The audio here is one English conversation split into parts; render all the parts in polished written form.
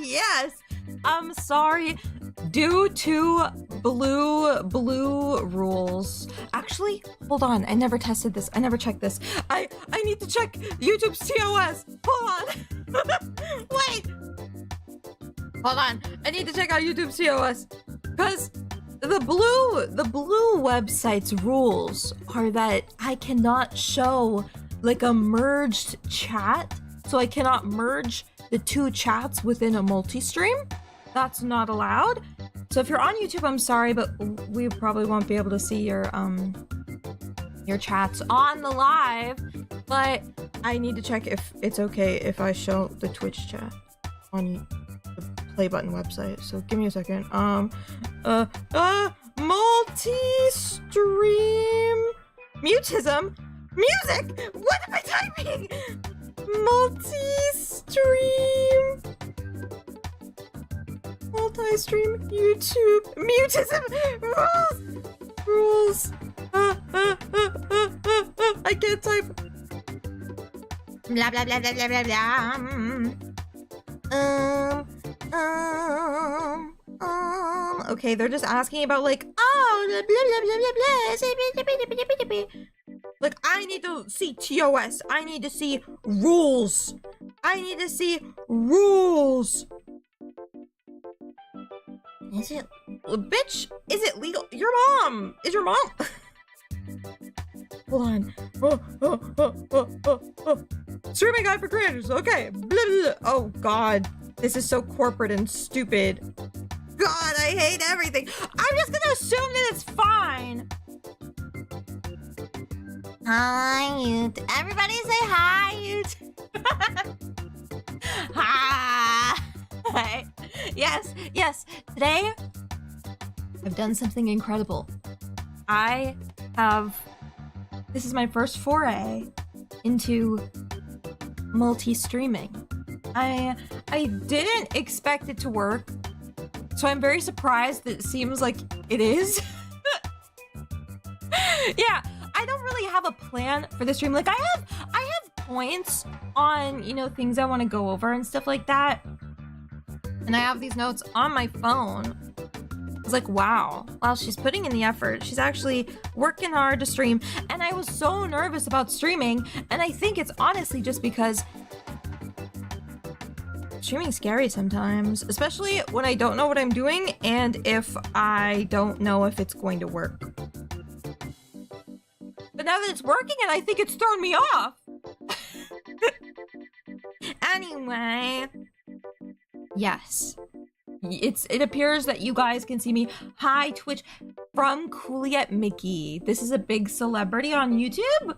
Yes. I'm sorry. Due to blue rules. Actually, hold on. I never tested this. I never checked this. I need to check YouTube's TOS. Hold on. Wait. Hold on. I need to check out YouTube's TOS. Because the blue website's rules are that I cannot show like a merged chat. So I cannot merge the two chats within a multi-stream. That's not allowed. So if you're on YouTube, I'm sorry, but we probably won't be able to see your chats on the live. But I need to check if it's okay if I show the Twitch chat on the play button website. So give me a second. Multi-stream mutism music. What am I typing? Multi-stream YouTube mutism rules. I can't type. Blah blah blah blah blah blah blah. Okay, they're just asking about like blah blah blah blah blah. Like, I need to see TOS. I need to see rules. I need to see rules. Is it, bitch? Is it legal? Your mom. Is your mom? Hold on. Streaming guide for creators. Okay. Blah, blah, blah. Oh God, this is so corporate and stupid. God, I hate everything. I'm just gonna assume that it's fine. Hi, YouTube. Everybody say hi, YouTube. Hi. Yes. Today, I've done something incredible. This is my first foray into multi-streaming. I didn't expect it to work, so I'm very surprised that it seems like it is. Yeah. I don't really have a plan for the stream. Like I have points on, you know, things I want to go over and stuff like that. And I have these notes on my phone. It's like, wow, she's putting in the effort. She's actually working hard to stream. And I was so nervous about streaming. And I think it's honestly just because streaming's scary sometimes, especially when I don't know what I'm doing and if I don't know if it's going to work. But now that it's working, and I think it's thrown me off. Anyway, yes, it appears that you guys can see me. Hi, Twitch, from Cooliette Mickey. This is a big celebrity on YouTube.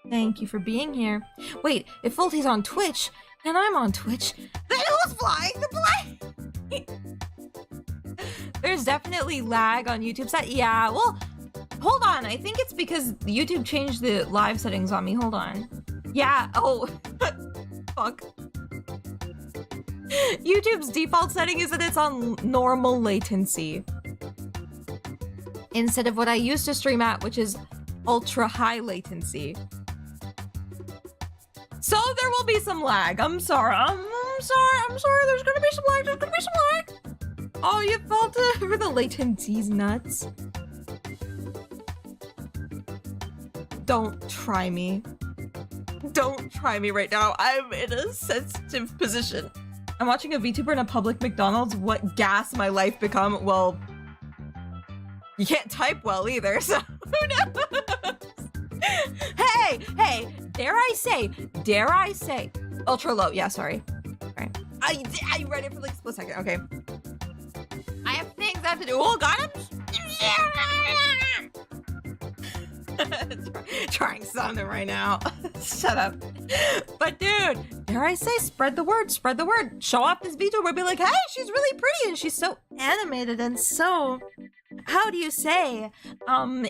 Thank you for being here. Wait, if Fulty's on Twitch and I'm on Twitch, then who's flying the plane? There's definitely lag on YouTube set. Yeah, well. Hold on, I think it's because YouTube changed the live settings on me. Hold on. Yeah, oh, fuck. YouTube's default setting is that it's on normal latency. Instead of what I used to stream at, which is ultra high latency. So there will be some lag. I'm sorry, there's gonna be some lag, Oh, you felt it for the latency's nuts. Don't try me. Don't try me right now. I'm in a sensitive position. I'm watching a VTuber in a public McDonald's. What gas my life become? Well, you can't type well either, so who knows? Hey, dare I say, ultra low. Yeah, sorry. Right. I read it for like a split second. Okay. I have things I have to do. Oh God, I'm trying something right now. Shut up. But dude, dare I say, spread the word. Show off this VTuber. Be like, hey, she's really pretty and she's so animated and so, how do you say, in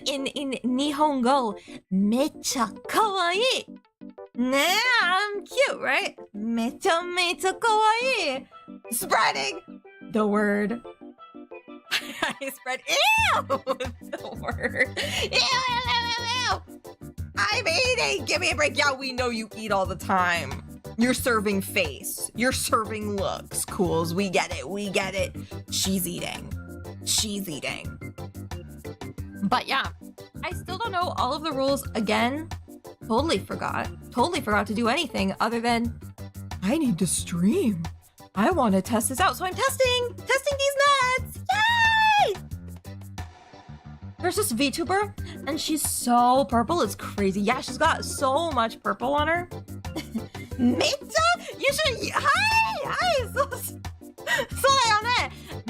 Nihongo, mecha kawaii. Nah, I'm cute, right? Mecha kawaii. Spreading the word. I spread the word. Ew. I'm eating. Give me a break. Yeah, we know you eat all the time. You're serving face. You're serving looks. Cools. We get it. We get it. She's eating. She's eating. But yeah, I still don't know all of the rules. Again, totally forgot to do anything other than I need to stream. I want to test this out. So I'm testing these nuts. Yay! There's this VTuber and she's so purple. It's crazy. Yeah, she's got so much purple on her. Meta? You should. Hi! So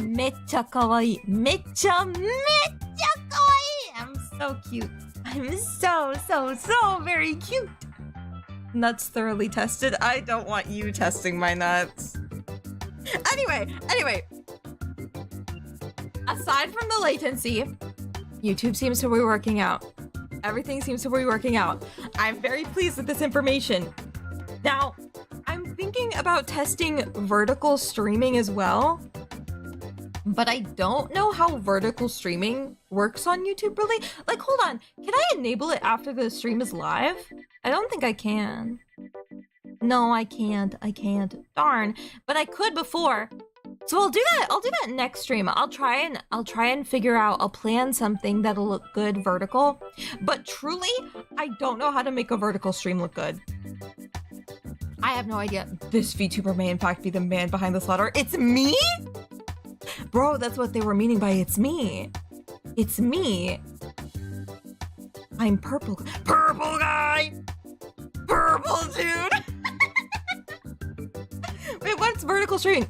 Mecca kawaii. Mecca kawaii. I'm so cute. I'm so very cute. Nuts thoroughly tested. I don't want you testing my nuts. Anyway. Aside from the latency, YouTube seems to be working out. Everything seems to be working out. I'm very pleased with this information. Now, I'm thinking about testing vertical streaming as well, but I don't know how vertical streaming works on YouTube really. Like, hold on, can I enable it after the stream is live? I don't think I can. No, I can't. Darn, but I could before. So I'll do that next stream. I'll try and figure out, I'll plan something that'll look good vertical. But truly, I don't know how to make a vertical stream look good. I have no idea. This VTuber may in fact be the man behind this letter. It's me? Bro, that's what they were meaning by it's me. It's me. I'm purple. Purple guy! Purple dude! Wait, what's vertical streaming?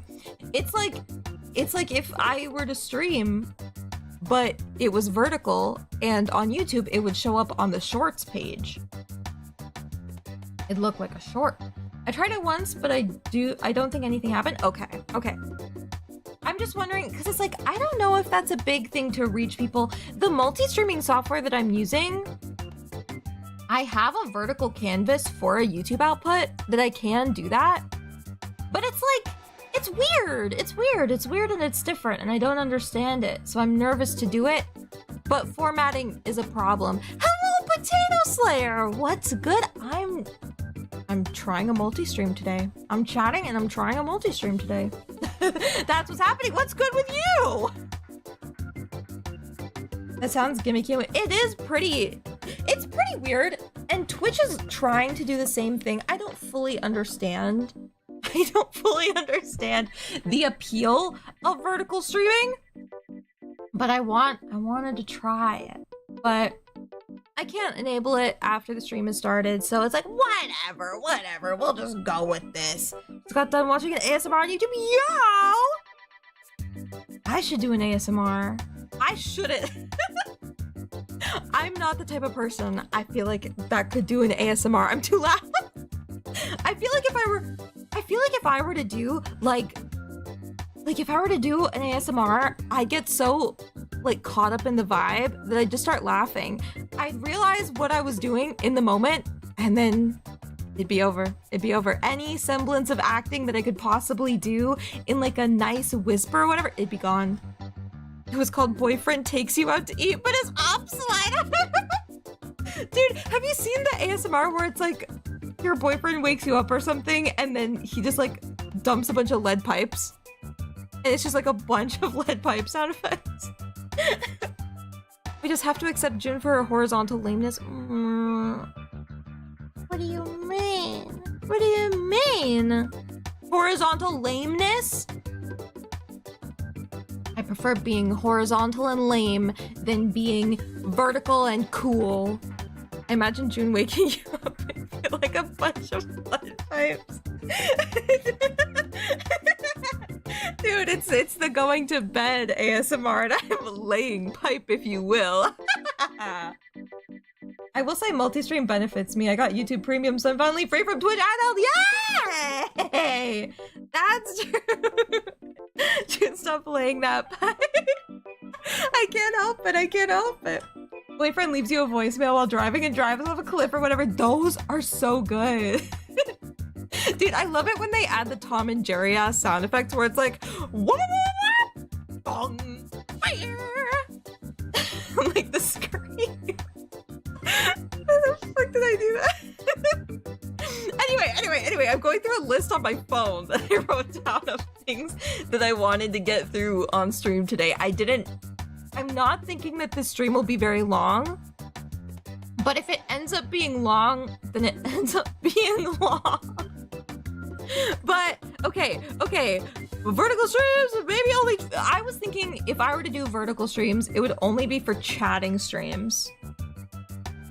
It's like if I were to stream, but it was vertical, and on YouTube it would show up on the shorts page. It looked like a short. I tried it once, but I don't think anything happened. Okay. I'm just wondering, because it's like, I don't know if that's a big thing to reach people. The multi-streaming software that I'm using, I have a vertical canvas for a YouTube output that I can do that. But it's like, it's weird and it's different and I don't understand it. So I'm nervous to do it, but formatting is a problem. Hello, Potato Slayer. What's good? I'm trying a multi-stream today. I'm chatting and I'm trying a multi-stream today. That's what's happening. What's good with you? That sounds gimmicky. It's pretty weird. And Twitch is trying to do the same thing. I don't fully understand the appeal of vertical streaming, but I wanted to try it, but I can't enable it after the stream has started, so it's like, whatever, we'll just go with this. Just got done watching an ASMR on YouTube. Yo! I should do an ASMR. I shouldn't. I'm not the type of person I feel like that could do an ASMR. I'm too loud. I feel like if I were to do if I were to do an ASMR, I get so like caught up in the vibe that I just start laughing. I'd realize what I was doing in the moment and then it'd be over. Any semblance of acting that I could possibly do in like a nice whisper or whatever, it'd be gone. It was called Boyfriend Takes You Out to Eat, but it's upside. Dude, have you seen the ASMR where it's like your boyfriend wakes you up or something and then he just like dumps a bunch of lead pipes? And it's just like a bunch of lead pipe sound effects. We just have to accept June for her horizontal lameness. What do you mean? What do you mean? Horizontal lameness? I prefer being horizontal and lame than being vertical and cool. Imagine June waking you up and feel like a bunch of lead pipes. Dude, it's the going to bed ASMR and I'm laying pipe, if you will. I will say multi-stream benefits me. I got YouTube Premium, so I'm finally free from Twitch adult. Yay! That's true. June, stop laying that pipe. I can't help it. Boyfriend leaves you a voicemail while driving and drives off a cliff or whatever. Those are so good. Dude, I love it when they add the Tom and Jerry ass sound effects where it's like, bong, fire. Like the scream. Why the fuck did I do that? Anyway, Anyway, I'm going through a list on my phone that I wrote down of things that I wanted to get through on stream today. I'm not thinking that this stream will be very long, but if it ends up being long, then it ends up being long. But okay, vertical streams, maybe only, I was thinking if I were to do vertical streams, it would only be for chatting streams.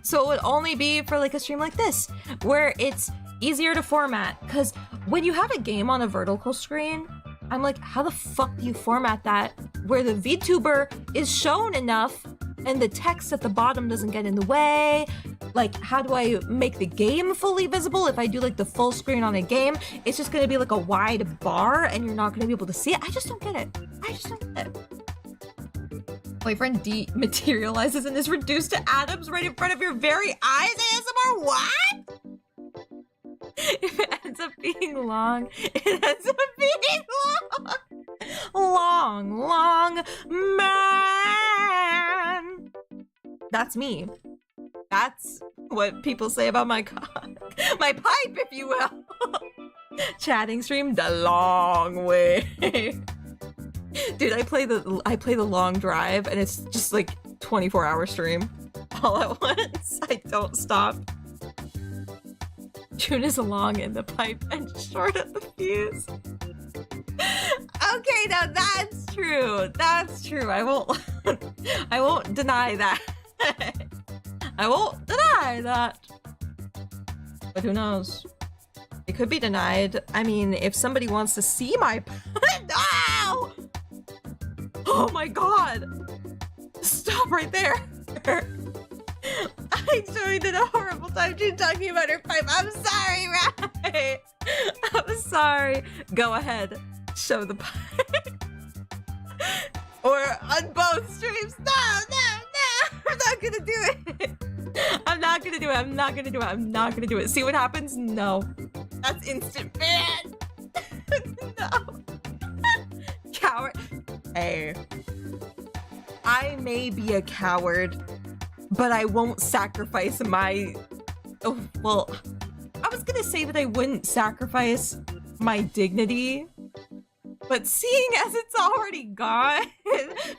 So it would only be for like a stream like this, where it's easier to format. Because when you have a game on a vertical screen, I'm like, how the fuck do you format that where the VTuber is shown enough and the text at the bottom doesn't get in the way? Like, how do I make the game fully visible? If I do like the full screen on a game, it's just gonna be like a wide bar and you're not gonna be able to see it. I just don't get it. I just don't get it. Boyfriend dematerializes and is reduced to atoms right in front of your very eyes. ASMR, what? If it ends up being long, it ends up being long. Long man. That's me. That's what people say about my cock. My pipe, if you will. Chatting stream the long way. Dude, I play the long drive and it's just like 24-hour stream all at once. I don't stop. June is long in the pipe and short at the fuse. Okay, now that's true. That's true. I won't deny that. I won't deny that. But who knows? It could be denied. I mean, if somebody wants to see my no! Oh my god! Stop right there! I joined in a horrible time. She's talking about her pipe. I'm sorry, right? I'm sorry. Go ahead. Show the pipe. Or on both streams. No! I'm not gonna do it. I'm not gonna do it. See what happens? No. That's instant ban. No. Coward. Hey. I may be a coward, but I won't sacrifice my... Oh, well, I was gonna say that I wouldn't sacrifice my dignity, but seeing as it's already gone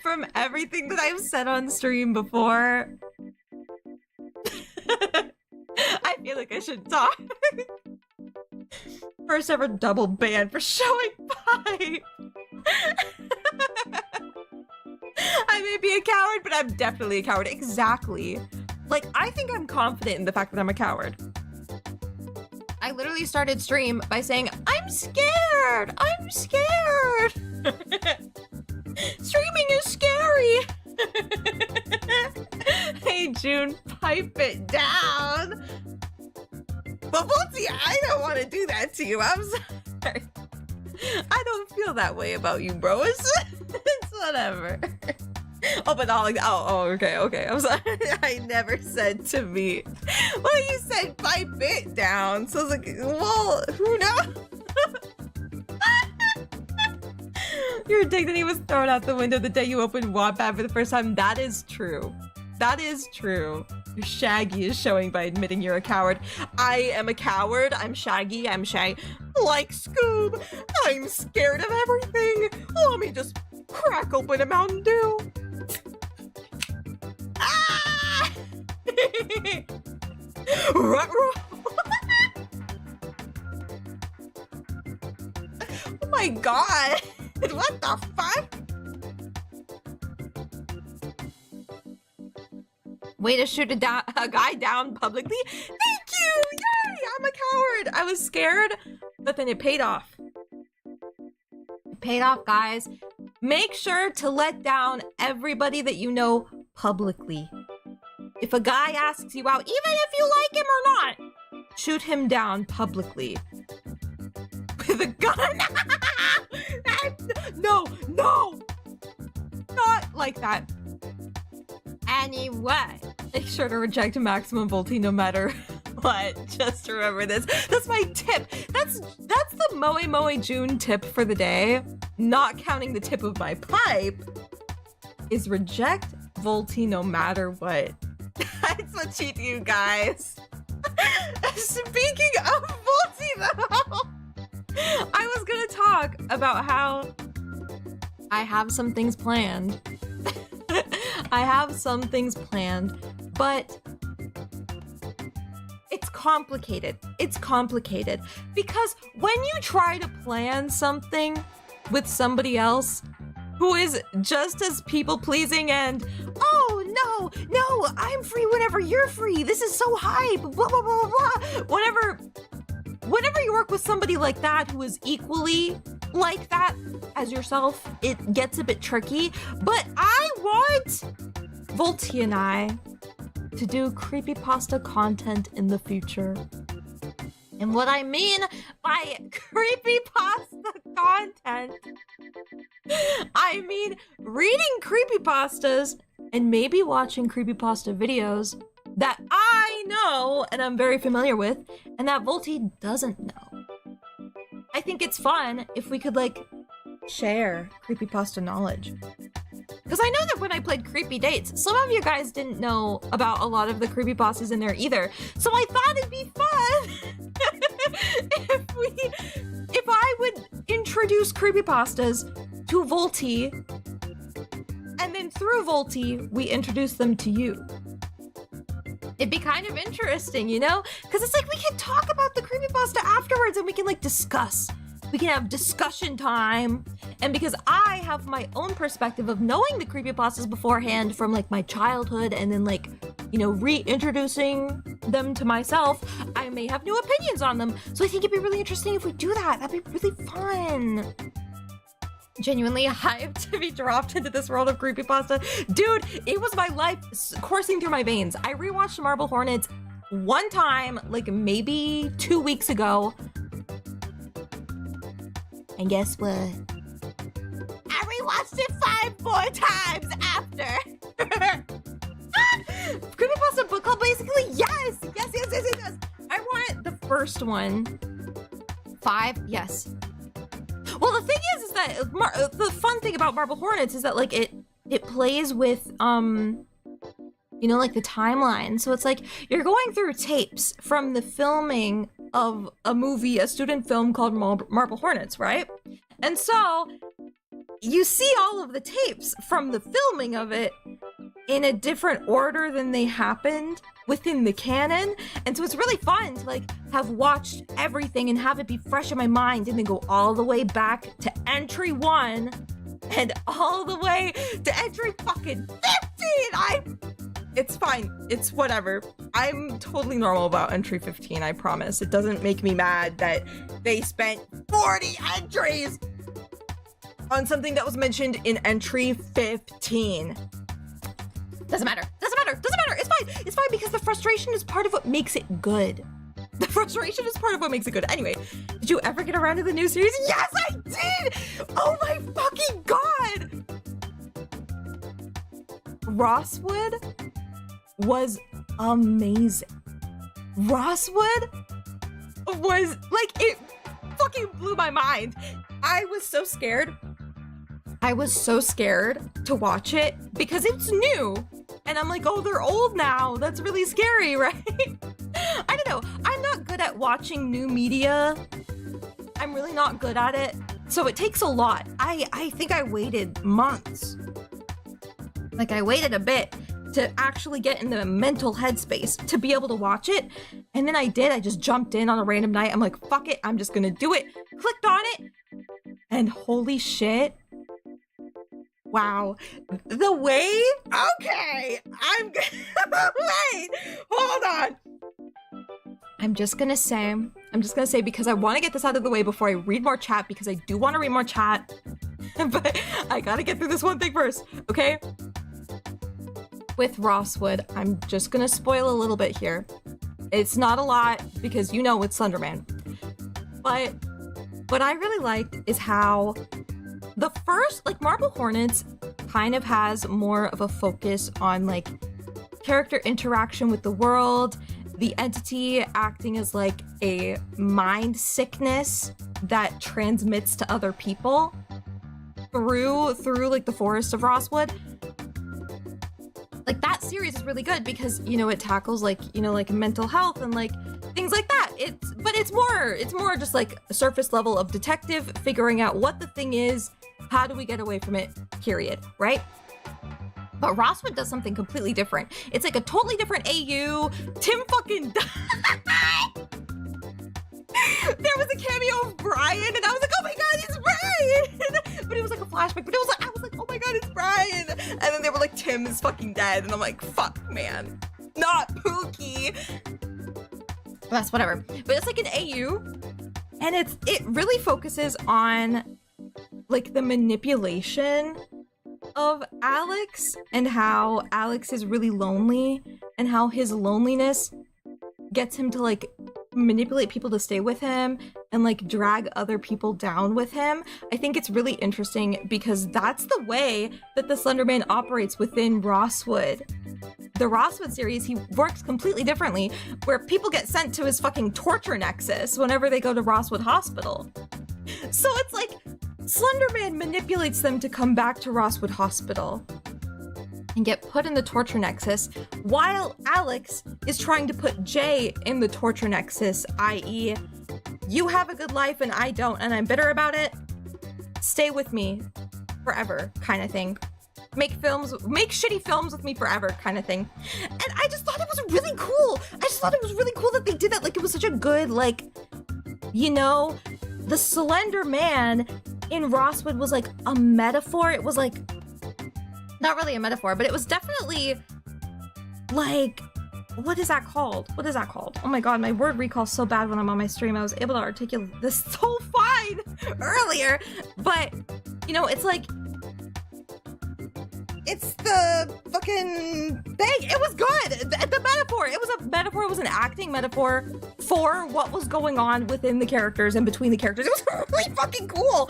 from everything that I've said on stream before, I feel like I should talk. First ever double ban for showing pipe. I may be a coward, but I'm definitely a coward. Exactly. Like, I think I'm confident in the fact that I'm a coward. I literally started stream by saying, I'm scared. I'm scared. Streaming is scary. Hey, June, pipe it down. But Volty, I don't want to do that to you. I'm sorry. I don't feel that way about you, bro. It's whatever. Oh, but okay. I'm sorry. I never said to me. Well, you said pipe it down. So I was like, well, who knows? Your dignity was thrown out the window the day you opened Wattpad for the first time. That is true. That is true. Your Shaggy is showing by admitting you're a coward. I am a coward. I'm Shaggy. I'm Shaggy. Like Scoob. I'm scared of everything. Let me just crack open a Mountain Dew. Ah! Oh my god. What the fuck? Way to shoot a guy down publicly. Thank you! Yay! I'm a coward. I was scared, but then it paid off. It paid off, guys. Make sure to let down everybody that you know publicly. If a guy asks you out, even if you like him or not, shoot him down publicly. With a gun. No! Not like that. Anyway, make sure to reject maximum volty no matter what. Just remember this. That's my tip. That's the Moe June tip for the day. Not counting the tip of my pipe is reject volty no matter what. That's what you do, guys. Speaking of Volty, though, I was gonna talk about how I have some things planned. I have some things planned, but it's complicated. It's complicated because when you try to plan something with somebody else who is just as people-pleasing and, oh, no, I'm free whenever you're free. This is so hype, blah, blah, blah, blah, blah. Whenever you work with somebody like that who is equally like that as yourself, it gets a bit tricky. But I want Volty and I to do creepypasta content in the future. And what I mean by creepypasta content, I mean reading creepypastas and maybe watching creepypasta videos that I know and I'm very familiar with and that Volty doesn't know. I think it's fun if we could like share creepypasta knowledge. Because I know that when I played Creepy Dates, some of you guys didn't know about a lot of the creepypastas in there either. So I thought it'd be fun if I would introduce creepypastas to Volty, and then through Volty, we introduce them to you. It'd be kind of interesting, you know? Because it's like we can talk about the creepypasta afterwards and we can like discuss. We can have discussion time. And because I have my own perspective of knowing the creepypastas beforehand from like my childhood and then like, you know, reintroducing them to myself, I may have new opinions on them. So I think it'd be really interesting if we do that. That'd be really fun. Genuinely hyped to be dropped into this world of creepypasta. Dude, it was my life coursing through my veins. I rewatched Marble Hornets one time, like maybe 2 weeks ago. And guess what? I rewatched it 5 more times after. Creepypasta book club, basically, yes. I want the first one. 5, yes. Well, the thing is that the fun thing about Marble Hornets is that like it plays with you know, like the timeline. So it's like you're going through tapes from the filming of a movie, a student film called Marble Hornets, right? And so you see all of the tapes from the filming of it in a different order than they happened within the canon. And so it's really fun to like have watched everything and have it be fresh in my mind and then go all the way back to entry 1 and all the way to entry fucking 15. It's fine. It's whatever. I'm totally normal about entry 15, I promise. It doesn't make me mad that they spent 40 entries on something that was mentioned in entry 15. Doesn't matter. It's fine because the frustration is part of what makes it good. The frustration is part of what makes it good. Anyway, did you ever get around to the new series? Yes, I did! Oh my fucking god! Rosswood was amazing. Rosswood was like, it fucking blew my mind. I was so scared to watch it because it's new. And I'm like, oh, they're old now. That's really scary, right? I don't know. I'm not good at watching new media. I'm really not good at it. So it takes a lot. I think I waited months. Like I waited a bit to actually get in the mental headspace to be able to watch it. And then I did. I just jumped in on a random night. I'm like, fuck it. I'm just gonna do it. Clicked on it. And holy shit. Wow. The way? Okay. Wait. Hold on. I'm just gonna say because I want to get this out of the way before I read more chat because I do want to read more chat. But I gotta get through this one thing first, okay? With Rosswood, I'm just gonna spoil a little bit here. It's not a lot because you know it's Slenderman. But what I really liked is how the first, like Marble Hornets kind of has more of a focus on like character interaction with the world, the entity acting as like a mind sickness that transmits to other people through like the forest of Rosswood. Like that series is really good because, you know, it tackles like, you know, like mental health and like things like that. It's more just like a surface level of detective figuring out what the thing is, how do we get away from it, period, right? But Rosswood does something completely different. It's like a totally different AU. Tim fucking died. There was a cameo of Brian, and I was like, oh my god, it's Brian! But it was like a flashback, but I was like, oh my god, it's Brian! And then they were like, Tim is fucking dead, and I'm like, fuck, man. Not Pookie. That's whatever. But it's like an AU, and it really focuses on like the manipulation of Alex and how Alex is really lonely and how his loneliness gets him to like manipulate people to stay with him and like drag other people down with him. I think it's really interesting because that's the way that the Slender Man operates within Rosswood. The Rosswood series, he works completely differently, where people get sent to his fucking torture nexus whenever they go to Rosswood Hospital. So it's like Slender Man manipulates them to come back to Rosswood Hospital and get put in the torture nexus, while Alex is trying to put Jay in the torture nexus, i.e., you have a good life and I don't, and I'm bitter about it. Stay with me forever, kind of thing. Make shitty films with me forever, kind of thing. And I just thought it was really cool. I just thought it was really cool that they did that. Like, it was such a good, like, you know, the Slender Man in Rosswood was like a metaphor. It was like, not really a metaphor, but it was definitely like, what is that called? What is that called? Oh my god, my word recall's so bad when I'm on my stream. I was able to articulate this so fine earlier, but you know, it's like, it's the fucking thing. It was good. The metaphor. It was a metaphor. It was an acting metaphor for what was going on within the characters and between the characters. It was really fucking cool.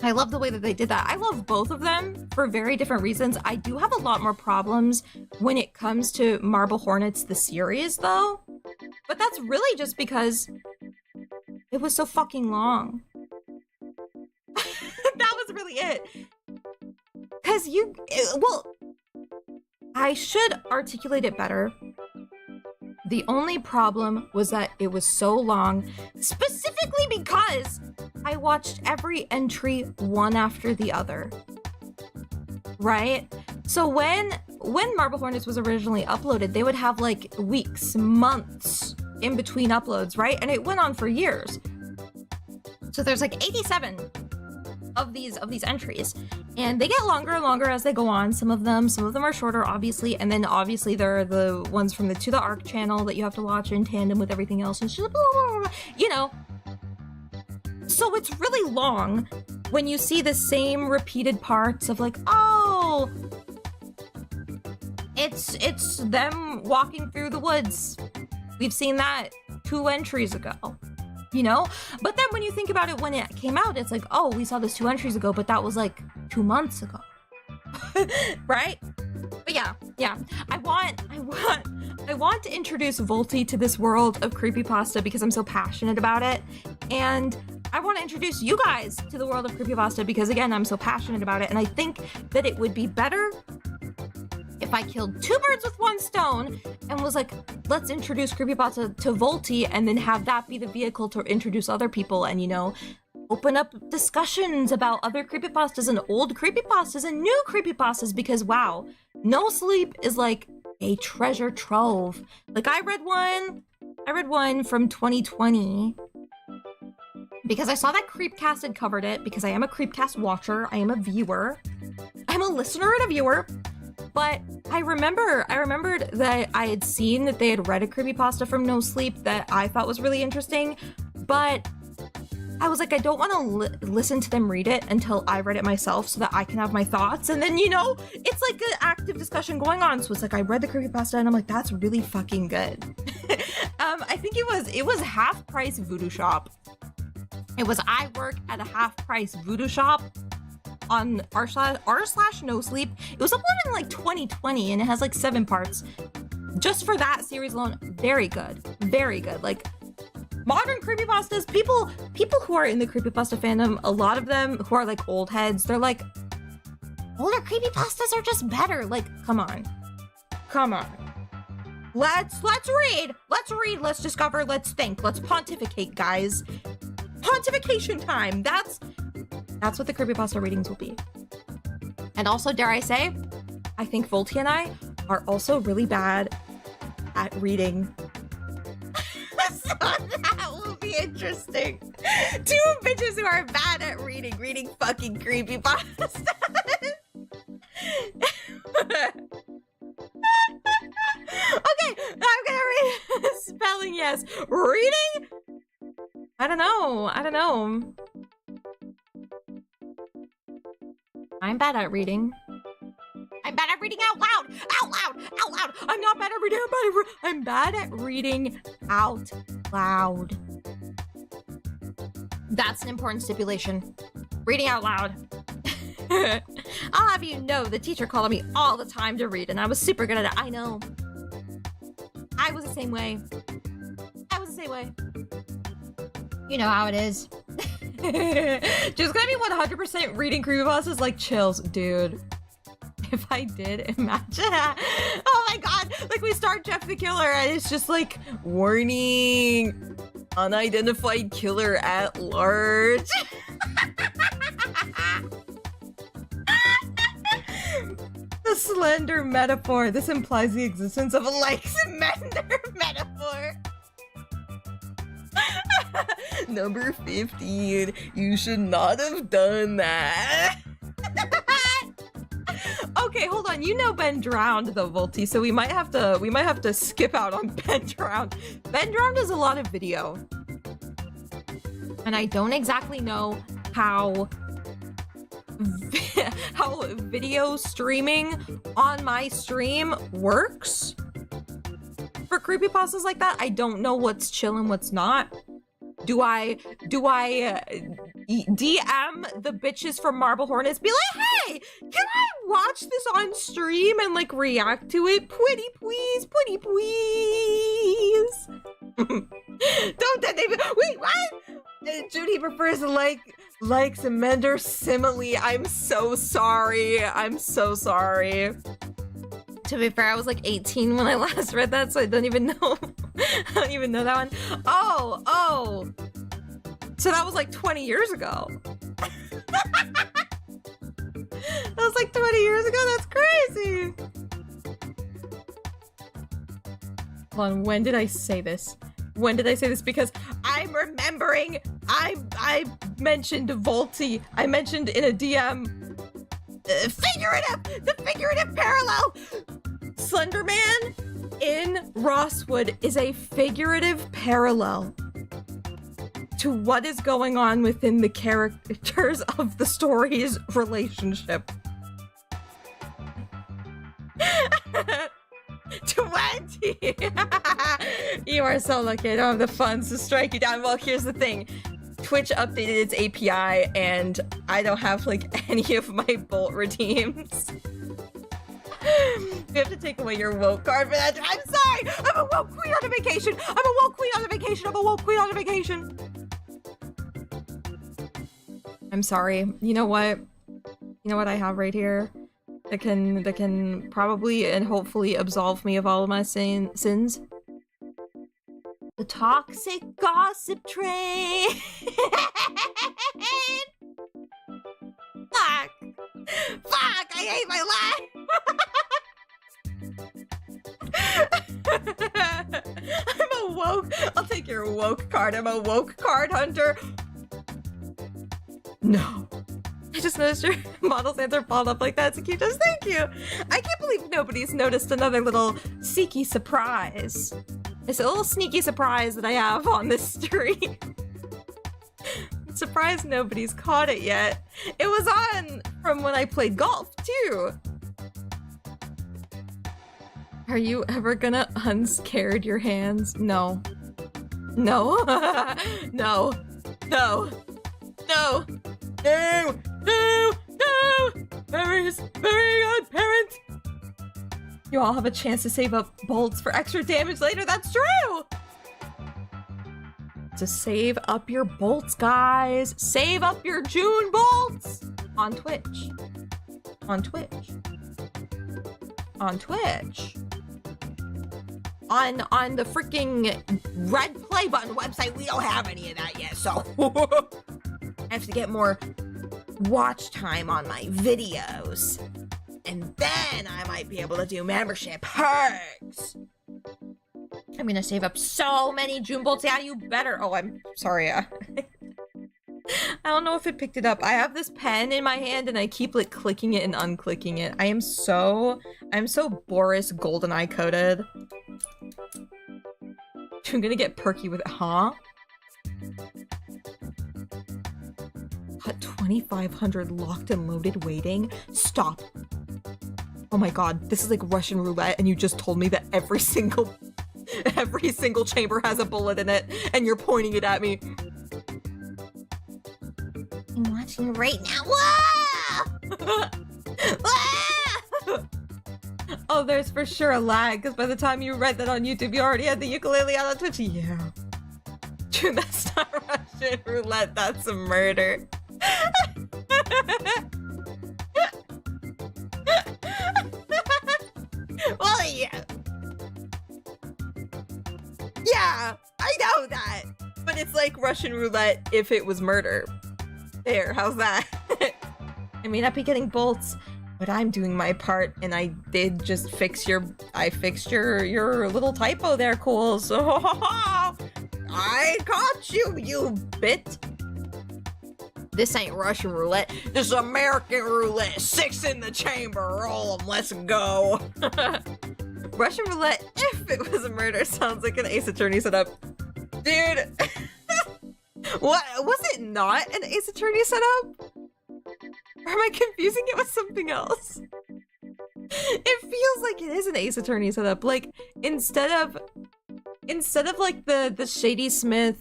I love the way that they did that. I love both of them for very different reasons. I do have a lot more problems when it comes to Marble Hornets, the series, though. But that's really just because it was so fucking long. That was really it. Because well, I should articulate it better. The only problem was that it was so long, specifically because I watched every entry one after the other, right? So when Marble Hornets was originally uploaded, they would have like weeks, months in between uploads, right? And it went on for years. So there's like 87 of these entries, and they get longer and longer as they go on. Some of them are shorter, obviously, and then obviously there are the ones from the To The Arc channel that you have to watch in tandem with everything else, and blah, blah, blah, blah, you know. So it's really long when you see the same repeated parts of like, oh, it's them walking through the woods. We've seen that 2 entries ago. You know? But then when you think about it, when it came out, it's like, oh, we saw this 2 entries ago, but that was like 2 months ago. Right? But yeah. I want to introduce Volty to this world of creepypasta because I'm so passionate about it. And I want to introduce you guys to the world of creepypasta because, again, I'm so passionate about it. And I think that it would be better if I killed 2 birds with 1 stone and was like, let's introduce creepypasta to Volty and then have that be the vehicle to introduce other people and, you know, open up discussions about other creepypastas and old creepypastas and new creepypastas because, wow, No Sleep is like a treasure trove. Like, I read one from 2020 because I saw that Creepcast had covered it because I am a Creepcast watcher, I am a viewer, I'm a listener and a viewer. But I remembered that I had seen that they had read a creepypasta from No Sleep that I thought was really interesting, but I was like, I don't want to listen to them read it until I read it myself so that I can have my thoughts. And then, you know, it's like an active discussion going on. So it's like, I read the creepypasta and I'm like, that's really fucking good. I think it was half price Voodoo Shop. It was I work at a half price Voodoo Shop on r/no sleep. It was uploaded in like 2020 and it has like 7 parts. Just for that series alone, very good. Very good. Like, modern creepypastas, people who are in the creepypasta fandom, a lot of them who are like old heads, they're like, older creepypastas are just better. Like, come on. Let's read. Let's read. Let's discover. Let's think. Let's pontificate, guys. Pontification time. That's what the creepypasta readings will be. And also, dare I say, I think Volty and I are also really bad at reading. So that will be interesting. Two bitches who are bad at reading fucking creepypasta. Okay, I'm gonna read spelling, yes. Reading? I don't know. I'm bad at reading. I'm bad at reading out loud. I'm not bad at reading. I'm bad at reading out loud. That's an important stipulation. Reading out loud. I'll have you know, the teacher called on me all the time to read, and I was super good at it. I know. I was the same way. You know how it is. Just gonna be 100% reading creepypastas, like, chills, dude. If I did, imagine. Oh my god, like we start Jeff the Killer and it's just like, warning, unidentified killer at large. The slender metaphor. This implies the existence of a slender metaphor. Number 15. You should not have done that. Okay, hold on. You know Ben drowned though, Volty, so we might have to skip out on Ben drowned. Ben drowned does a lot of video. And I don't exactly know how video streaming on my stream works. For creepypastas like that, I don't know what's chill and what's not. Do I DM the bitches from Marble Hornets, be like, hey, can I watch this on stream and like react to it? Pretty please. Don't that even, wait, what? Judy prefers likes and Mender simile. I'm so sorry. To be fair, I was like 18 when I last read that, so I don't even know. I don't even know that one. Oh. So that was like 20 years ago. That was like 20 years ago? That's crazy. Hold on, when did I say this? Because I'm remembering I mentioned Volty. I mentioned in a DM the figurative parallel. Slenderman in Rosswood is a figurative parallel to what is going on within the characters of the story's relationship. 20! You are so lucky. I don't have the funds to strike you down. Well, here's the thing. Twitch updated its API and I don't have like any of my bolt redeems. We have to take away your woke card for that. I'm sorry! I'm a woke queen on a vacation! I'm a woke queen on a vacation! I'm sorry. You know what I have right here that can probably and hopefully absolve me of all of my sins? The toxic gossip train! Fuck! I hate my life! I'm a woke. I'll take your woke card. I'm a woke card hunter. No. I just noticed your model's answer followed up like that. It's a cute. Just thank you. I can't believe nobody's noticed another little sneaky surprise. It's a little sneaky surprise that I have on this stream. I'm surprised nobody's caught it yet. It was on from when I played golf too. Are you ever gonna unscared your hands? No. No. No. No. No. No. No. No. Very good parent. You all have a chance to save up bolts for extra damage later. That's true. To save up your bolts, guys. Save up your June bolts on Twitch. On Twitch. On Twitch. on the freaking red play button website, we don't have any of that yet, so I have to get more watch time on my videos. And then I might be able to do membership perks. I'm gonna save up so many June bolts. Yeah, you better. Oh, I'm sorry. I don't know if it picked it up. I have this pen in my hand and I keep like clicking it and unclicking it. I'm so Boris GoldenEye coded. I'm gonna get perky with it, huh? Got 2,500 locked and loaded waiting. Stop. Oh my god, this is like Russian roulette and you just told me that every single chamber has a bullet in it and you're pointing it at me. I'm watching right now. Whoa! Oh, there's for sure a lag, because by the time you read that on YouTube, you already had the ukulele out on Twitch. Yeah. True, that's not Russian roulette, that's a murder. Well, yeah. Yeah, I know that. But it's like Russian roulette if it was murder. There, how's that? I may not be getting bolts, but I'm doing my part, and I did just fixed your little typo there, Cool. So I caught you, you bit. This ain't Russian roulette. This is American roulette. 6 in the chamber. Roll 'em. Let's go. Russian roulette, if it was a murder, sounds like an Ace Attorney setup. Dude. What? Was it not an Ace Attorney setup? Or am I confusing it with something else? It feels like it is an Ace Attorney setup. Like, instead of like the Shady Smith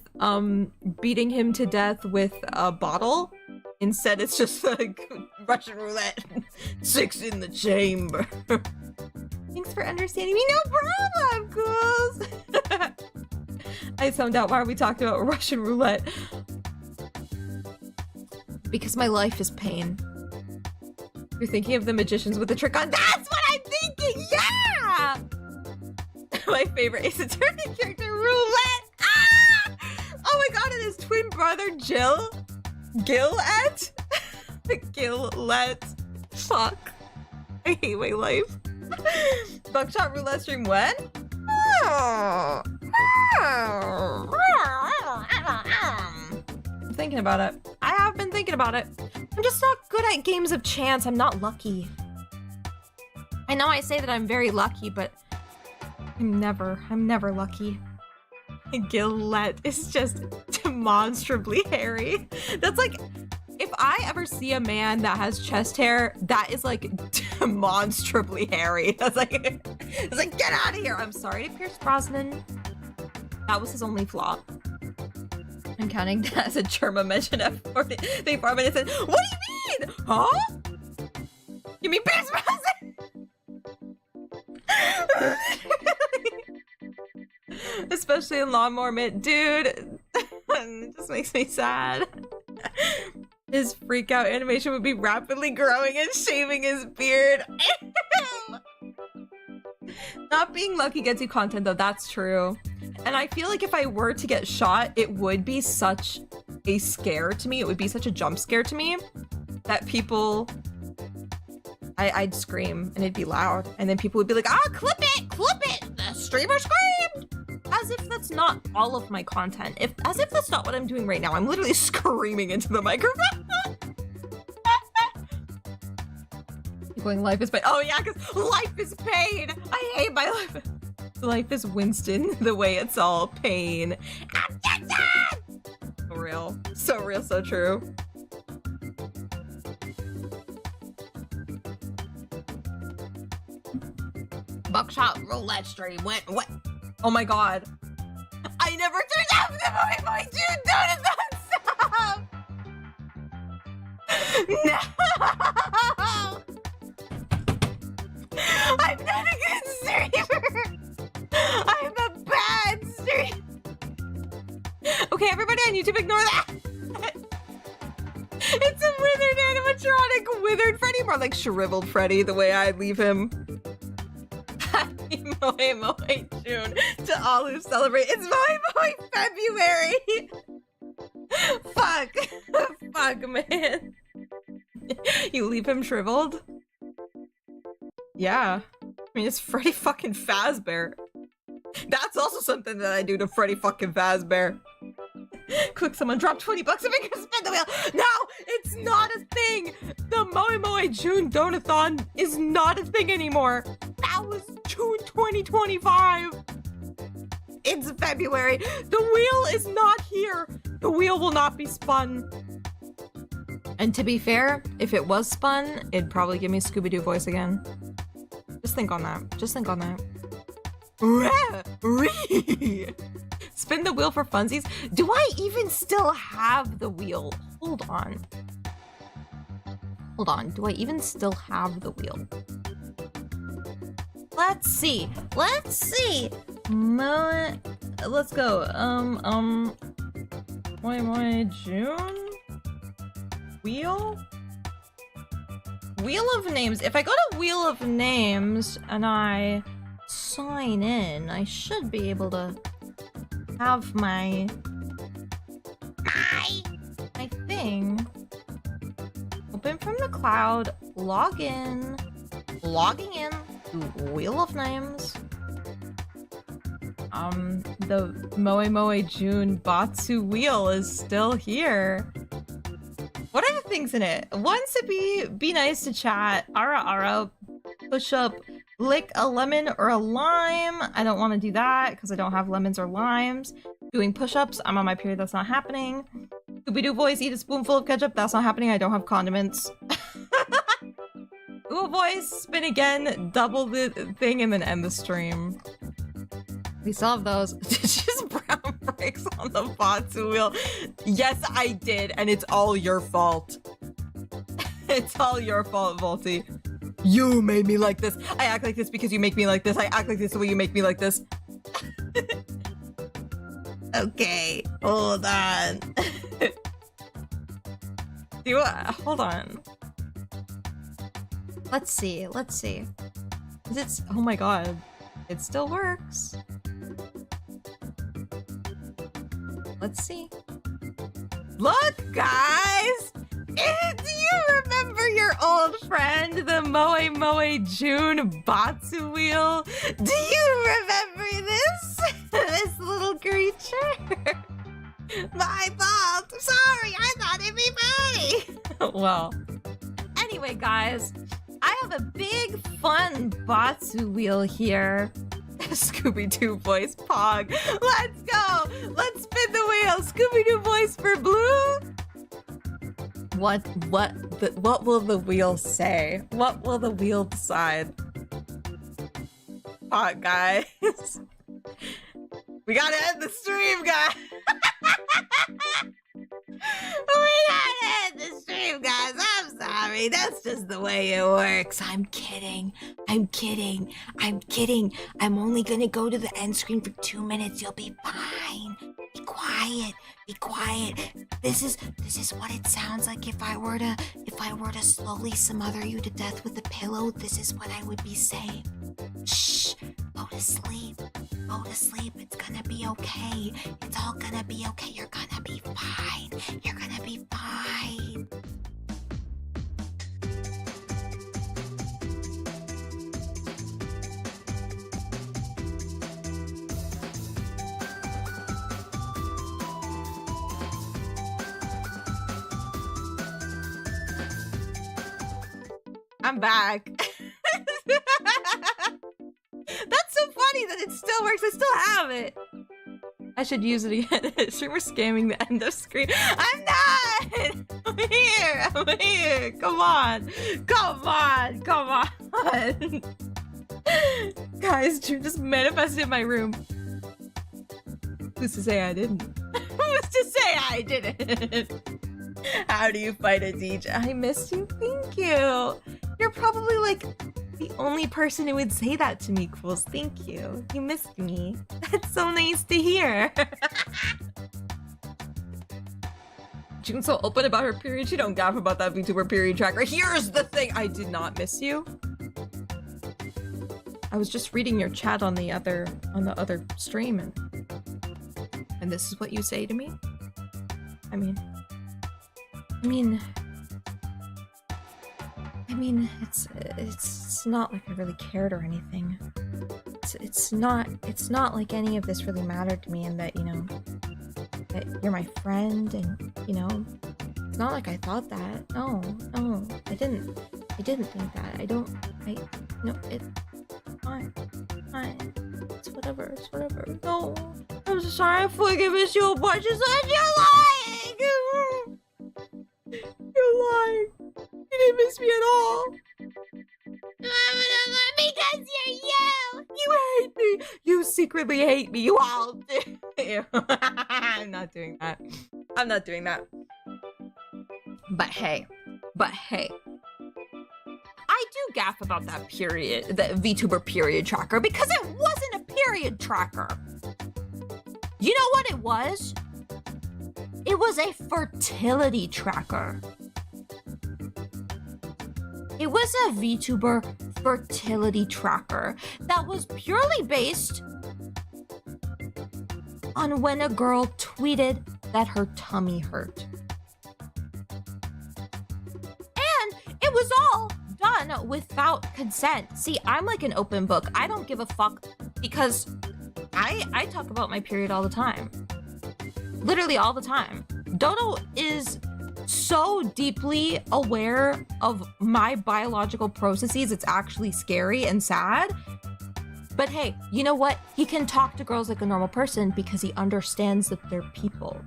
beating him to death with a bottle, instead it's just like Russian roulette. 6 in the chamber. Thanks for understanding me. No problem, Ghouls. I found out why we talked about Russian roulette. Because my life is pain. You're thinking of the magicians with the trick on. That's what I'm thinking! Yeah! My favorite Ace Attorney character, Roulette! Ah! Oh my god, and his twin brother, Gillette? Gillette. Fuck. I hate my life. Buckshot Roulette stream when? I'm thinking about it. I have been thinking about it. I'm just not good at games of chance. I'm not lucky. I know I say that I'm very lucky, but I'm never lucky. Gillette is just demonstrably hairy. That's like, if I ever see a man that has chest hair, that is like demonstrably hairy. That's like, it's like, get out of here. I'm sorry to Pierce Brosnan. That was his only flaw. I'm counting that as a German mention at 4 minutes in. What do you mean? Huh? You mean Pierce Brosnan? Especially in Lawnmower Mint. Dude, it just makes me sad. His freak out animation would be rapidly growing and shaving his beard. Not being lucky gets you content though, that's true. And I feel like if I were to get shot, it would be such a scare to me. It would be such a jump scare to me that people, I'd scream and it'd be loud. And then people would be like, ah, clip it, the streamer screamed. As if that's not all of my content. As if that's not what I'm doing right now. I'm literally screaming into the microphone. Going, life is pain. Oh yeah, because life is pain. I hate my life. Life is Winston, the way it's all pain. So real, so true. Buckshot Roulette stream went, what? Oh my god. I never turned off the movie, dude, don't stop! No! I'm not a good streamer! I'm a bad streamer! Okay, everybody on YouTube, ignore that! It's a withered animatronic, withered Freddy, more like shriveled Freddy, the way I leave him. Moe Moe June to all who celebrate. It's Moe Moe February. Fuck. Fuck, man. You leave him shriveled? Yeah. I mean, it's Freddy fucking Fazbear. That's also something that I do to Freddy fucking Fazbear. Quick, someone drop 20 bucks and make her spin the wheel. No, it's not a thing. The Moe Moe June Donathon is not a thing anymore. That was June 2025. It's February. The wheel is not here. The wheel will not be spun. And to be fair, if it was spun, it'd probably give me a Scooby-Doo voice again. Just think on that. Just think on that. Spin the wheel for funsies? Do I even still have the wheel? Hold on. Hold on. Do I even still have the wheel? Let's see. Let's see. Let's go. Moe June? Wheel? Wheel of Names. If I go to Wheel of Names and I sign in, I should be able to have my thing. Open from the cloud, log in, logging in to Wheel of Names. The Moe Moe June Batsu wheel is still here. What are the things in it? Once it be nice to chat, ara, push up, lick a lemon or a lime. I don't want to do that because I don't have lemons or limes. Doing push-ups, I'm on my period, that's not happening. Scooby-Doo voice, eat a spoonful of ketchup, that's not happening, I don't have condiments. Ooh, voice, spin again, double the thing, and then end the stream. We still have those. Just brown bricks on the Batsu wheel. Yes, I did, and it's all your fault. It's all your fault, Volty. You made me like this. I act like this because you make me like this. I act like this the way you make me like this. Okay, hold on. Hold on. Let's see. Is it? Oh my god. It still works. Let's see. Look, guys! Do you remember your old friend, the Moe Moe June Batsu wheel? Do you remember this? This little creature? My fault. Sorry, I thought it'd be funny. Well, anyway, guys, I have a big, fun Batsu wheel here. Scooby-Doo voice, Pog. Let's go. Let's spin the wheel. Scooby-Doo voice for blue. What will the wheel say? What will the wheel decide? Pog, guys. We gotta end the stream, guys. We gotta end the stream, guys. I'm sorry. That's just the way it works. I'm kidding. I'm only gonna go to the end screen for 2 minutes. You'll be fine. Be quiet. This is what it sounds like if I were to slowly smother you to death with a pillow. This is what I would be saying. Shh. Go to sleep. It's gonna be okay. It's all gonna be okay. You're gonna be fine. I'm back. That's so funny that it still works. I still have it. I should use it again. Streamer scamming the end of screen. I'm not! I'm here. Come on. Guys, Drew just manifested in my room. Who's to say I didn't? Who's to say I didn't? How do you fight a DJ? I missed you. Thank you. You're probably like the only person who would say that to me, Quills. Thank you. You missed me. That's so nice to hear. June's so open about her period. She don't gaff about that VTuber period tracker. Here's the thing. I did not miss you. I was just reading your chat on the other stream, and this is what you say to me? I mean, it's not like I really cared or anything. It's not like any of this really mattered to me, and that, you know, that you're my friend, and, you know, it's not like I thought that. No, I didn't think that. No, it's fine. It's whatever. No, I'm so sorry. I fucking miss you a bunch of times. You're lying! You're lying. You didn't miss me at all. Because you're you! You hate me! You secretly hate me. You all do. I'm not doing that. But hey. I do gaff about that period, the VTuber period tracker, because it wasn't a period tracker. You know what it was? It was a fertility tracker. It was a VTuber fertility tracker that was purely based on when a girl tweeted that her tummy hurt. And it was all done without consent. See, I'm like an open book. I don't give a fuck because I talk about my period all the time. Literally all the time. Dodo is so deeply aware of my biological processes, it's actually scary and sad. But hey, you know what? He can talk to girls like a normal person because he understands that they're people.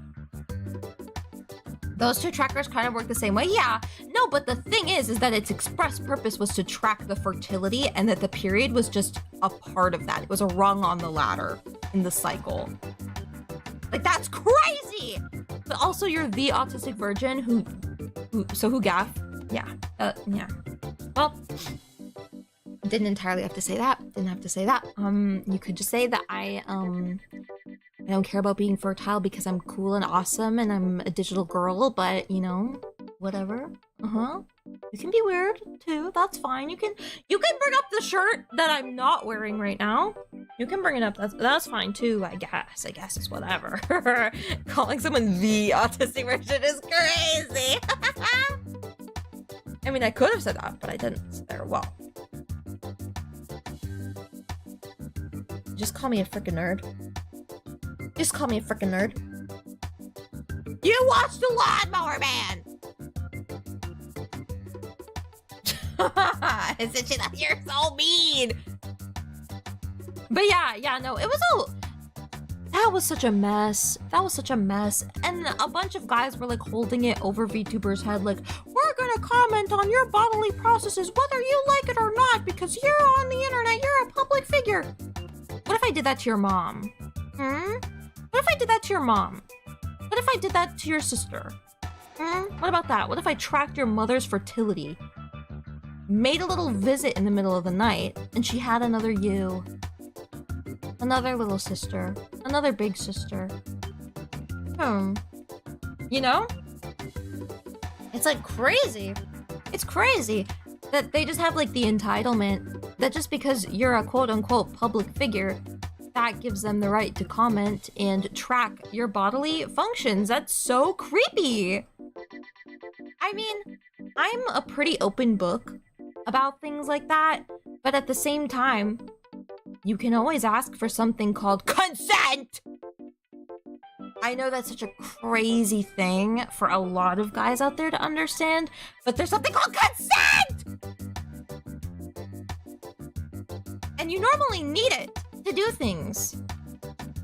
Those two trackers kind of work the same way, yeah. No, but the thing is that its express purpose was to track the fertility, and that the period was just a part of that. It was a rung on the ladder in the cycle. Like, that's crazy! But also, you're the autistic virgin who gaff? Yeah, yeah. Well, didn't entirely have to say that. You could just say that I don't care about being fertile because I'm cool and awesome and I'm a digital girl, but, you know, whatever. You can be weird, too. That's fine. You can bring up the shirt that I'm not wearing right now. You can bring it up. That's fine, too, I guess. It's whatever. Calling someone the autistic version is crazy. I mean, I could have said that, but I didn't. So there, well. Just call me a freaking nerd. You watched The Lawnmower Man! Isn't she that you're so mean? But yeah, no, it was that was such a mess. And a bunch of guys were like holding it over VTuber's head, like, we're gonna comment on your bodily processes whether you like it or not because you're on the internet, you're a public figure. What if I did that to your mom? What if I did that to your mom? What if I did that to your sister? What about that? What if I tracked your mother's fertility? Made a little visit in the middle of the night, and she had another you. Another little sister. Another big sister. You know? It's like crazy. It's crazy that they just have like the entitlement that just because you're a quote-unquote public figure, that gives them the right to comment and track your bodily functions. That's so creepy. I mean, I'm a pretty open book about things like that, but at the same time, you can always ask for something called consent! I know that's such a crazy thing for a lot of guys out there to understand, but there's something called consent! And you normally need it to do things.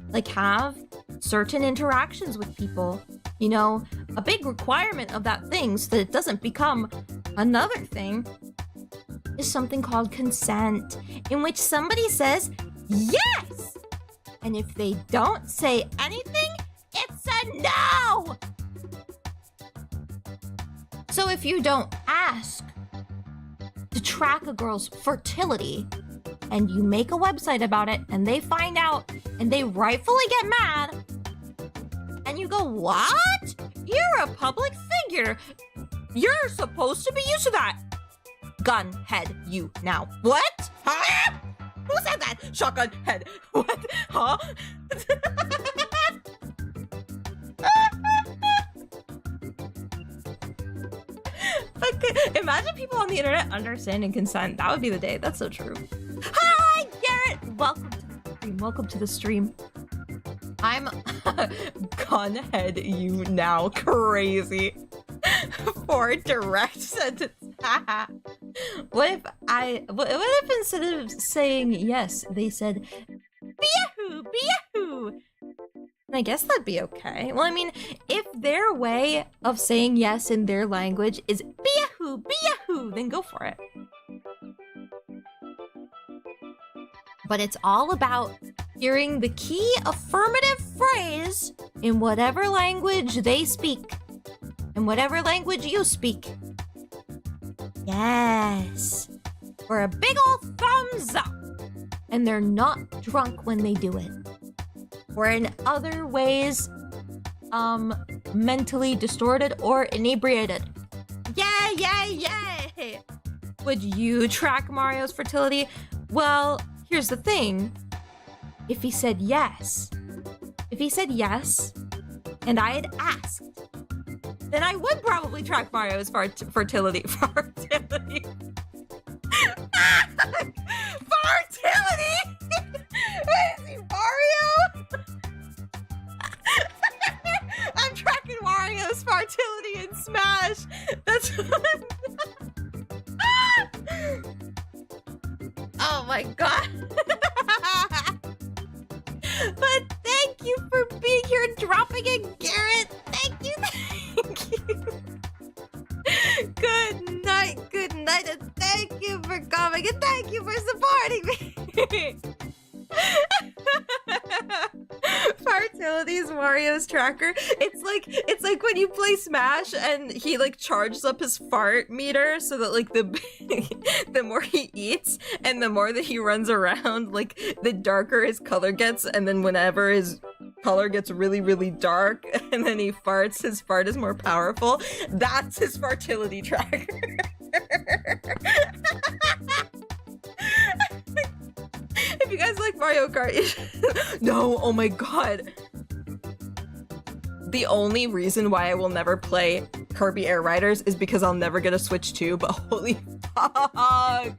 Like have certain interactions with people. You know, a big requirement of that thing so that it doesn't become another thing is something called consent, in which somebody says yes! And if they don't say anything, it's a no! So if you don't ask to track a girl's fertility, and you make a website about it, and they find out, and they rightfully get mad, and you go, what? You're a public figure. You're supposed to be used to that. Gun head you now. What? Huh? What? Shotgun head. What? Huh? Okay. Imagine people on the internet understanding consent. That would be the day. That's so true. Hi, Garrett. Welcome to the stream. Welcome to the stream. I'm gunhead you now crazy for direct sentence. What if instead of saying yes, they said be-yahoo, be-yahoo? I guess that'd be okay. Well, I mean, if their way of saying yes in their language is be-yahoo, be-yahoo, then go for it. But it's all about hearing the key affirmative phrase in whatever language they speak, in whatever language you speak. Yes. For a big old thumbs up. And they're not drunk when they do it. Or in other ways, mentally distorted or inebriated. Yay, yay, yay! Would you track Mario's fertility? Well, here's the thing. If he said yes, and I had asked, then I would probably track Mario's fertility. Fertility? Wait, is he Mario? I'm tracking Mario's fertility in Smash. That's oh my god. But thank you for being here and dropping it, Garrett. Thank you. Good night, and thank you for coming, and thank you for supporting me. Fertility's Mario's tracker. It's like when you play Smash and he like charges up his fart meter so that like the more he eats and the more that he runs around, like the darker his color gets, and then whenever his color gets really, really dark and then he farts, his fart is more powerful. That's his fertility tracker. If you guys like Mario Kart, you should... No, oh my god. The only reason why I will never play Kirby Air Riders is because I'll never get a Switch 2, but holy fuck. I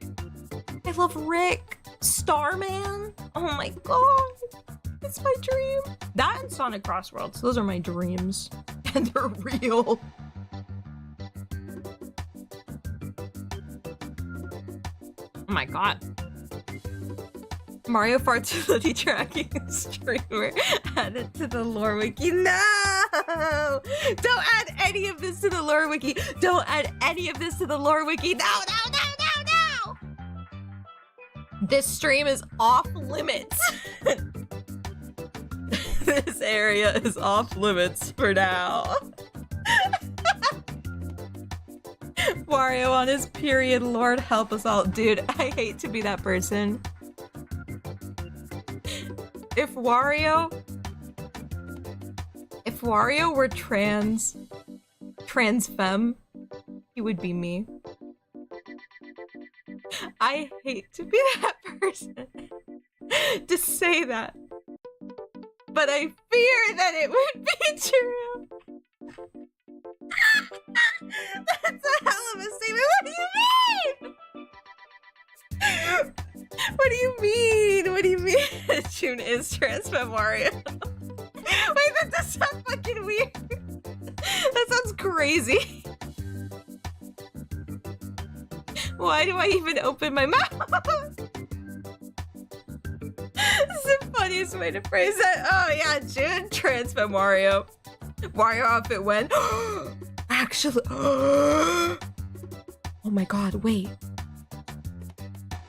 love Rick. Starman. Oh my god. It's my dream. That and Sonic Crossworlds. Those are my dreams. And they're real. Oh my god. Mario fertility tracking streamer added to the lore wiki. No! Don't add any of this to the lore wiki. Don't add any of this to the lore wiki. No, no, no, no, no! This stream is off limits. This area is off limits for now. Wario on his period. Lord help us all. Dude, I hate to be that person. If Wario were trans femme, he would be me. I hate to be that person to say that, but I fear that it would be true. That's a hell of a statement. What do you mean? What do you mean? What do you mean? June is trans femme Wario. Wait, that does sound fucking weird. That sounds crazy. Why do I even open my mouth? This is the funniest way to phrase it. Oh yeah, June trans femme Wario. Wario outfit when? Actually, oh my god, wait.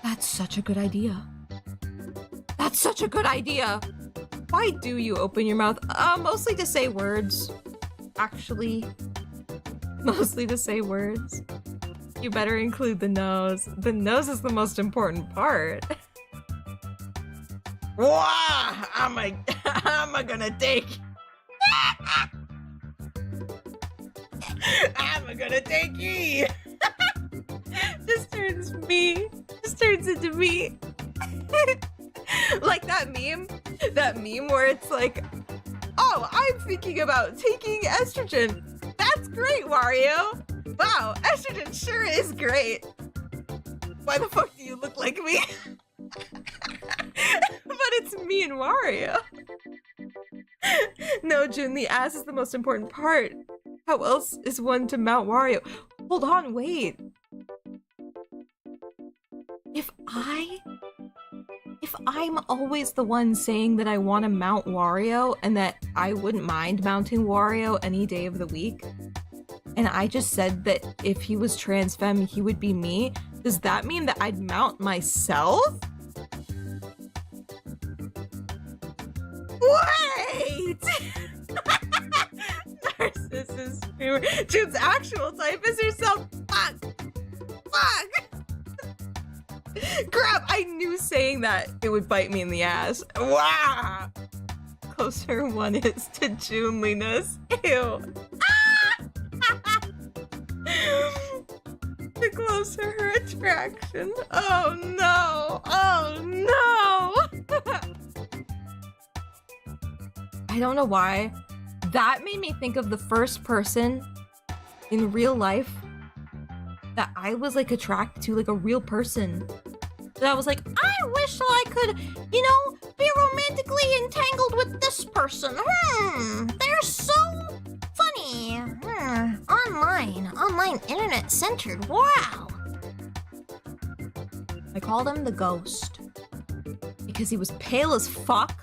That's such a good idea. That's such a good idea. Why do you open your mouth? Mostly to say words. Actually, mostly to say words. You better include the nose. The nose is the most important part. Wah! I'm gonna take. I'm gonna take ye. Just turns into me. Like that meme where it's like, oh, I'm thinking about taking estrogen. That's great, Wario. Wow, estrogen sure is great. Why the fuck do you look like me? But it's me and Wario. No, June, the ass is the most important part. How else is one to mount Wario? Hold on, wait. If I'm always the one saying that I want to mount Wario and that I wouldn't mind mounting Wario any day of the week, and I just said that if he was trans femme, he would be me, does that mean that I'd mount myself? Wait! Narcissist. June's actual type is herself. Fuck! Fuck! Crap, I knew saying that it would bite me in the ass. Wow! Closer one is to Juneliness. Ew. The closer her attraction. Oh no! Oh no! I don't know why. That made me think of the first person in real life that I was like attracted to, like a real person. That I was like, I wish I could, you know, be romantically entangled with this person. They're so funny. Online internet centered. Wow. I called him the Ghost because he was pale as fuck.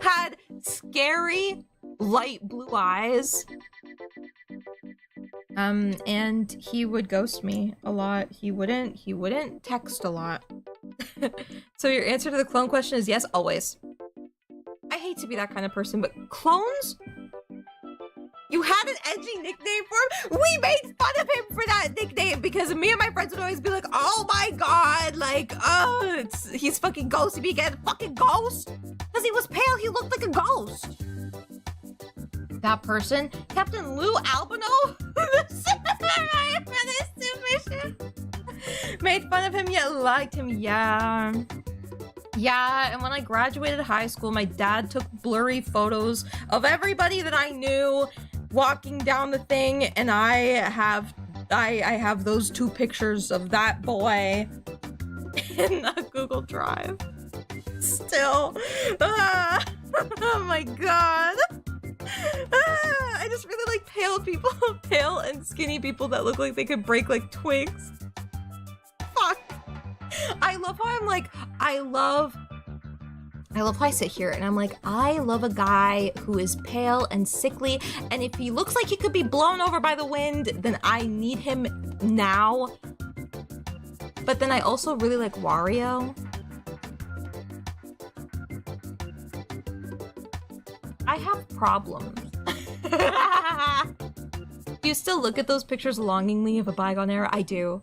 Had scary light blue eyes. And he would ghost me a lot. He wouldn't text a lot. So your answer to the clone question is yes, always. I hate to be that kind of person, but clones? You had an edgy nickname for him? We made fun of him for that nickname because me and my friends would always be like, oh my god, like, oh, he's fucking ghost. He became a fucking ghost. Because he was pale, he looked like a ghost. That person, Captain Lou Albino, made fun of him yet liked him. Yeah, and when I graduated high school, my dad took blurry photos of everybody that I knew walking down the thing, and I have those 2 pictures of that boy in a Google Drive. Still. Oh my god. I just really like pale people. Pale and skinny people that look like they could break like twigs. Fuck. I love how I'm like, I love how I sit here and I'm like, I love a guy who is pale and sickly, and if he looks like he could be blown over by the wind, then I need him now. But then I also really like Wario. I have problems. Do you still look at those pictures longingly of a bygone era? I do.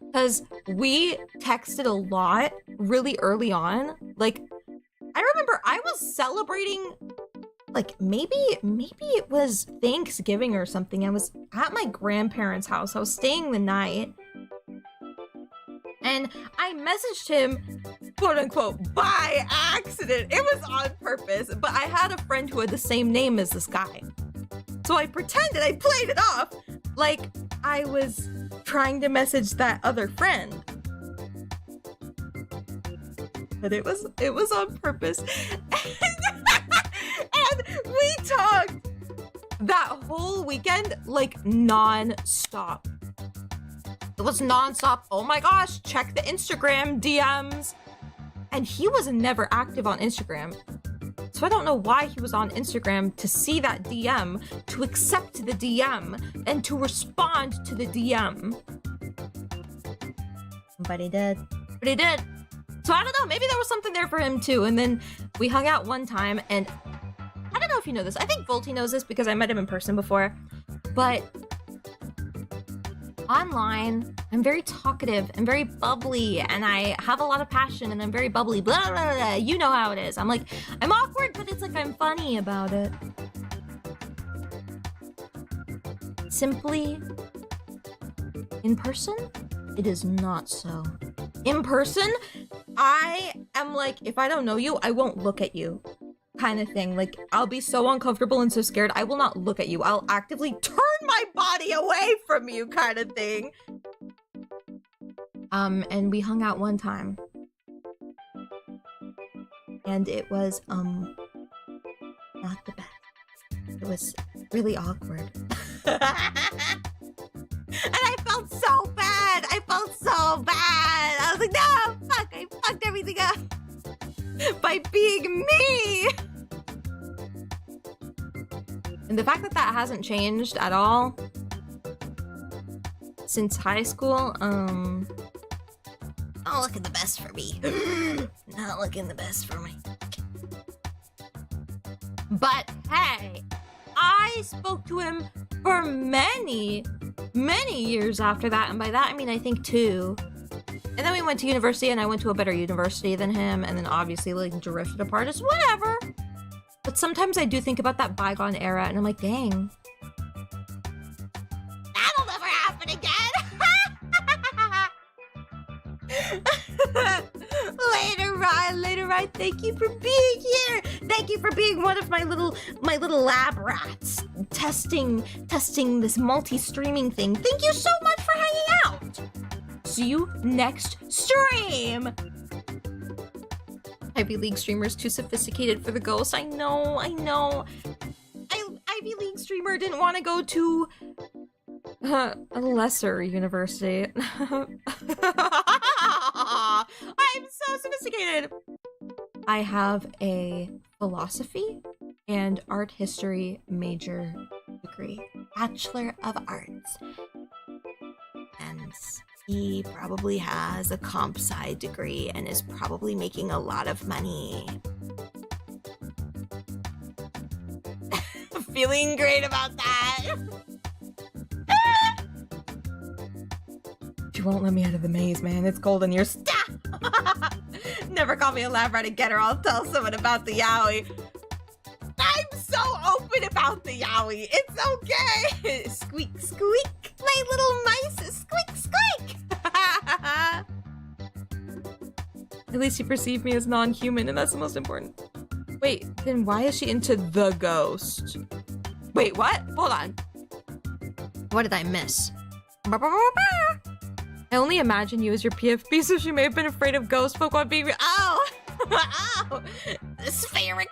Because we texted a lot really early on. Like, I remember I was celebrating, like, maybe it was Thanksgiving or something. I was at my grandparents' house. I was staying the night. And I messaged him, quote unquote, by accident. It was on purpose, but I had a friend who had the same name as this guy. So I pretended, I played it off like I was trying to message that other friend. But it was on purpose. And we talked that whole weekend like non-stop. It was non-stop. Oh my gosh, check the Instagram DMs. And he was never active on Instagram. So I don't know why he was on Instagram to see that DM, to accept the DM, and to respond to the DM. But he did. So I don't know, maybe there was something there for him too. And then we hung out one time, and I don't know if you know this. I think Volty knows this because I met him in person before. But online, I'm very talkative and very bubbly, and I have a lot of passion, and I'm very bubbly, blah, blah, blah. You know how it is. I'm awkward, but it's like I'm funny about it. Simply, in person, it is not so. In person, I am like, if I don't know you, I won't look at you. Kind of thing. Like, I'll be so uncomfortable and so scared, I will not look at you. I'll actively turn my body away from you, kind of thing. And we hung out one time. And it was, not the best. It was really awkward. And I felt so bad! I felt so bad! I was like, no, fuck, I fucked everything up by being me! And the fact that that hasn't changed at all since high school, not looking the best for me. Not looking the best for me. But hey, I spoke to him for many years after that, and by that I mean I think 2. And then we went to university, and I went to a better university than him, and then obviously like drifted apart. It's whatever. But sometimes I do think about that bygone era, and I'm like, dang. That'll never happen again! Later, Ryan, thank you for being here! Thank you for being one of my little lab rats. Testing this multi-streaming thing. Thank you so much for hanging out! See you next stream! Ivy League streamers too sophisticated for the ghost. I know. Ivy League streamer didn't want to go to a lesser university. I'm so sophisticated. I have a philosophy and art history major degree, Bachelor of Arts. And he probably has a comp sci degree and is probably making a lot of money. Feeling great about that. She won't let me out of the maze, man. It's cold in here. Stop! Never call me a lab rat again, or I'll tell someone about the yaoi. I'm so open about the yaoi. It's okay. Squeak, squeak. My little mice. Squeak, squeak. At least you perceive me as non-human, and that's the most important. Wait, then why is she into the ghost? Wait, what? Hold on. What did I miss? I only imagine you as your PFP, so she may have been afraid of ghost Pokemon being oh! Oh! Spherical!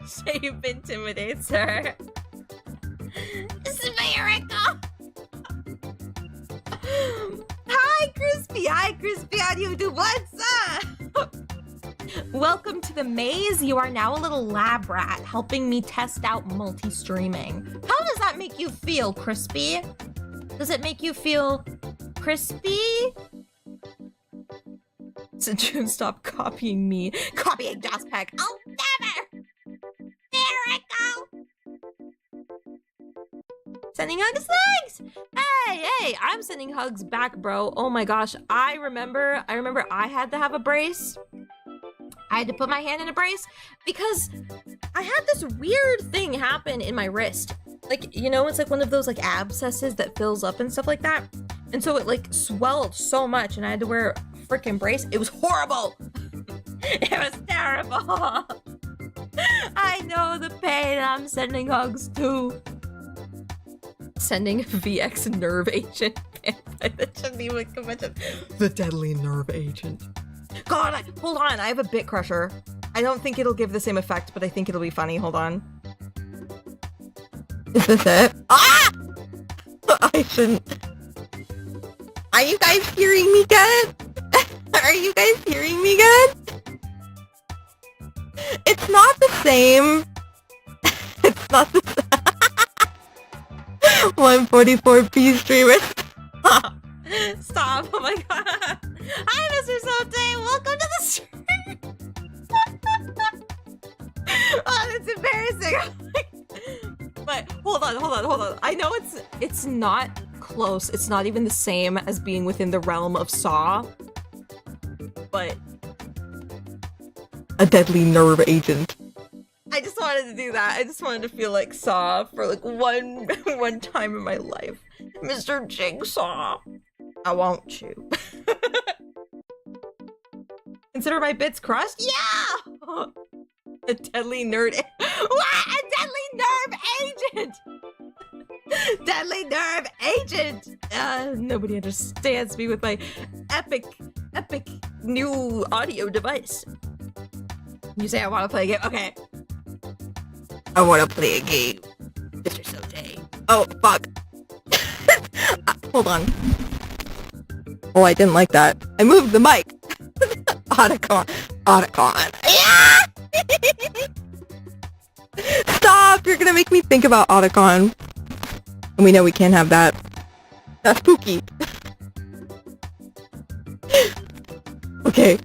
Shape intimidates her. Spherical! Hi, Crispy! Hi, Crispy on YouTube! What's up? Welcome to the maze. You are now a little lab rat, helping me test out multi-streaming. How does that make you feel, Crispy? Does it make you feel crispy? So June, stop copying me. Copying Josspack. I'll never! There I go! Sending hugs, thanks! Hey, I'm sending hugs back, bro. Oh my gosh, I remember I had to have a brace. I had to put my hand in a brace because I had this weird thing happen in my wrist. Like, you know, it's like one of those like abscesses that fills up and stuff like that. And so it like swelled so much and I had to wear a freaking brace. It was horrible. It was terrible. I know the pain. I'm sending hugs too. Sending VX nerve agent. The deadly nerve agent. God, hold on. I have a bit crusher. I don't think it'll give the same effect, but I think it'll be funny. Hold on. Is this it? Ah! I shouldn't. Are you guys hearing me good? Are you guys hearing me good? It's not the same. It's not the same. 144p streamer. Stop. Oh my god. Hi, Mr. Sote. Welcome to the stream. Oh, that's embarrassing. But hold on. I know it's not close. It's not even the same as being within the realm of Saw. But a deadly nerve agent. I just wanted to do that. I just wanted to feel like Saw for like one time in my life. Mr. Jigsaw. I want you. Consider my bits crushed? Yeah! A deadly nerd. What? A deadly nerve agent! Deadly nerve agent! Nobody understands me with my epic new audio device. You say I want to play a game? Okay. I want to play a game. Mr. Sote. Oh, fuck. Hold on. Oh, I didn't like that. I moved the mic. Otacon. Yeah! Stop! You're gonna make me think about Otacon. And we know we can't have that. That's spooky. Okay.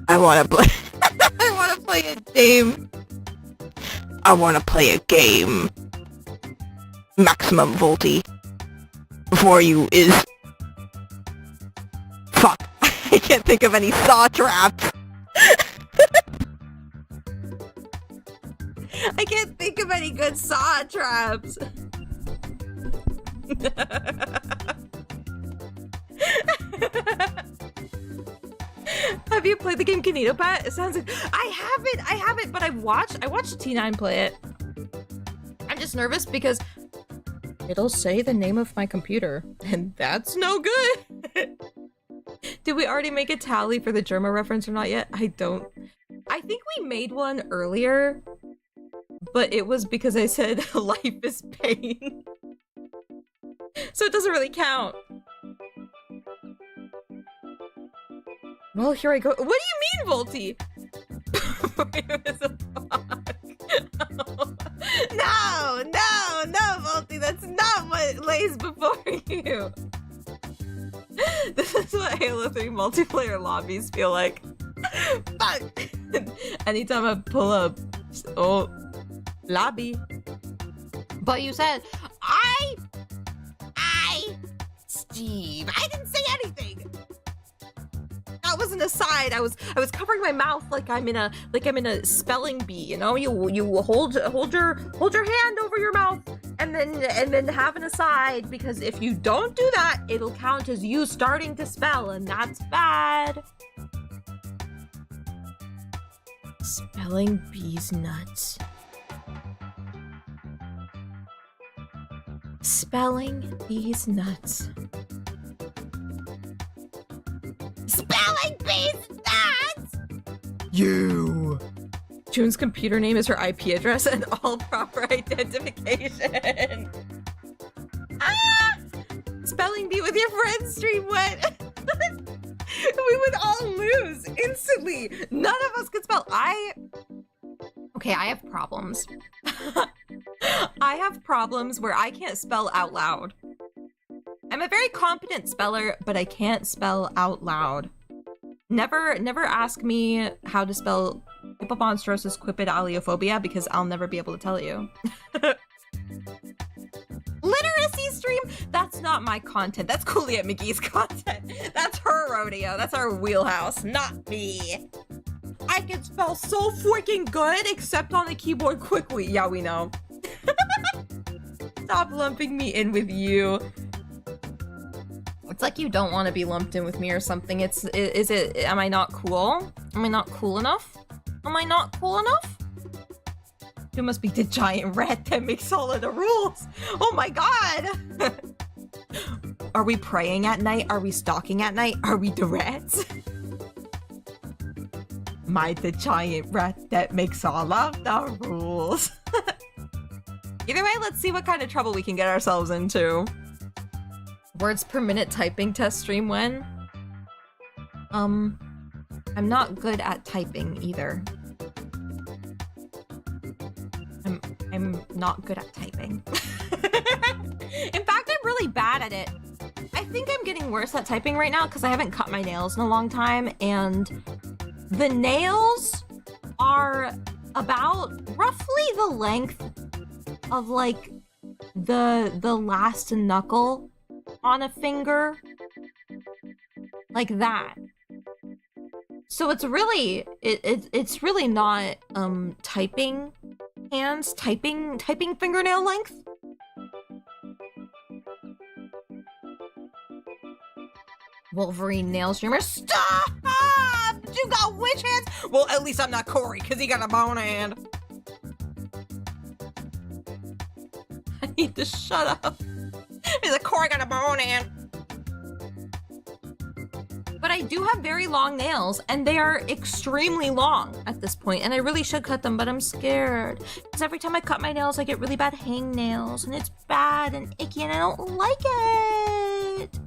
I wanna play. I wanna play a game. I wanna play a game. Maximum Volty. Before you is... Fuck. I can't think of any saw traps. I can't think of any good saw traps. Have you played the game Kanito Pet? It sounds like I haven't, but I watched T9 play it. I'm just nervous because it'll say the name of my computer, and that's no good. Did we already make a tally for the Germa reference or not yet? I think we made one earlier, but it was because I said life is pain. So it doesn't really count. Well, here I go. What do you mean, Volty? No, Volty, that's not what lays before you. This is what Halo 3 multiplayer lobbies feel like. Fuck! Anytime I pull up, lobby. But you said, Steve, I didn't say anything. That was an aside. I was covering my mouth like I'm in a spelling bee. You know, you hold your hand over your mouth and then have an aside, because if you don't do that, it'll count as you starting to spell, and that's bad. Spelling bees nuts. Spelling bees nuts. Spelling bees nuts! You! June's computer name is her IP address and all proper identification. Ah! Spelling bee with your friends stream went. We would all lose instantly. None of us could spell. Okay, I have problems. I have problems where I can't spell out loud. I'm a very competent speller, but I can't spell out loud. Never ask me how to spell Hippomonstrosis quipid aliophobia, because I'll never be able to tell you. Literacy stream? That's not my content. That's Cooliette McGee's content. That's her rodeo. That's our wheelhouse, not me. I can spell so freaking good, except on the keyboard quickly. Yeah, we know. Stop lumping me in with you. It's like you don't want to be lumped in with me or something. Am I not cool? Am I not cool enough? Am I not cool enough? You must be the giant rat that makes all of the rules. Oh my god! Are we praying at night? Are we stalking at night? Are we the rats? Am I the giant rat that makes all of the rules? Either way, let's see what kind of trouble we can get ourselves into. Words per minute typing test stream when? I'm not good at typing either. I'm not good at typing. In fact, I'm really bad at it. I think I'm getting worse at typing right now because I haven't cut my nails in a long time, and the nails are about roughly the length of like the last knuckle on a finger, like that. So it's really it's really not typing hands, typing fingernail length. Wolverine nail streamer, stop! You got which hands? Well, at least I'm not Corey, because he got a bone hand. I need to shut up. He's like, Corey got a bone hand. But I do have very long nails, and they are extremely long at this point, and I really should cut them, but I'm scared. Because every time I cut my nails, I get really bad hangnails, and it's bad and icky, and I don't like it.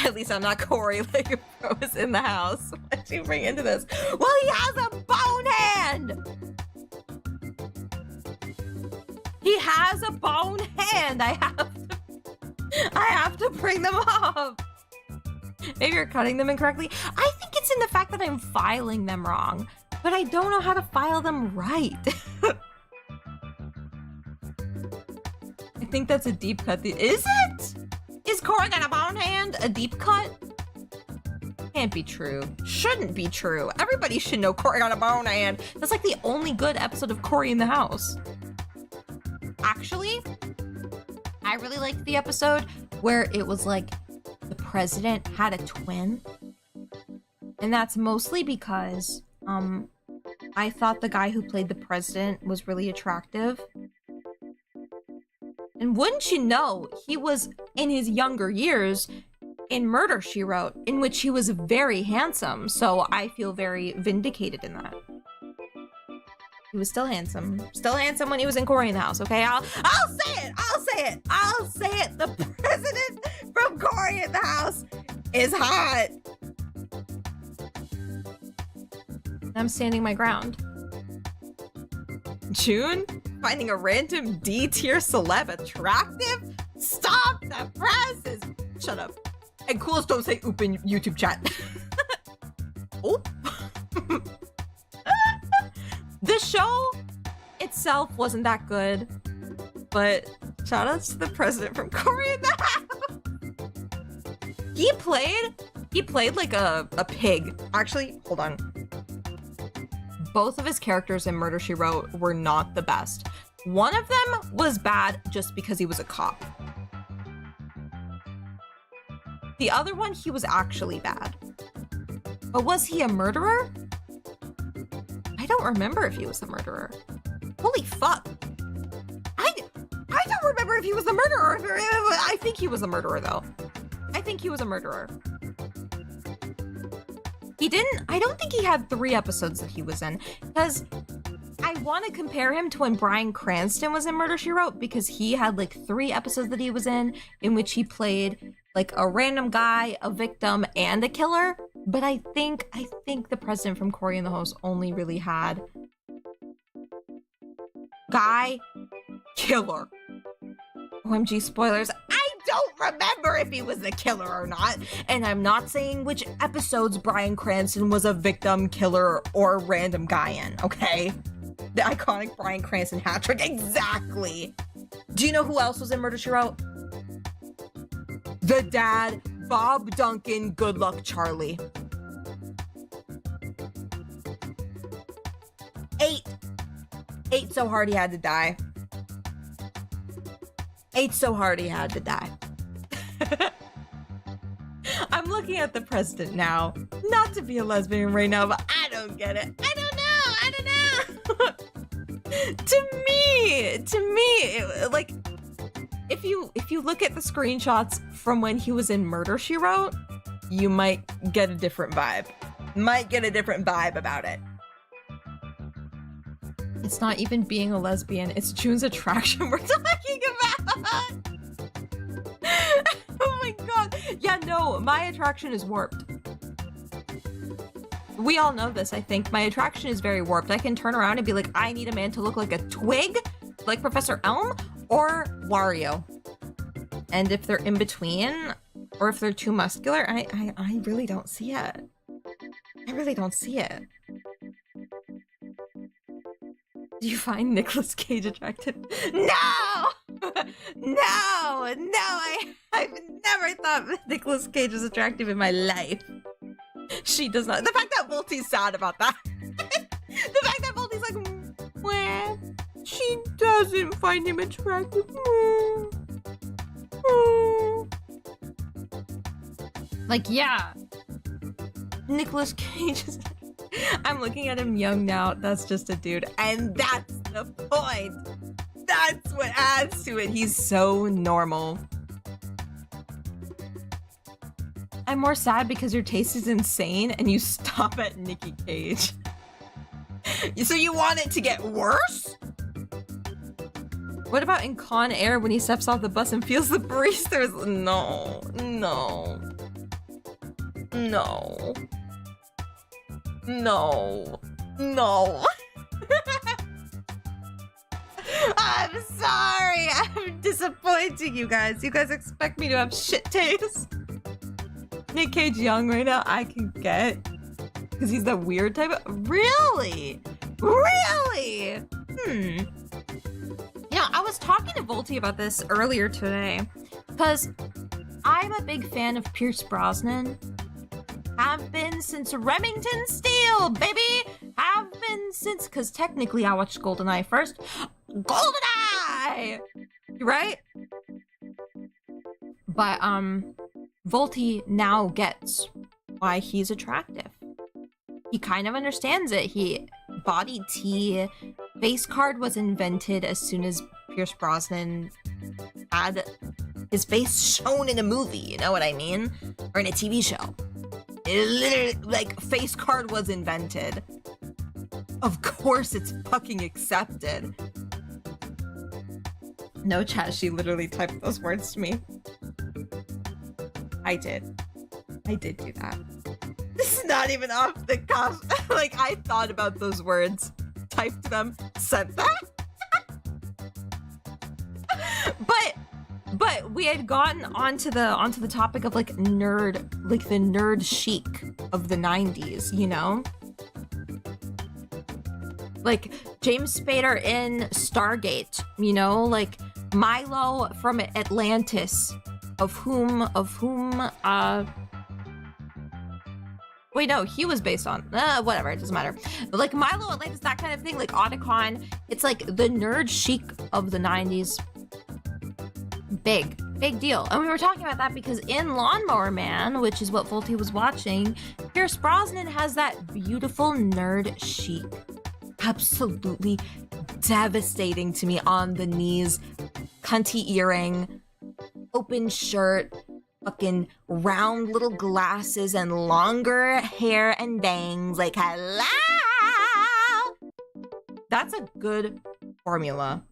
At least I'm not Corey, like was in the house. What'd you bring into this? Well, he has a bone hand! He has a bone hand! I have to bring them up. Maybe you're cutting them incorrectly. I think it's in the fact that I'm filing them wrong, but I don't know how to file them right. I think that's a deep cut. Is it? Is Corey got a bone hand a deep cut? Can't be true. Shouldn't be true. Everybody should know Corey got a bone hand. That's like the only good episode of Corey in the House. Actually, I really liked the episode where it was like the president had a twin. And that's mostly because I thought the guy who played the president was really attractive. And wouldn't you know, he was in his younger years in Murder, She Wrote, in which he was very handsome. So I feel very vindicated in that. He was still handsome. Still handsome when he was in Corey in the House, okay? I'll say it! I'll say it! I'll say it! The president from Corey in the House is hot! I'm standing my ground. June? Finding a random D-tier celeb attractive? Stop! The press is... Shut up. And coolest don't say oop in YouTube chat. Oop. The show itself wasn't that good, but shout outs to the president from Corey in the House. He played like a pig. Actually, hold on. Both of his characters in Murder, She Wrote were not the best. One of them was bad just because he was a cop. The other one, he was actually bad. But was he a murderer? I don't remember if he was the murderer. Holy fuck. I don't remember if he was the murderer. I think he was a murderer, though. I think he was a murderer. I don't think he had 3 episodes that he was in, because I want to compare him to when Bryan Cranston was in Murder, She Wrote, because he had like 3 episodes that he was in which he played like a random guy, a victim, and a killer. But I think the president from Corey in the House only really had guy, killer. OMG spoilers. I don't remember if he was the killer or not. And I'm not saying which episodes Bryan Cranston was a victim, killer, or random guy in, okay? The iconic Bryan Cranston hat trick, exactly. Do you know who else was in Murder, She Wrote? The dad, Bob Duncan, Good Luck Charlie. 8 so hard he had to die. 8 so hard he had to die. I'm looking at the president now. Not to be a lesbian right now, but I don't get it. I don't know. To me, like, if you look at the screenshots from when he was in Murder, She Wrote, you might get a different vibe. Might get a different vibe about it. It's not even being a lesbian, it's June's attraction we're talking about! Oh my god. Yeah, no, my attraction is warped. We all know this, I think. My attraction is very warped. I can turn around and be like, I need a man to look like a twig, like Professor Elm, or Wario. And if they're in between, or if they're too muscular, I really don't see it. I really don't see it. Do you find Nicolas Cage attractive? No! No! I've never thought Nicolas Cage was attractive in my life. She does not. The fact that Volty's sad about that. The fact that Volty's like, well, she doesn't find him attractive. Like, yeah. Nicolas Cage is... I'm looking at him young now. That's just a dude. And that's the point. That's what adds to it. He's so normal. I'm more sad because your taste is insane and you stop at Nicky Cage. So you want it to get worse? What about in Con Air when he steps off the bus and feels the breeze? No. I'm sorry. I'm disappointing you guys. You guys expect me to have shit taste. Nick Cage young right now, I can get. Because he's that weird type of... Really? You know, I was talking to Volty about this earlier today. Because I'm a big fan of Pierce Brosnan. Have been since Remington Steele, baby! Have been since... Because technically I watched GoldenEye first. GoldenEye! Right? But, Volty now gets why he's attractive. He kind of understands it. Body T, face card was invented as soon as Pierce Brosnan had his face shown in a movie, you know what I mean? Or in a TV show. It literally, like, face card was invented. Of course it's fucking accepted. No chat, she literally typed those words to me. I did do that. This is not even off the cuff. Like, I thought about those words, typed them, sent them. But we had gotten onto the topic of like nerd, like the nerd chic of the 90s, you know? Like James Spader in Stargate, you know, like Milo from Atlantis, of whom wait, no, he was based on, whatever, it doesn't matter. But like Milo Atlantis, that kind of thing, like Otacon, it's like the nerd chic of the 90s. Big deal. And we were talking about that because in Lawnmower Man, which is what Volty was watching, Pierce Brosnan has that beautiful nerd chic. Absolutely devastating to me on the knees. Cunty earring, open shirt, fucking round little glasses and longer hair and bangs. Like, hello! That's a good formula.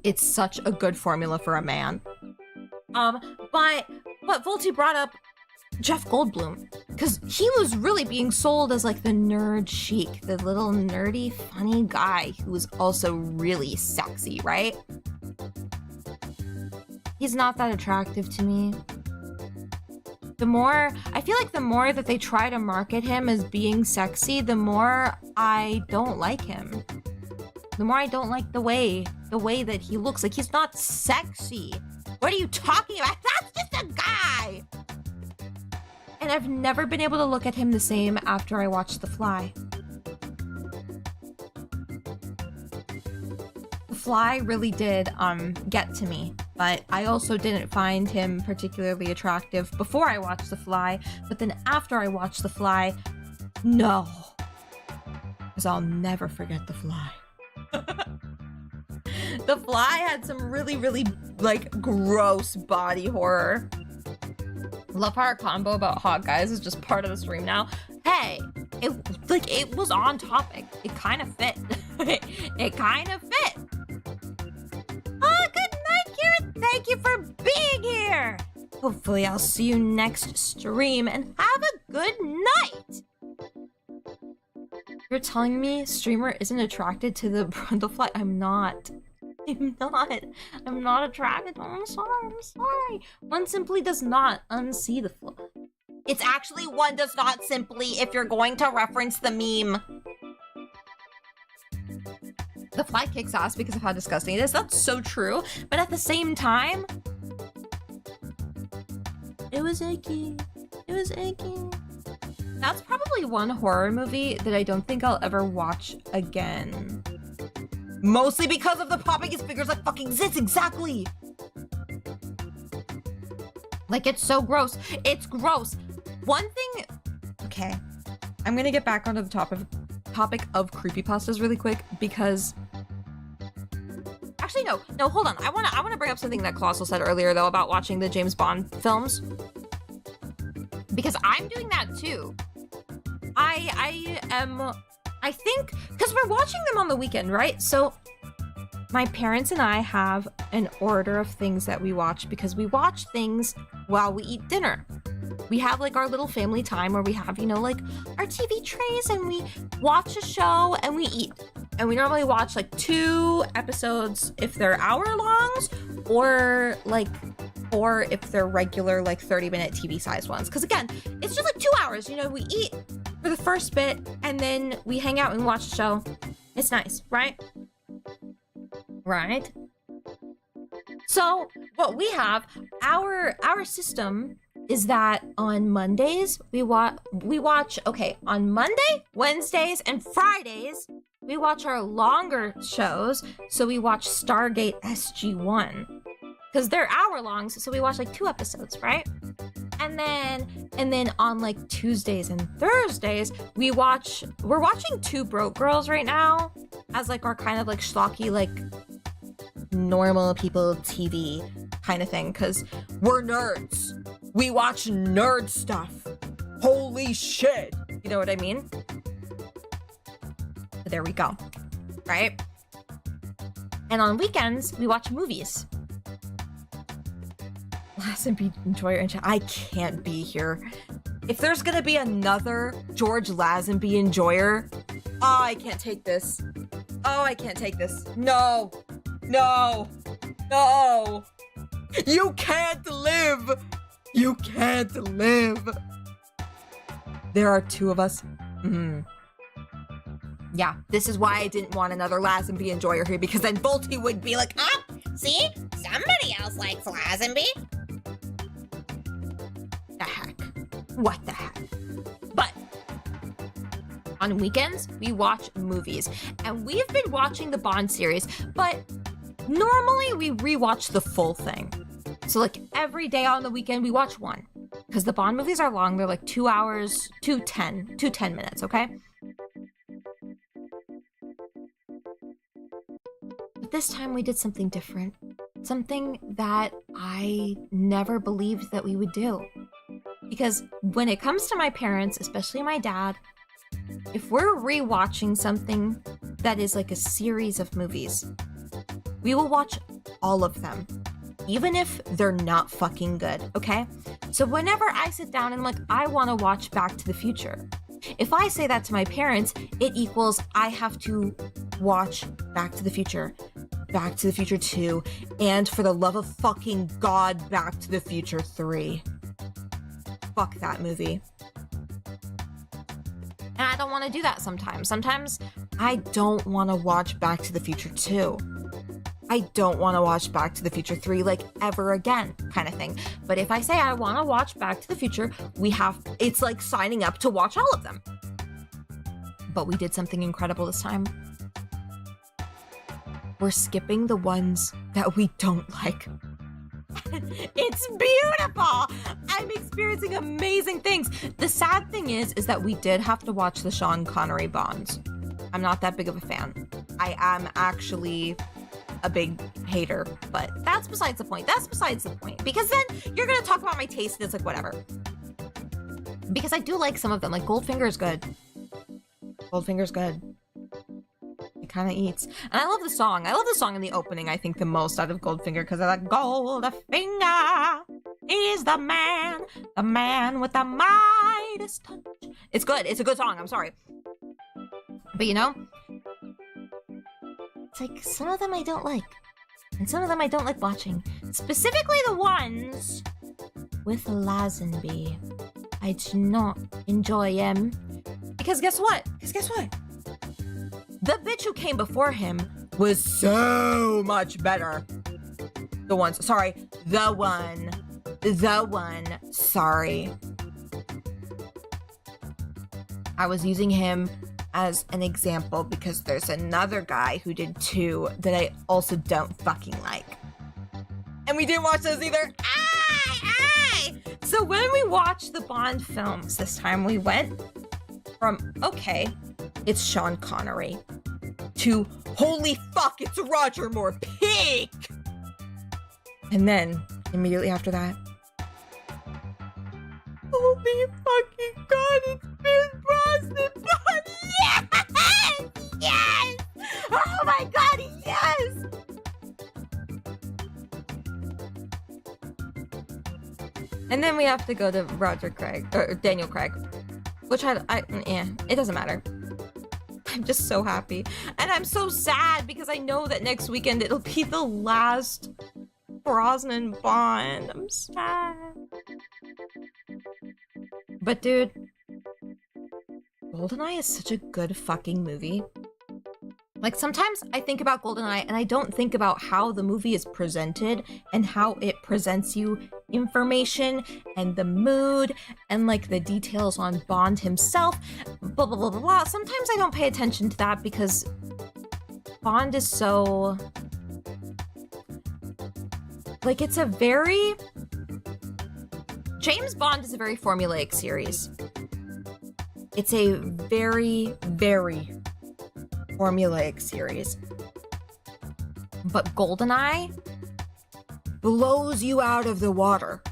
It's such a good formula for a man. But Volty brought up Jeff Goldblum, because he was really being sold as like the nerd chic, the little nerdy, funny guy who was also really sexy, right? He's not that attractive to me. I feel like the more that they try to market him as being sexy, the more I don't like him. The more I don't like the way that he looks. Like, he's not sexy. What are you talking about? That's just a guy! And I've never been able to look at him the same after I watched The Fly. The Fly really did, get to me. But I also didn't find him particularly attractive before I watched The Fly. But then after I watched The Fly, no. Because I'll never forget The Fly. The Fly had some really, like, gross body horror. Love how our combo about hot guys is just part of the stream now. Hey, it was on topic. It kind of fit. It kind of fit. Oh, good night, Kira. Thank you for being here. Hopefully I'll see you next stream and have a good night. You're telling me streamer isn't attracted to the Fly? I'm not. I'm not attracted. I'm sorry. One simply does not unsee the Fly. It's actually one does not simply if you're going to reference the meme. The Fly kicks ass because of how disgusting it is. That's so true. But at the same time, it was icky. That's probably one horror movie that I don't think I'll ever watch again. Mostly because of the popping his fingers like fucking zits, exactly! Like, it's so gross. It's gross. One thing... Okay. I'm gonna get back onto the topic of creepypastas really quick because actually no, hold on. I wanna bring up something that Colossal said earlier though about watching the James Bond films. Because I'm doing that too. I think, because we're watching them on the weekend, right? So my parents and I have an order of things that we watch because we watch things while we eat dinner. We have like our little family time where we have, you know, like our TV trays and we watch a show and we eat. And we normally watch like 2 episodes if they're hour-longs or if they're regular like 30-minute TV-sized ones. Because again, it's just like 2 hours. You know, we eat for the first bit and then we hang out and watch the show. It's nice, right? Right? So what we have, our system is that on Mondays we watch, okay, on Monday, Wednesdays, and Fridays we watch our longer shows. So we watch Stargate SG-1 because they're hour-longs, so we watch like 2 episodes, right? And then on like Tuesdays and Thursdays we're watching Two Broke Girls right now as like our kind of like schlocky like normal people TV kind of thing, because we're nerds. We watch nerd stuff. Holy shit. You know what I mean? There we go. Right? And on weekends, we watch movies. Lazenby Enjoyer and I can't be here. If there's gonna be another George Lazenby Enjoyer, oh, I can't take this. Oh, I can't take this. No. No. No. You can't live. You can't live. There are 2 of us. Yeah, this is why I didn't want another Lazenby Enjoyer here, because then Bolty would be like, Oh, see? Somebody else likes Lazenby. the heck? What the heck? But on weekends, we watch movies. And we've been watching the Bond series, but normally we rewatch the full thing. So like every day on the weekend, we watch one. Because the Bond movies are long. They're like 2 hours, 10 minutes, okay? But this time we did something different. Something that I never believed that we would do. Because when it comes to my parents, especially my dad, if we're rewatching something that is like a series of movies, we will watch all of them, even if they're not fucking good, okay? So whenever I sit down and I'm like, I want to watch Back to the Future, if I say that to my parents, it equals I have to watch Back to the Future, Back to the Future 2, and for the love of fucking God, Back to the Future 3. Fuck that movie. And I don't want to do that sometimes. Sometimes I don't want to watch Back to the Future 2. I don't want to watch Back to the Future 3 like ever again kind of thing. But if I say I want to watch Back to the Future, it's like signing up to watch all of them. But we did something incredible this time. We're skipping the ones that we don't like. It's beautiful! I'm experiencing amazing things. The sad thing is that we did have to watch the Sean Connery Bonds. I'm not that big of a fan. I am actually a big hater, but that's besides the point. That's besides the point. Because then you're gonna talk about my taste and it's like, whatever. Because I do like some of them. Like Goldfinger's good. Goldfinger's good. It kind of eats. And I love the song. I love the song in the opening, I think, the most out of Goldfinger, because they're like, Goldfinger is the man with the Midas touch. It's good. It's a good song. I'm sorry. But you know, it's like some of them I don't like. And some of them I don't like watching. Specifically the ones with Lazenby. I do not enjoy him. Because guess what? The bitch who came before him was so much better. The one, sorry. I was using him as an example because there's another guy who did 2 that I also don't fucking like. And we didn't watch those either. Aye! So when we watched the Bond films this time, we went from, okay, it's Sean Connery, to, holy fuck, it's Roger Moore, peak! And then, immediately after that, holy fucking god, it's Pierce Brosnan! Yes! Yes! Oh my god, yes! And then we have to go to Daniel Craig, which it doesn't matter. I'm just so happy. And I'm so sad because I know that next weekend it'll be the last Brosnan Bond. I'm sad. But dude, GoldenEye is such a good fucking movie. Like, sometimes I think about GoldenEye and I don't think about how the movie is presented and how it presents you information and the mood and, like, the details on Bond himself, blah, blah, blah, blah, blah. Sometimes I don't pay attention to that because Bond is so... like, it's a very... James Bond is a very formulaic series. It's a very, very formulaic series. But GoldenEye blows you out of the water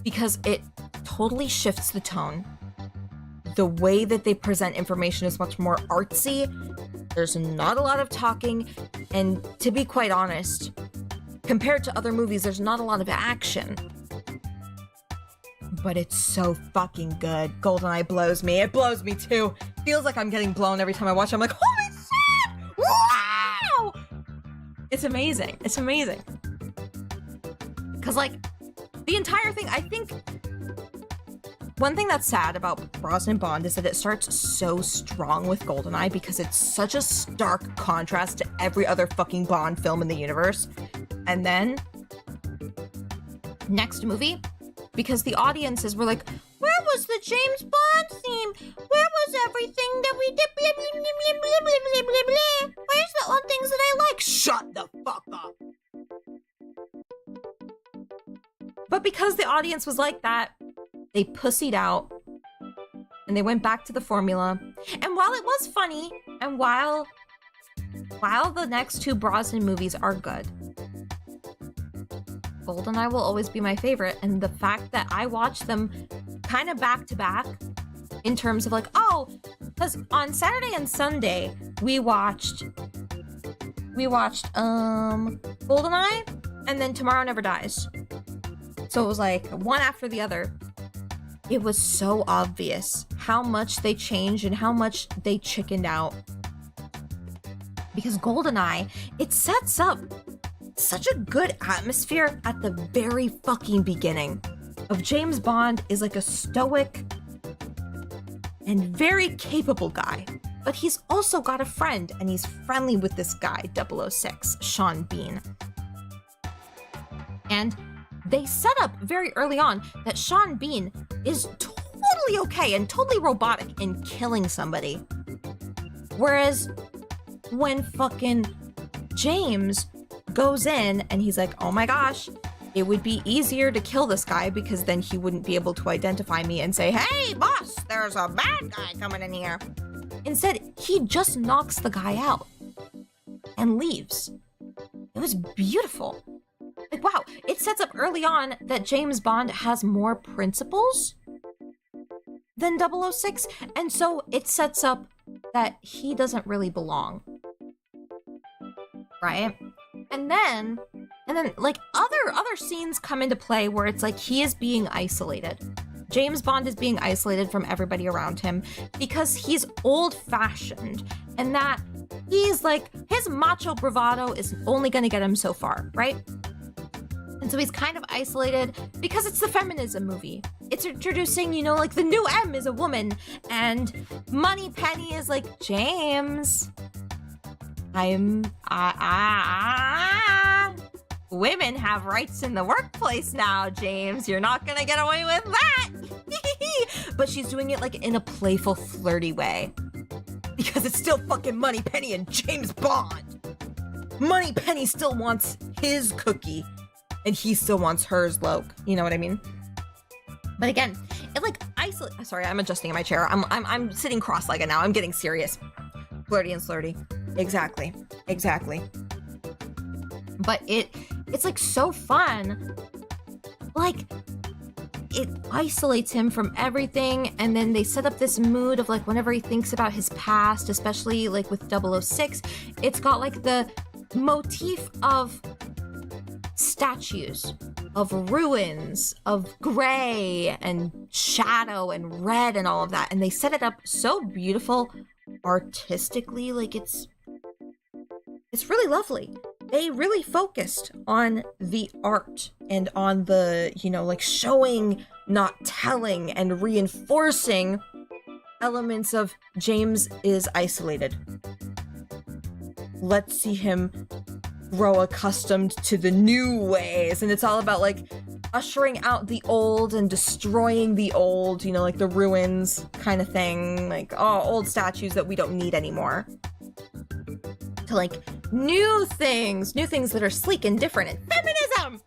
because it totally shifts the tone. The way that they present information is much more artsy. There's not a lot of talking, and to be quite honest, compared to other movies, there's not a lot of action. But it's so fucking good. GoldenEye blows me. It blows me too. Feels like I'm getting blown every time I watch it. I'm like, holy shit! Wow! It's amazing. It's amazing. Because, like, the entire thing, I think... one thing that's sad about Brosnan Bond is that it starts so strong with GoldenEye because it's such a stark contrast to every other fucking Bond film in the universe. And then, next movie, because the audiences were like, where was the James Bond theme? Where was everything that we did? Blah, blah, blah, blah, blah, blah, blah, blah. Where's the old things that I like? Shut the fuck up. But because the audience was like that, they pussied out and they went back to the formula. And while it was funny, and while the next two Brosnan movies are good, GoldenEye will always be my favorite. And the fact that I watch them kind of back to back in terms of like, oh, because on Saturday and Sunday we watched GoldenEye and then Tomorrow Never Dies. So it was like one after the other. It was so obvious how much they changed and how much they chickened out. Because GoldenEye, it sets up such a good atmosphere at the very fucking beginning. Of James Bond is like a stoic and very capable guy. But he's also got a friend and he's friendly with this guy, 006, Sean Bean. And they set up very early on that Sean Bean is totally okay and totally robotic in killing somebody. Whereas when fucking James goes in and he's like, oh my gosh, it would be easier to kill this guy because then he wouldn't be able to identify me and say, hey boss, there's a bad guy coming in here. Instead, he just knocks the guy out and leaves. It was beautiful. Like, wow, it sets up early on that James Bond has more principles than 006, and so it sets up that he doesn't really belong. Right? And then like other scenes come into play where it's like he is being isolated. James Bond is being isolated from everybody around him because he's old-fashioned and that he's like, his macho bravado is only gonna get him so far, right? And so he's kind of isolated because it's the feminism movie. It's introducing, you know, like the new M is a woman and Money Penny is like, James, women have rights in the workplace now, James. You're not gonna get away with that. But she's doing it like in a playful, flirty way. Because it's still fucking Money Penny and James Bond. Money Penny still wants his cookie. And he still wants hers, Loke. You know what I mean? But again, it like isolate. Sorry, I'm adjusting in my chair. I'm sitting cross-legged now. I'm getting serious. Flirty and slurty. Exactly. But it's like so fun. Like, it isolates him from everything, and then they set up this mood of like whenever he thinks about his past, especially like with 006, it's got like the motif of statues, of ruins, of gray and shadow and red and all of that, and they set it up so beautiful artistically. Like it's really lovely. They really focused on the art and on the, you know, like showing, not telling, and reinforcing elements of James is isolated. Let's see him grow accustomed to the new ways. And it's all about like ushering out the old and destroying the old, you know, like the ruins kind of thing. Like, oh, old statues that we don't need anymore. To like new things that are sleek and different, and feminism.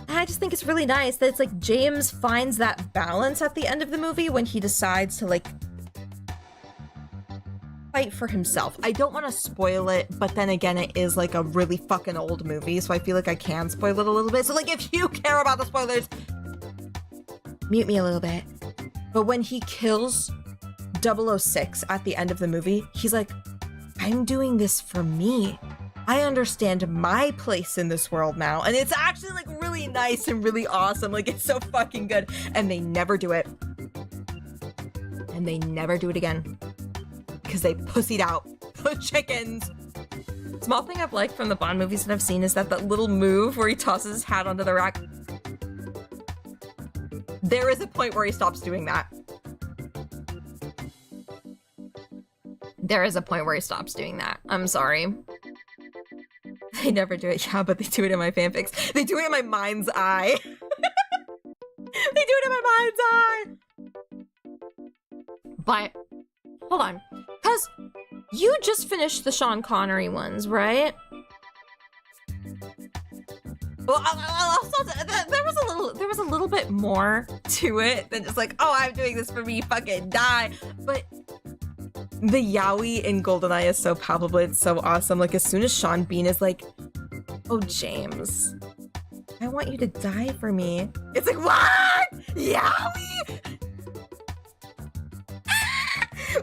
And I just think it's really nice that it's like James finds that balance at the end of the movie when he decides to like fight for himself. I don't want to spoil it, but then again, it is like a really fucking old movie, so I feel like I can spoil it a little bit. So like if you care about the spoilers, mute me a little bit. But when he kills 006 at the end of the movie, he's like, I'm doing this for me. I understand my place in this world now. And it's actually like really nice and really awesome. Like it's so fucking good. And they never do it. And they never do it again. Because they pussied out the chickens. Small thing I've liked from the Bond movies that I've seen is that little move where he tosses his hat onto the rack. There is a point where he stops doing that. There is a point where he stops doing that. I'm sorry. They never do it. Yeah, but they do it in my fanfics. They do it in my mind's eye. They do it in my mind's eye. But, hold on. Because you just finished the Sean Connery ones, right? Well, there was a little bit more to it than just like, oh, I'm doing this for me, fucking die. But the yaoi in GoldenEye is so palpable. It's so awesome. Like, as soon as Sean Bean is like, oh, James, I want you to die for me. It's like, what? Yaoi?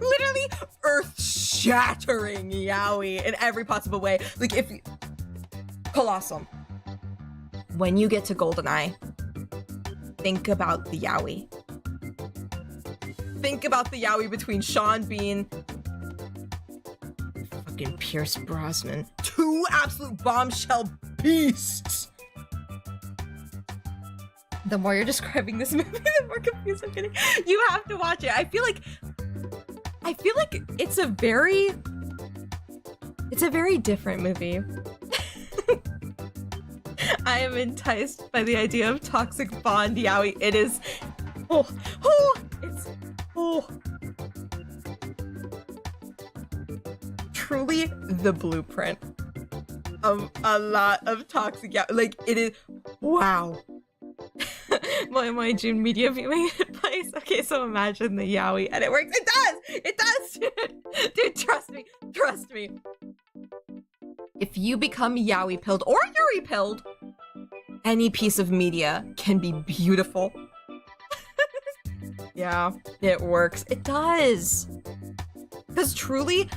Literally earth-shattering yaoi in every possible way. Like, if you... Colossal. When you get to GoldenEye, think about the yaoi. Think about the yaoi between Sean Bean, fucking Pierce Brosnan. Two absolute bombshell beasts. The more you're describing this movie, the more confused I'm getting. You have to watch it. I feel like it's a very different movie. I am enticed by the idea of toxic Bond yaoi. It is, truly the blueprint of a lot of toxic yaoi. Like, it is, wow. my June media viewing place. Okay, so imagine the yaoi, and it works. It does, dude, trust me. If you become yaoi pilled or yuri pilled, any piece of media can be beautiful. Yeah, it works. It does. Because truly,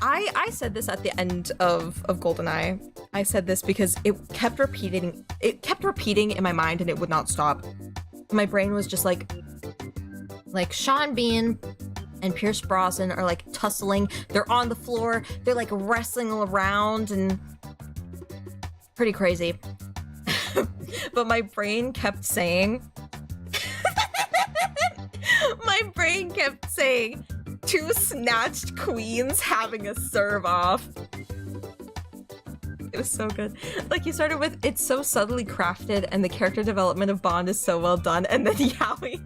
I said this at the end of GoldenEye. I said this because it kept repeating in my mind and it would not stop. My brain was just like Sean Bean and Pierce Brosnan are like tussling. They're on the floor. They're like wrestling around and pretty crazy. But my brain kept saying, two snatched queens having a serve off. It was so good. Like, you started with, it's so subtly crafted and the character development of Bond is so well done, and then yaoi.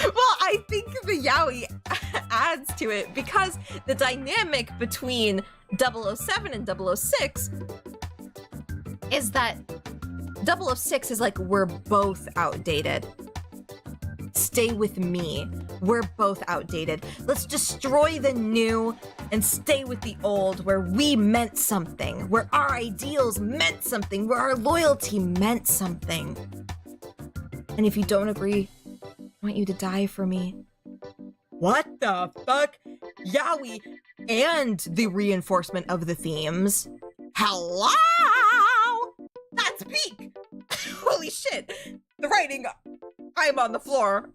Well, I think the yaoi adds to it because the dynamic between 007 and 006 is that 006 is like, we're both outdated. stay with me. We're both outdated. Let's destroy the new and stay with the old, where we meant something, where our ideals meant something, where our loyalty meant something. And if you don't agree, I want you to die for me. What the fuck? Yowie, and the reinforcement of the themes. Hello! That's peak! Holy shit! The writing, I'm on the floor.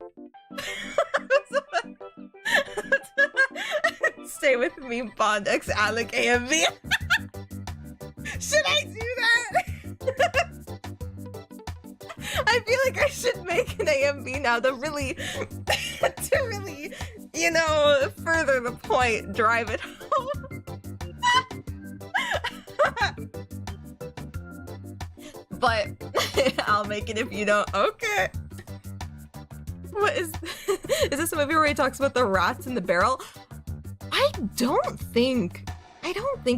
Stay with me, Bond X Alec AMV. Should I do that? I feel like I should make an AMV now to really, you know, further the point, drive it home. But I'll make it if you don't. Okay. What is this a movie where he talks about the rats in the barrel? I don't think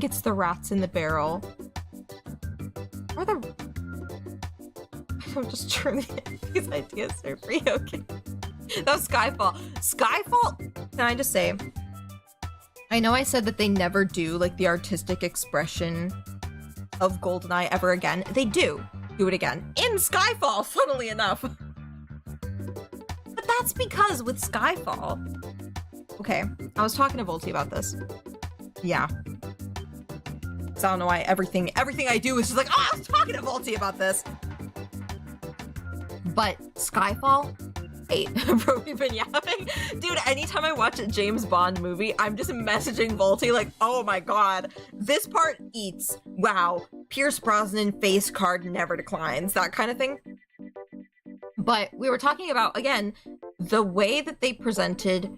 it's the rats in the barrel. Or I'm just trying to get these ideas are free, okay. That was Skyfall. Skyfall, can I just say, I know I said that they never do like the artistic expression of GoldenEye ever again. They do it again in Skyfall, funnily enough. But that's because with Skyfall, okay, I was talking to Volty about this. Yeah. So I don't know why everything I do is just like, oh, I was talking to Volty about this. But Skyfall, bro, we've been yapping. Dude, anytime I watch a James Bond movie, I'm just messaging Volty like, oh my god, this part eats. Wow, Pierce Brosnan face card never declines, that kind of thing. But we were talking about, again, the way that they presented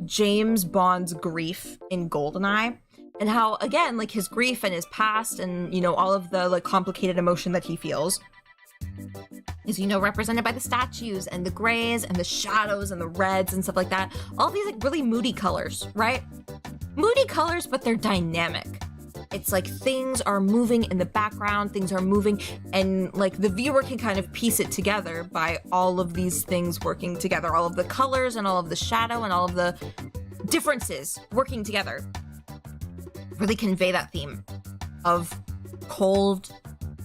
James Bond's grief in GoldenEye, and how, again, like his grief and his past and, you know, all of the like complicated emotion that he feels is, you know, represented by the statues and the grays and the shadows and the reds and stuff like that. All these like really moody colors, right? Moody colors, but they're dynamic. It's like things are moving in the background, things are moving, and like the viewer can kind of piece it together by all of these things working together, all of the colors and all of the shadow and all of the differences working together. Really convey that theme of cold,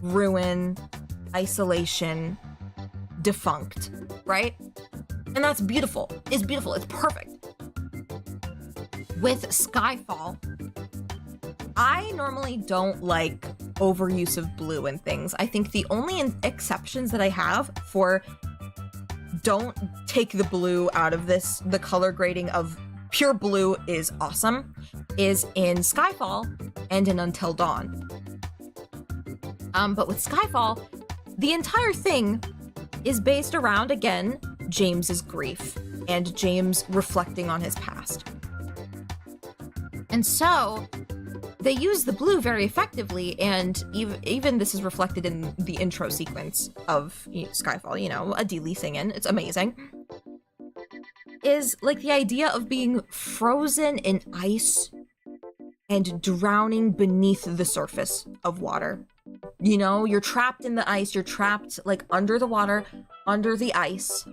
ruin, isolation, defunct, right? And that's beautiful. It's beautiful. It's perfect. With Skyfall, I normally don't like overuse of blue in things. I think the only exceptions that I have for don't take the blue out of this, the color grading of pure blue is awesome, is in Skyfall and in Until Dawn. But with Skyfall, the entire thing is based around, again, James's grief and James reflecting on his past. And so they use the blue very effectively, and even this is reflected in the intro sequence of Skyfall, you know, Adili singing, it's amazing, is like the idea of being frozen in ice and drowning beneath the surface of water. You know, you're trapped in the ice, you're trapped like under the water, under the ice.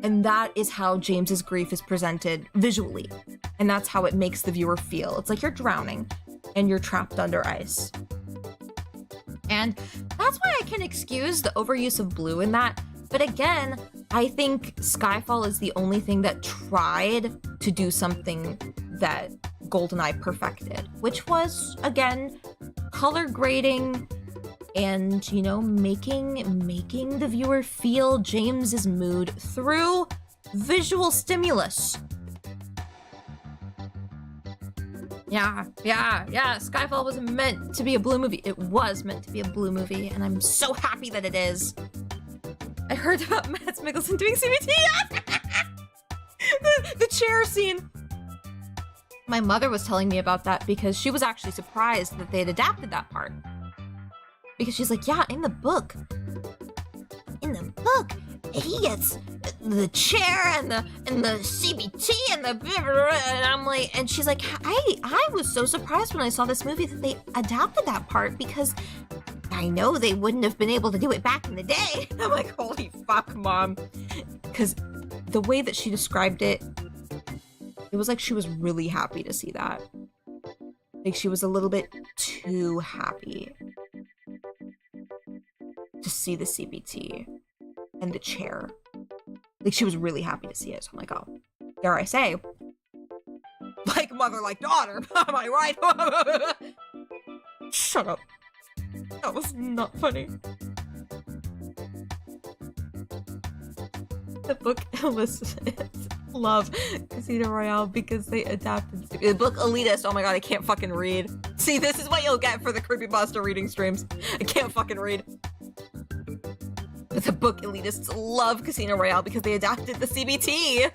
And that is how James's grief is presented visually. And that's how it makes the viewer feel. It's like you're drowning and you're trapped under ice. And that's why I can excuse the overuse of blue in that. But again, I think Skyfall is the only thing that tried to do something that GoldenEye perfected, which was, again, color grading and, you know, making the viewer feel James's mood through visual stimulus. Yeah, Skyfall was meant to be a blue movie. It was meant to be a blue movie, and I'm so happy that it is. I heard about Mads Mikkelsen doing CBT. the chair scene. My mother was telling me about that because she was actually surprised that they had adapted that part. Because she's like, yeah, in the book, he gets the chair and the CBT and the and I'm like, and she's like, I was so surprised when I saw this movie that they adapted that part because I know they wouldn't have been able to do it back in the day. I'm like, holy fuck, Mom. Because the way that she described it, it was like she was really happy to see that. Like she was a little bit too happy to see the CBT and the chair. Like she was really happy to see it. So I'm like, oh, dare I say, like mother, like daughter. Am I right? Shut up. That was not funny. The book illustrates love Casino Royale because they adapted the book elitist. Oh my god, I can't fucking read. See, this is what you'll get for the creepypasta reading streams. I can't fucking read. But the book elitists love Casino Royale because they adapted the CBT.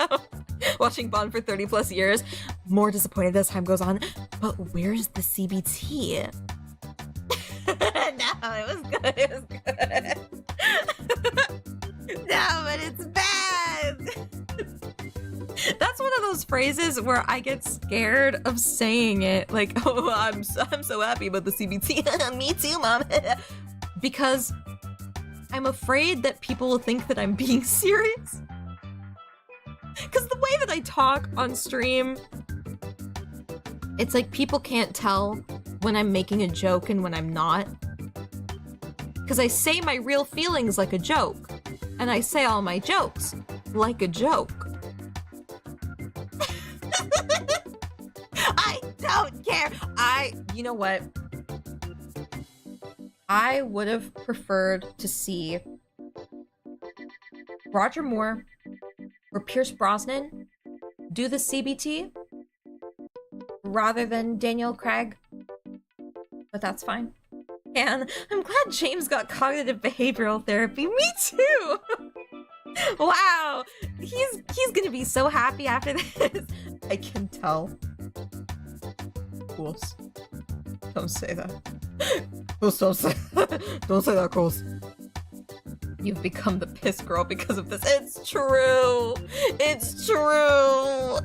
Watching Bond for 30 plus years. More disappointed as time goes on. But where's the CBT? No, it was good. It was good. No, but it's bad. That's one of those phrases where I get scared of saying it. Like, oh, I'm so happy about the CBT. Me too, mom. Because I'm afraid that people will think that I'm being serious. Because the way that I talk on stream, it's like people can't tell when I'm making a joke and when I'm not. Because I say my real feelings like a joke. And I say all my jokes like a joke. I don't care. You know what? I would have preferred to see Roger Moore or Pierce Brosnan do the CBT rather than Daniel Craig. But that's fine. And I'm glad James got cognitive behavioral therapy. Me too! Wow! He's gonna be so happy after this. I can tell. Course. Don't say that. Don't say don't say that, Course. You've become the piss girl because of this. It's true! It's true!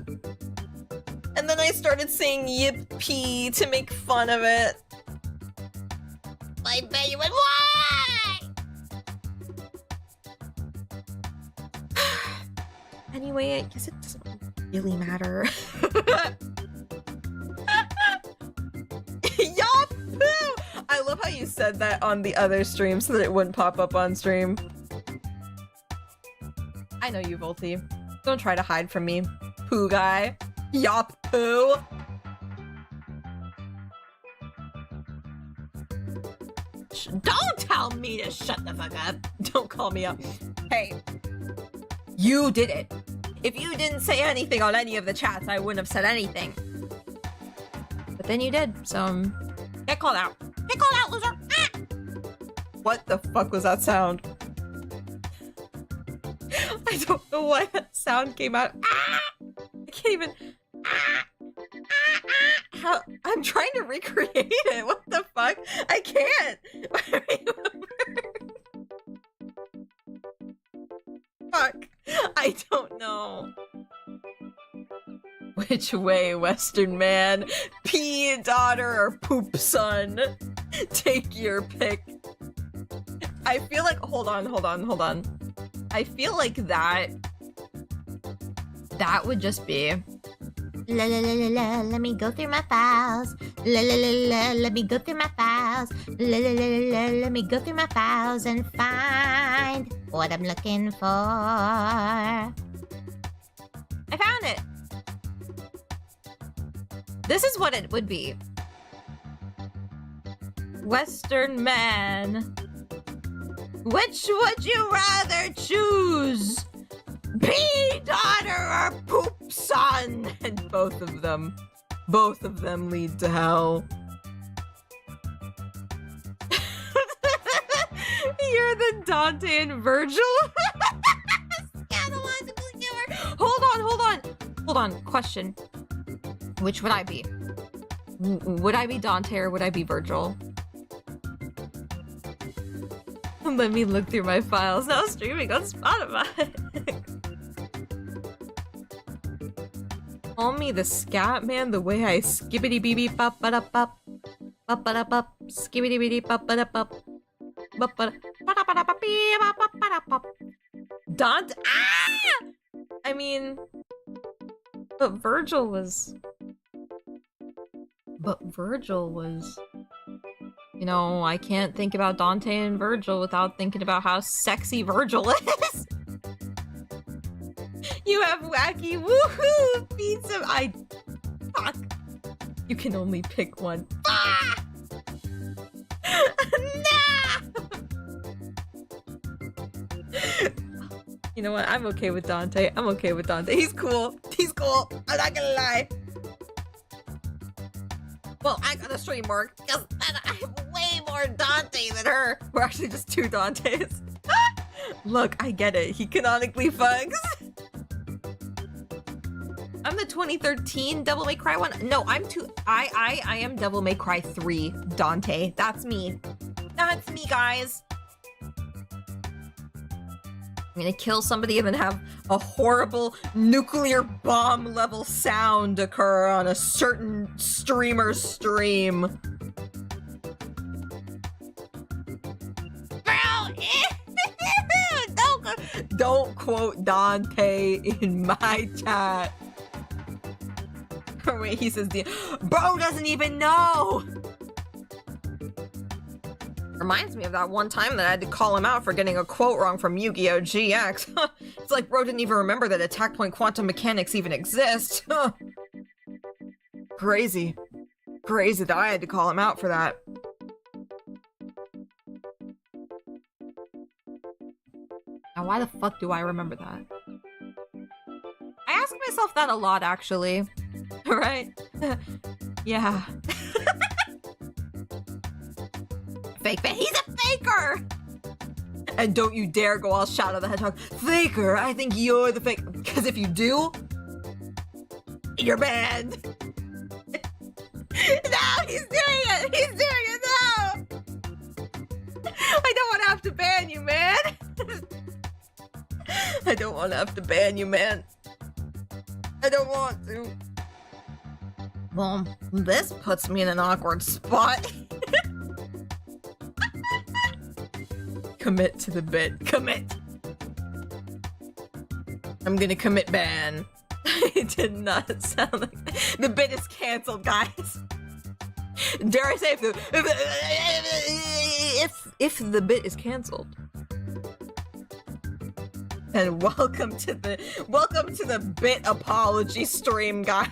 And then I started saying yippee to make fun of it. I bet you would. Why? Anyway, I guess it doesn't really matter. Yahoo! I love how you said that on the other stream so that it wouldn't pop up on stream. I know you, Volty. Don't try to hide from me. Poo guy. Yop poo. Don't tell me to shut the fuck up. Don't call me up. Hey, you did it. If you didn't say anything on any of the chats, I wouldn't have said anything. But then you did, so get called out. Get called out, loser. Ah! What the fuck was that sound? I don't know why that sound came out. Ah! I can't even. Ah! How? I'm trying to recreate it. What the fuck? I can't. Fuck. I don't know. Which way, Western man? Pee daughter or poop son? Take your pick. I feel like, hold on. I feel like that would just be La la la la la, let me go through my files. La la la la, let me go through my files. La la la la, let me go through my files and find what I'm looking for. I found it. This is what it would be. Western man. Which would you rather choose? Pee daughter or poop son? And both of them lead to hell. You're the Dante and Virgil? Hold on. Question. Which would I be? Would I be Dante or would I be Virgil? Let me look through my files. Now streaming on Spotify. Call me the scat man the way I skibbity bee bee bop ba da bop bop ba da bop skibbity bee bop ba da bop bop ba da ba da bee bop ba da bop. Dante. Ah! I mean, but Virgil was... You know, I can't think about Dante and Virgil without thinking about how sexy Virgil is. You have wacky woohoo feats of fuck. You can only pick one. Ah! Nah! You know what? I'm okay with Dante. I'm okay with Dante. He's cool. He's cool. I'm not gonna lie. Well, I gotta stream more because I have way more Dante than her. We're actually just two Dantes. Look, I get it. He canonically fucks. I'm the 2013 Devil May Cry one. No, I am Devil May Cry 3 Dante. That's me. That's me, guys. I'm gonna kill somebody and then have a horrible nuclear bomb level sound occur on a certain streamer's stream. Bro, don't quote Dante in my chat. Or wait, he says bro doesn't even know. Reminds me of that one time that I had to call him out for getting a quote wrong from Yu-Gi-Oh! GX. It's like bro didn't even remember that attack point quantum mechanics even exist. Crazy. Crazy that I had to call him out for that. Now why the fuck do I remember that? I ask myself that a lot, actually. Right? Yeah. Fake fan. He's a faker! And don't you dare go all Shadow the Hedgehog. Faker, I think you're the fake. Because if you do, you're banned. No, he's doing it! He's doing it now! I don't want to have to ban you, man! I don't want to have to ban you, man. I don't want to. Well, this puts me in an awkward spot. Commit to the bit. Commit! I'm gonna commit ban. It did not sound like... The bit is cancelled, guys. Dare I say if the bit is cancelled. And welcome to the bit apology stream, guys.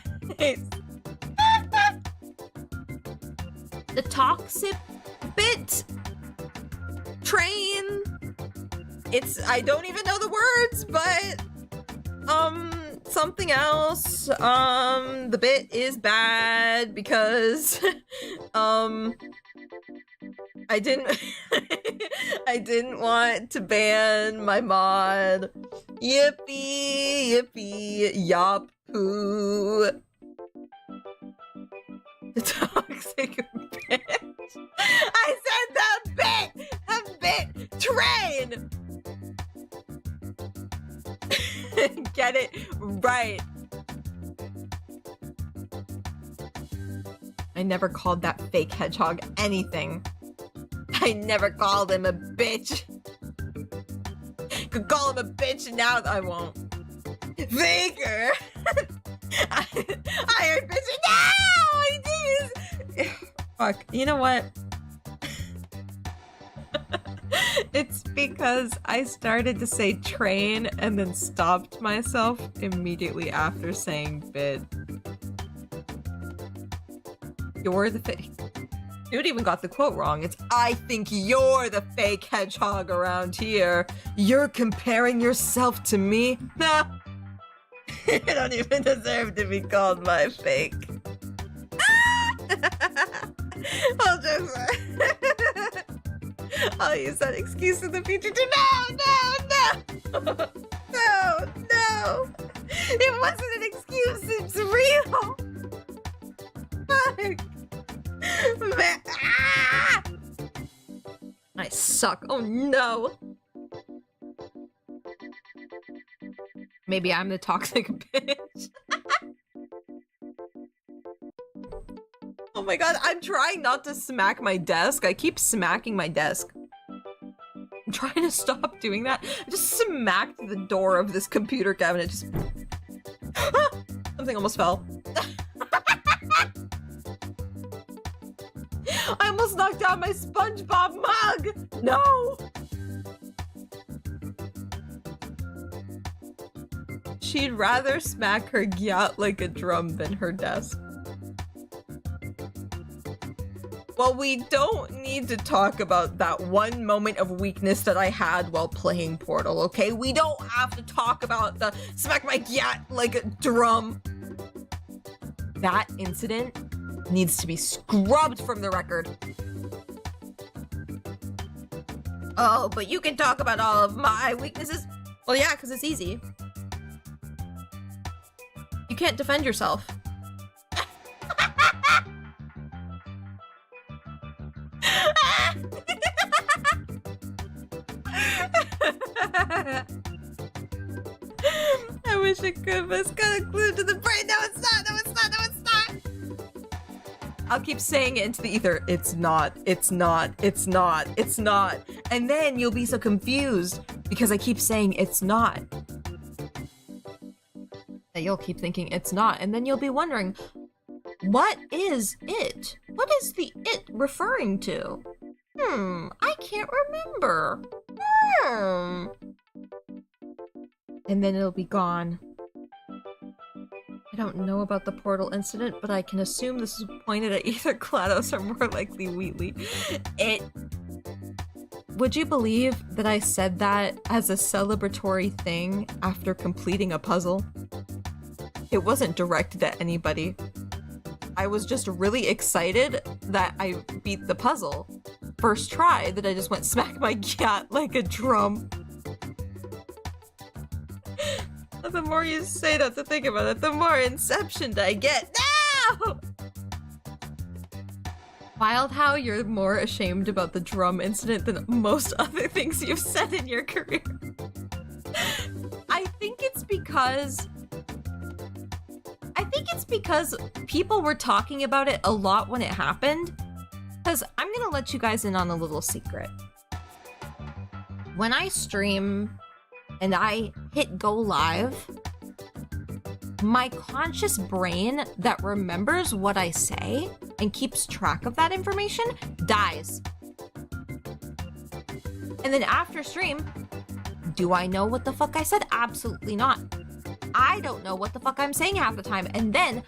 The toxic bit train. I don't even know the words, but something else. The bit is bad because I didn't I didn't want to ban my mod. Yippee, yippee, yop poo. The toxic bitch. I said the bit train. Get it right. I never called that fake hedgehog anything. I never called him a bitch. Could call him a bitch and now I won't. Faker! I heard bitch. No! I did. Fuck. You know what? It's because I started to say train and then stopped myself immediately after saying bit. You're the fake. Dude even got the quote wrong. It's, I think you're the fake hedgehog around here. You're comparing yourself to me? Nah. You don't even deserve to be called my fake. I'll just... I'll use that excuse in the future to no! No! It wasn't an excuse, it's real! Fuck! Man. Ah! I suck. Oh no! Maybe I'm the toxic bitch. Oh my god, I'm trying not to smack my desk. I keep smacking my desk. trying to stop doing that. I just smacked the door of this computer cabinet. Just something almost fell. I almost knocked down my SpongeBob mug! No! She'd rather smack her gyat like a drum than her desk. Well, we don't need to talk about that one moment of weakness that I had while playing Portal, okay? We don't have to talk about the smack my gyat like a drum. That incident needs to be scrubbed from the record. Oh, but you can talk about all of my weaknesses. Well, yeah, because it's easy. You can't defend yourself. I wish I could, but it's kind of glued to the brain. No, it's not. No, it's not. No, it's not. I'll keep saying it into the ether. It's not. It's not. It's not. It's not. And then you'll be so confused because I keep saying it's not. That you'll keep thinking it's not. And then you'll be wondering, what is it? What is the it referring to? I can't remember. And then it'll be gone. I don't know about the Portal incident, but I can assume this is pointed at either GLaDOS or more likely Wheatley. Would you believe that I said that as a celebratory thing after completing a puzzle? It wasn't directed at anybody. I was just really excited that I beat the puzzle. First try that I just went smack my gyat like a drum. The more you say not to think about it, the more inceptioned I get. No! Wild how you're more ashamed about the drum incident than most other things you've said in your career. I think it's because people were talking about it a lot when it happened. Because I'm gonna let you guys in on a little secret. When I stream and I hit go live, my conscious brain that remembers what I say and keeps track of that information dies. And then after stream, do I know what the fuck I said? Absolutely not. I don't know what the fuck I'm saying half the time. And then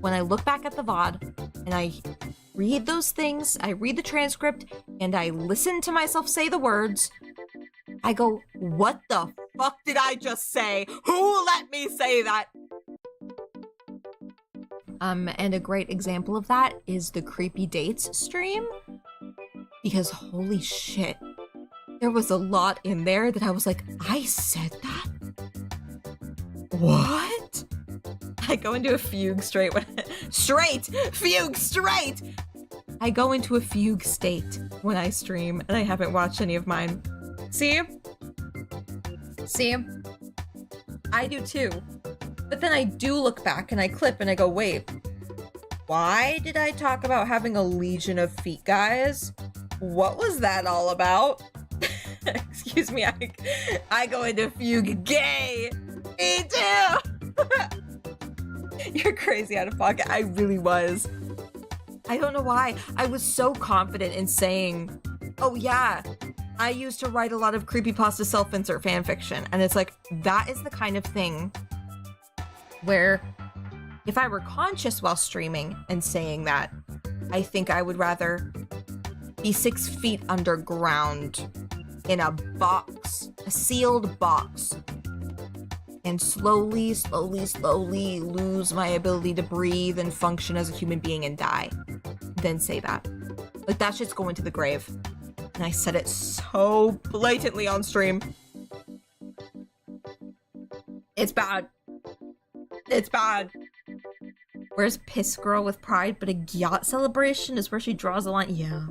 when I look back at the VOD and I read those things, I read the transcript, and I listen to myself say the words, I go, what the fuck did I just say? Who let me say that? And a great example of that is the Creepy Dates stream. Because holy shit, there was a lot in there that I was like, I said that? What? I go into a fugue straight. Fugue straight! I go into a fugue state when I stream, and I haven't watched any of mine. See? I do too. But then I do look back and I clip and I go, wait, why did I talk about having a legion of feet, guys? What was that all about? Excuse me, I go into fugue gay. Me too! You're crazy out of pocket. I really was. I don't know why. I was so confident in saying, oh yeah, I used to write a lot of creepypasta self-insert fanfiction. And it's like, that is the kind of thing where if I were conscious while streaming and saying that, I think I would rather be 6 feet underground in a box, a sealed box, and slowly lose my ability to breathe and function as a human being and die, then say that. Like, that shit's going to the grave. And I said it so blatantly on stream. It's bad. It's bad. Where's Piss Girl with Pride, but a gyat celebration is where she draws a line? Yeah.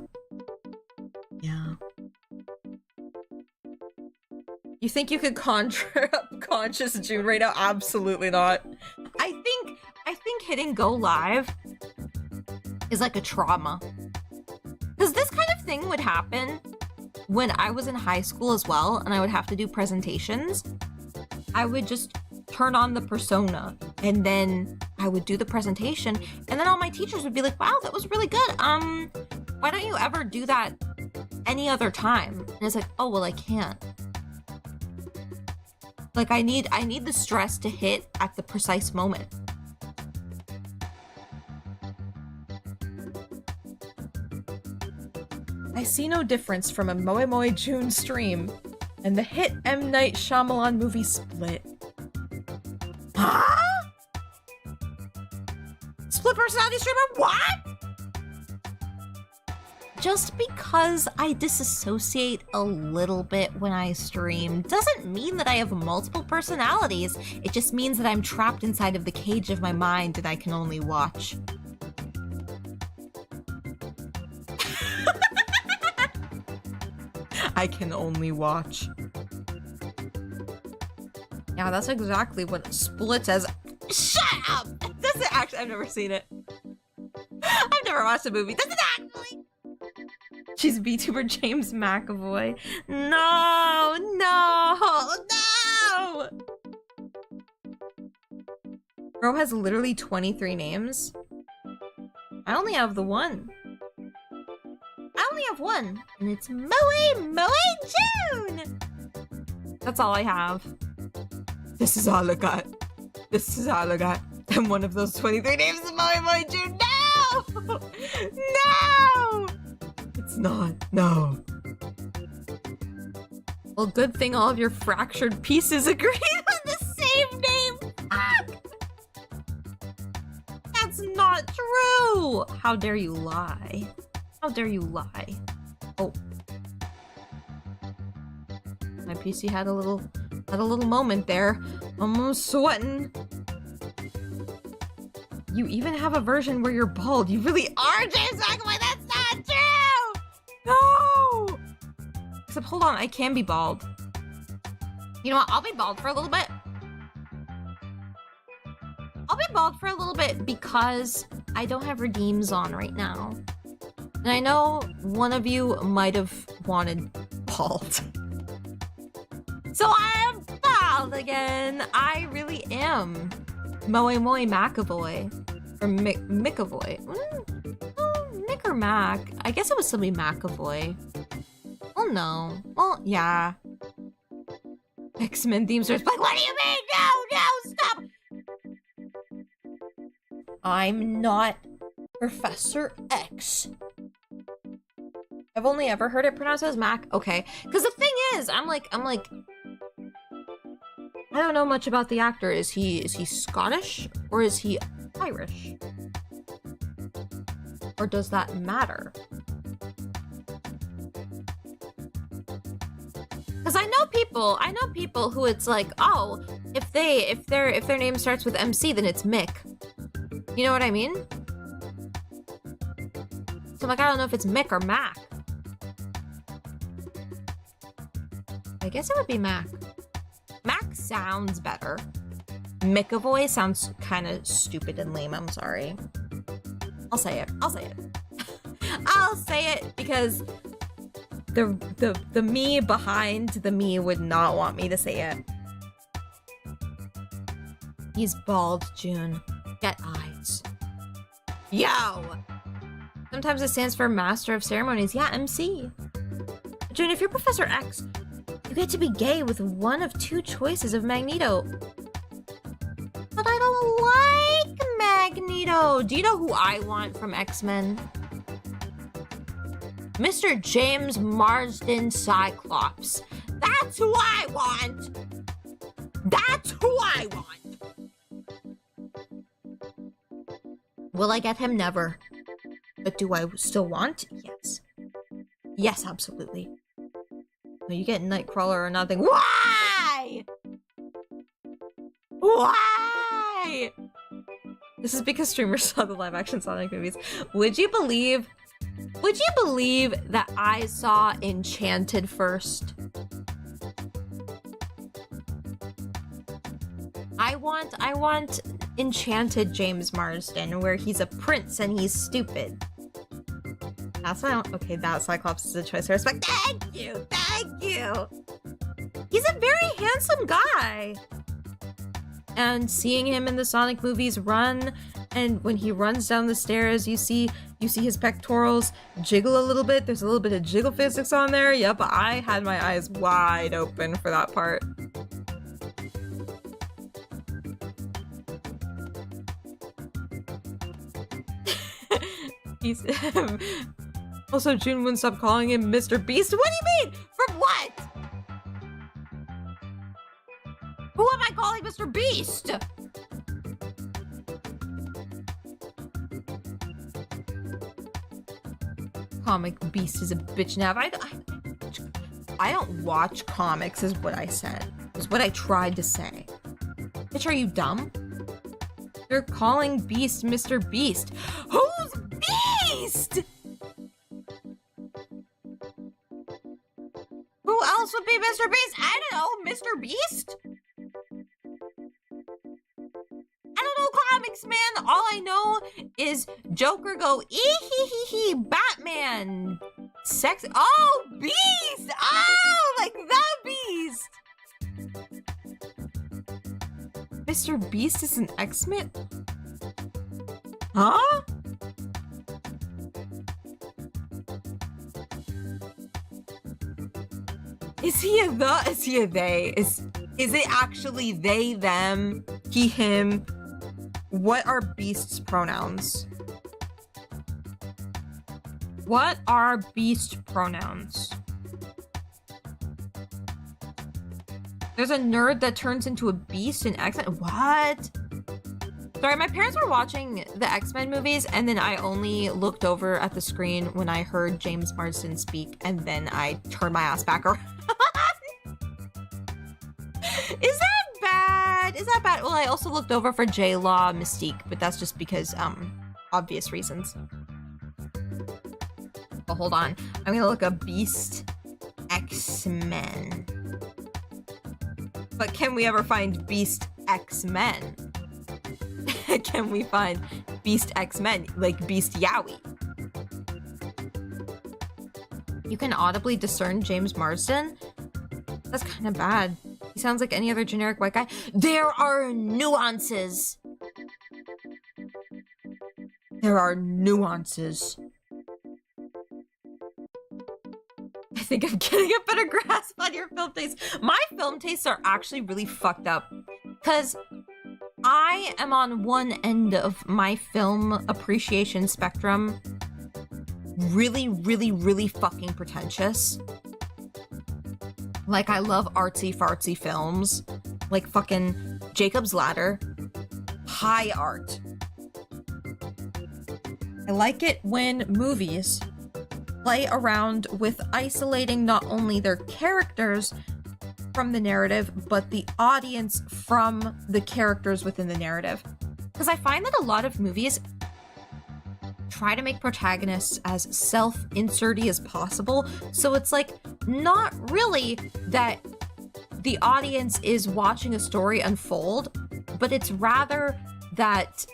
Yeah. You think you could conjure up conscious June right now? Absolutely not. I think hitting go live is like a trauma. Because this kind of thing would happen when I was in high school as well, and I would have to do presentations, I would just turn on the persona, and then I would do the presentation, and then all my teachers would be like, wow, that was really good. Why don't you ever do that any other time? And it's like, oh, well, I can't. Like, I need the stress to hit at the precise moment. I see no difference from a Moe Moe June stream and the hit M. Night Shyamalan movie Split. Huh? Split personality streamer? What? Just because I disassociate a little bit when I stream doesn't mean that I have multiple personalities. It just means that I'm trapped inside of the cage of my mind and I can only watch. I can only watch. Yeah, that's exactly what Split says. Shut up! Does it actually? I've never seen it. I've never watched a movie. Does it actually? She's VTuber James McAvoy. No, no, no! Bro has literally 23 names. I only have the one. I only have one, and it's Moe Moe June! That's all I have. This is all I got. This is all I got. And one of those 23 names is Moe Moe June. No! No! It's not. No. Well, good thing all of your fractured pieces agree on the same name. Fuck! That's not true! How dare you lie? How dare you lie? Oh. My PC had a little moment there. Almost sweating. You even have a version where you're bald. You really are, James McAvoy. That's not true! No! Except, hold on, I can be bald. You know what? I'll be bald for a little bit. I'll be bald for a little bit because I don't have redeems on right now. And I know one of you might have wanted bald. So I am bald again. I really am. Moe Moe McAvoy. Or McAvoy. Mick or Mac? I guess it would still be McAvoy. Well, no. Well, yeah. X-Men theme starts like, what do you mean? No, no, stop! I'm not Professor X. I've only ever heard it pronounced as Mac. Okay. Because the thing is, I'm like, I don't know much about the actor. Is he Scottish or is he Irish? Or does that matter? Because I know people who it's like, oh, if their name starts with MC, then it's Mick. You know what I mean? So I'm like, I don't know if it's Mick or Mac. I guess it would be Mac. Mac sounds better. McAvoy sounds kind of stupid and lame. I'm sorry. I'll say it. I'll say it. I'll say it because the me behind the me would not want me to say it. He's bald, June. Get eyes. Yo! Sometimes it stands for Master of Ceremonies. Yeah, MC. June, if you're Professor X, you get to be gay with one of two choices of Magneto. But I don't like Magneto. Do you know who I want from X-Men? Mr. James Marsden Cyclops. That's who I want. That's who I want. Will I get him? Never. But do I still want? Yes. Yes, absolutely. No, you get Nightcrawler or nothing. Why? Why? This is because streamers saw the live action Sonic movies. Would you believe that I saw Enchanted first? I want Enchanted James Marsden, where he's a prince and he's stupid. That's not okay. That Cyclops is a choice I respect. Thank you, thank you. He's a very handsome guy. And seeing him in the Sonic movies run, and when he runs down the stairs, you see his pectorals jiggle a little bit. There's a little bit of jiggle physics on there. Yep, I had my eyes wide open for that part. He's also, June wouldn't stop calling him Mr. Beast. What do you mean? From what? Who am I calling Mr. Beast? Comic Beast is a bitch now. I don't watch comics is what I said. Is what I tried to say. Bitch, are you dumb? They're calling Beast Mr. Beast. Who's Beast? Who else would be Mr. Beast? I don't know, Mr. Beast? I don't know comics, man. All I know is Joker go ee-hee-hee-hee, Batman. Sex. Oh, Beast. Oh, like the Beast. Mr. Beast is an X-Men? Huh? Is he a the? Is he a they? Is it actually they, them, he, him? What are Beast's pronouns? What are Beast pronouns? There's a nerd that turns into a beast in X-Men. What? Sorry, my parents were watching the X-Men movies, and then I only looked over at the screen when I heard James Marsden speak, and then I turned my ass back around. Is that bad? Is that bad? Well, I also looked over for J-Law Mystique, but that's just because, obvious reasons. Well, hold on. I'm gonna look up Beast X-Men. But can we ever find Beast X-Men? Can we find Beast X-Men, like Beast Yowie? You can audibly discern James Marsden? That's kind of bad. He sounds like any other generic white guy. There are nuances. There are nuances. I think I'm getting a better grasp on your film tastes. My film tastes are actually really fucked up. Because I am on one end of my film appreciation spectrum. Really, really, really fucking pretentious. Like, I love artsy-fartsy films. Like fucking Jacob's Ladder. High art. I like it when movies play around with isolating not only their characters from the narrative, but the audience from the characters within the narrative. Because I find that a lot of movies try to make protagonists as self-inserty as possible. So it's like, not really that the audience is watching a story unfold, but it's rather that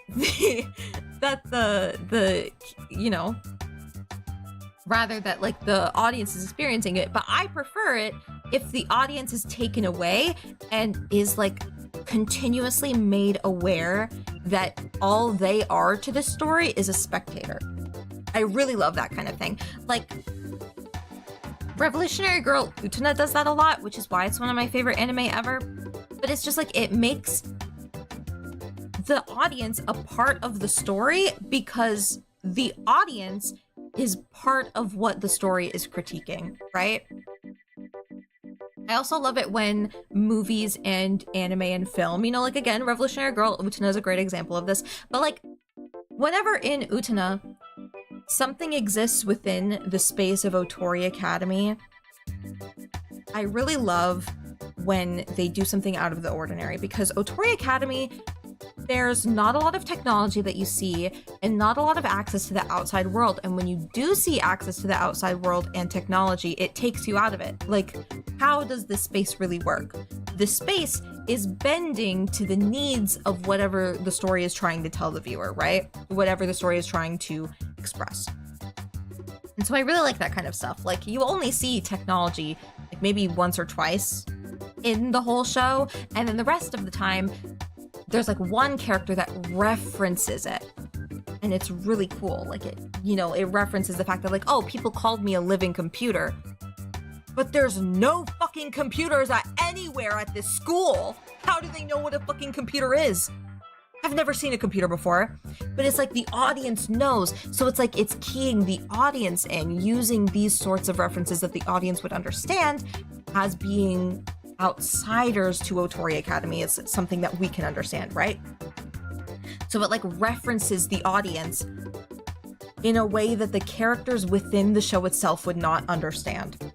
rather that like the audience is experiencing it. But I prefer it if the audience is taken away and is like continuously made aware that all they are to the story is a spectator. I really love that kind of thing. Like, Revolutionary Girl Utena does that a lot, which is why it's one of my favorite anime ever. But it's just like, it makes the audience a part of the story because the audience is part of what the story is critiquing, right? I also love it when movies and anime and film, you know, like again, Revolutionary Girl Utena is a great example of this, but like whenever in Utena, something exists within the space of Otori Academy, I really love when they do something out of the ordinary, because Otori Academy, there's not a lot of technology that you see and not a lot of access to the outside world. And when you do see access to the outside world and technology, it takes you out of it. Like, how does this space really work? The space is bending to the needs of whatever the story is trying to tell the viewer, right? Whatever the story is trying to express. And so I really like that kind of stuff. Like, you only see technology like maybe once or twice in the whole show, and then the rest of the time there's like one character that references it, and it's really cool. Like, it, you know, it references the fact that like, oh, people called me a living computer, but there's no fucking computers anywhere at this school. How do they know what a fucking computer is? I've never seen a computer before, but it's like the audience knows. So it's like it's keying the audience in, using these sorts of references that the audience would understand as being outsiders to Otori Academy. It's something that we can understand, right? So it like references the audience in a way that the characters within the show itself would not understand.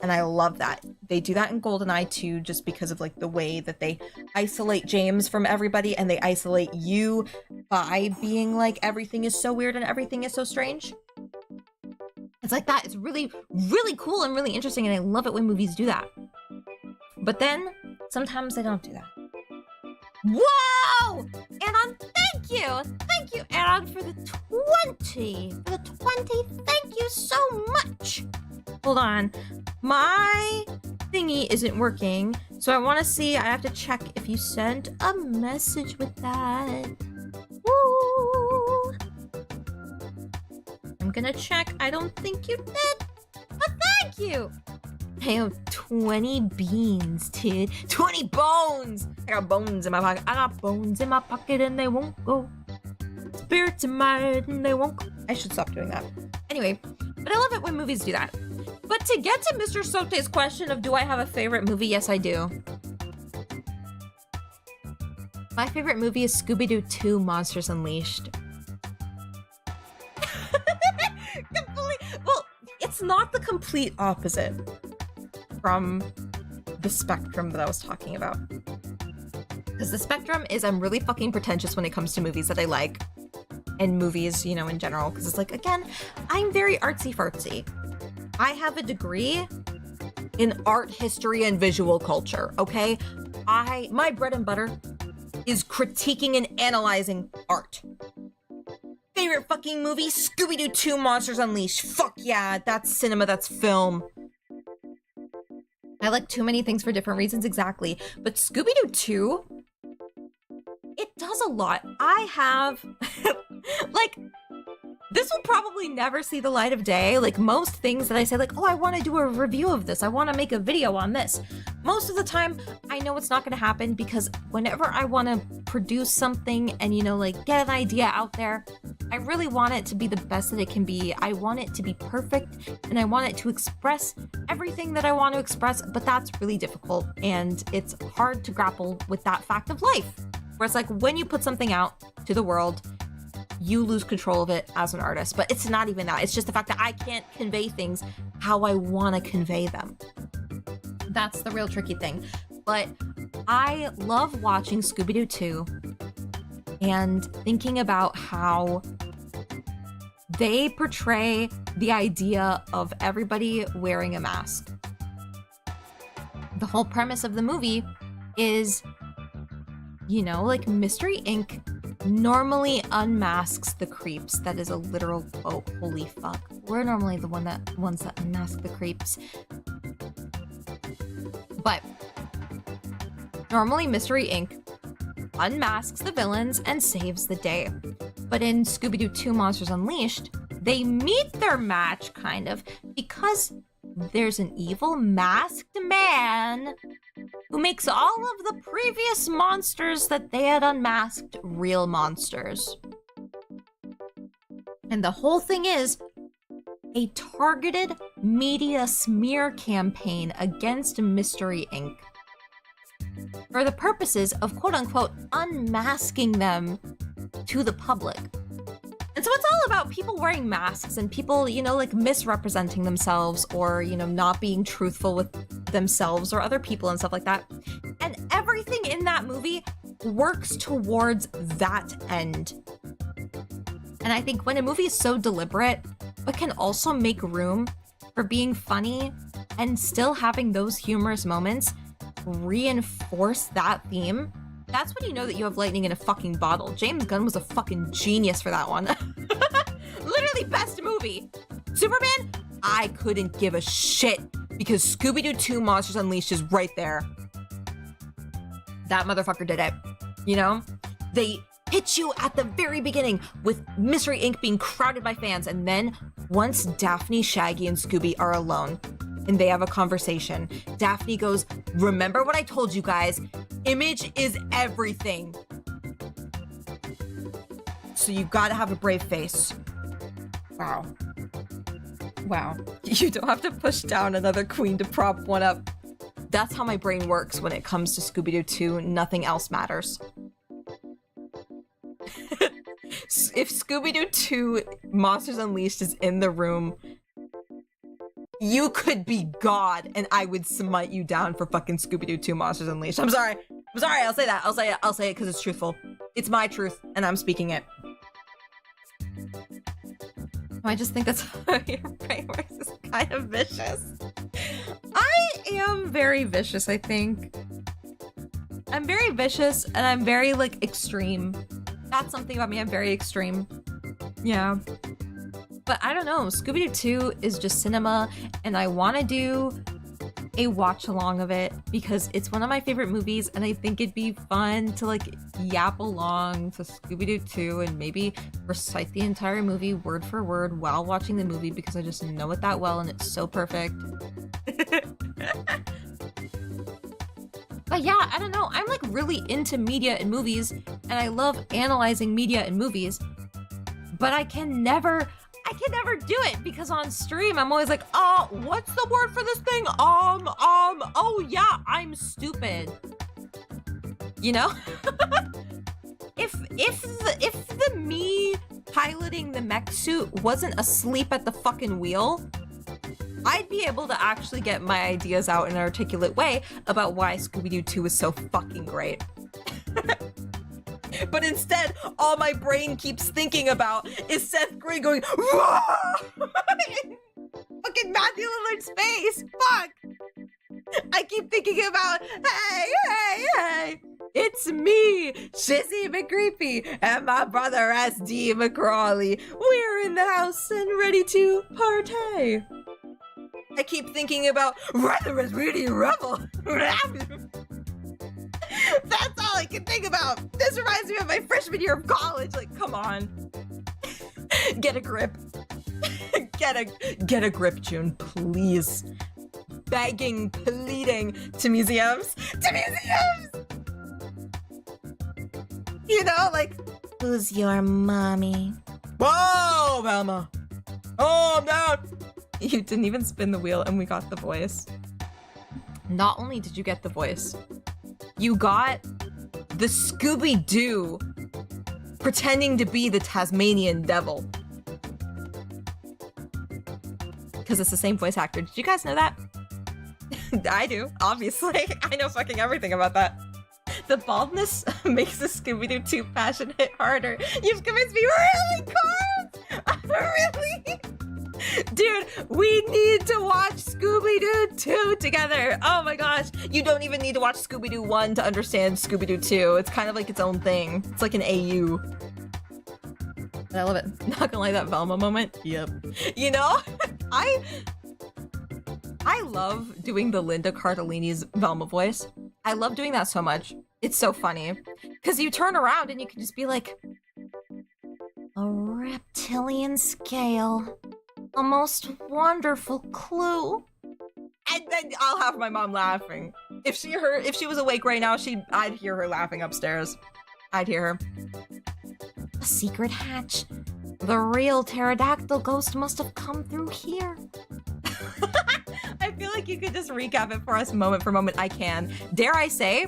And I love that. They do that in GoldenEye too, just because of like the way that they isolate James from everybody, and they isolate you by being like, everything is so weird and everything is so strange. It's like that. It's really, really cool and really interesting, and I love it when movies do that. But then sometimes they don't do that. Whoa! Anon, thank you! Thank you, Anon, for the 20! For the 20, thank you so much! Hold on. My thingy isn't working, so I want to see, I have to check if you sent a message with that. Woo! I'm gonna check. I don't think you did, but thank you! I have 20 beans, dude. 20 bones! I got bones in my pocket. I got bones in my pocket and they won't go. Spirits in my head and they won't go. I should stop doing that. Anyway, but I love it when movies do that. But to get to Mr. Sote's question of do I have a favorite movie? Yes, I do. My favorite movie is Scooby-Doo 2 Monsters Unleashed. Well, it's not the complete opposite from the spectrum that I was talking about. Because the spectrum is I'm really fucking pretentious when it comes to movies that I like. And movies, you know, in general. Because it's like, again, I'm very artsy-fartsy. I have a degree in art history and visual culture, okay? My bread and butter is critiquing and analyzing art. Favorite fucking movie? Scooby-Doo 2 Monsters Unleashed. Fuck yeah, that's cinema, that's film. I like too many things for different reasons, exactly. But Scooby-Doo 2, it does a lot. I have, like, this will probably never see the light of day. Like most things that I say, like, oh, I want to do a review of this. I want to make a video on this. Most of the time, I know it's not going to happen because whenever I want to produce something and, you know, like get an idea out there, I really want it to be the best that it can be. I want it to be perfect and I want it to express everything that I want to express, but that's really difficult and it's hard to grapple with that fact of life. Where it's like when you put something out to the world, you lose control of it as an artist. But it's not even that. It's just the fact that I can't convey things how I want to convey them. That's the real tricky thing. But I love watching Scooby-Doo 2 and thinking about how they portray the idea of everybody wearing a mask. The whole premise of the movie is, you know, like Mystery Inc. normally unmasks the creeps. That is a literal quote. Holy fuck. We're normally the ones that unmask the creeps. But normally Mystery Inc. unmasks the villains and saves the day. But in Scooby-Doo 2 Monsters Unleashed, they meet their match, kind of, because there's an evil masked man who makes all of the previous monsters that they had unmasked real monsters. And the whole thing is a targeted media smear campaign against Mystery Inc. for the purposes of quote-unquote unmasking them to the public. And so it's all about people wearing masks and people, you know, like misrepresenting themselves or, you know, not being truthful with themselves or other people and stuff like that. And everything in that movie works towards that end. And I think when a movie is so deliberate, but can also make room for being funny and still having those humorous moments reinforce that theme, that's when you know that you have lightning in a fucking bottle. James Gunn was a fucking genius for that one. Literally best movie. Superman, I couldn't give a shit because Scooby-Doo 2 Monsters Unleashed is right there. That motherfucker did it. You know? They hit you at the very beginning with Mystery Inc. being crowded by fans, and then once Daphne, Shaggy, and Scooby are alone and they have a conversation, Daphne goes, "Remember what I told you guys, image is everything. So you gotta have a brave face." Wow. Wow. You don't have to push down another queen to prop one up. That's how my brain works when it comes to Scooby-Doo 2. Nothing else matters. If Scooby-Doo 2 Monsters Unleashed is in the room, you could be God and I would smite you down for fucking Scooby-Doo 2 Monsters Unleashed. I'm sorry. I'll say that. I'll say it because it's truthful. It's my truth and I'm speaking it. I just think that's how your brain works. It's kind of vicious. I am very vicious, I think. I'm very vicious and I'm very, like, extreme. That's something about me. I'm very extreme. Yeah. But I don't know. Scooby-Doo 2 is just cinema and I want to do a watch along of it because it's one of my favorite movies and I think it'd be fun to like yap along to Scooby-Doo 2 and maybe recite the entire movie word for word while watching the movie because I just know it that well and it's so perfect. But yeah, I don't know. I'm like really into media and movies and I love analyzing media and movies, but I can never do it because on stream I'm always like, oh, what's the word for this thing? Oh yeah, I'm stupid. You know? if the me piloting the mech suit wasn't asleep at the fucking wheel, I'd be able to actually get my ideas out in an articulate way about why Scooby-Doo 2 is so fucking great. But instead, all my brain keeps thinking about is Seth Green going, "Whoa!" Fucking Matthew Lillard's face. Fuck. I keep thinking about, hey, it's me, Shizzy McCreepy, and my brother SD McCrawley. We're in the house and ready to partay. I keep thinking about Weather is really rebel. That's all I can think about. This reminds me of my freshman year of college. Like, come on. Get a grip. Get a grip, June, please. Begging, pleading to museums. To museums! You know, like, Who's your mommy? whoa, Velma. Oh, I'm down. You didn't even spin the wheel and we got the voice. Not only did you get the voice, you got the Scooby-Doo pretending to be the Tasmanian devil. Because it's the same voice actor. Did you guys know that? I do, obviously. I know fucking everything about that. The baldness makes the Scooby-Doo 2 passion hit harder. You've convinced me, really, Carl? Really? Dude, we need to watch Scooby-Doo 2 together. Oh my gosh. You don't even need to watch Scooby-Doo 1 to understand Scooby-Doo 2. It's kind of like its own thing. It's like an AU. I love it. Not gonna lie, that Velma moment. Yep. You know, I love doing the Linda Cardellini's Velma voice. I love doing that so much. It's so funny. Because you turn around and you can just be like, A reptilian scale. A most wonderful clue. and then I'll have my mom laughing. If she was awake right now, I'd hear her laughing upstairs. I'd hear her. A secret hatch. The real pterodactyl ghost must have come through here. I feel like you could just recap it for us moment for moment. I can. Dare I say,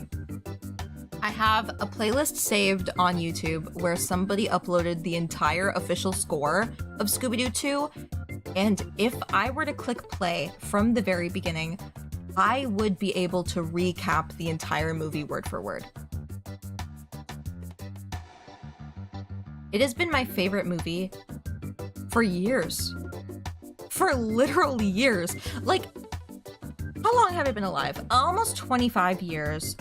I have a playlist saved on YouTube where somebody uploaded the entire official score of Scooby-Doo 2, and if I were to click play from the very beginning, I would be able to recap the entire movie word for word. It has been my favorite movie for years. For literal years. Like, how long have I been alive? Almost 25 years.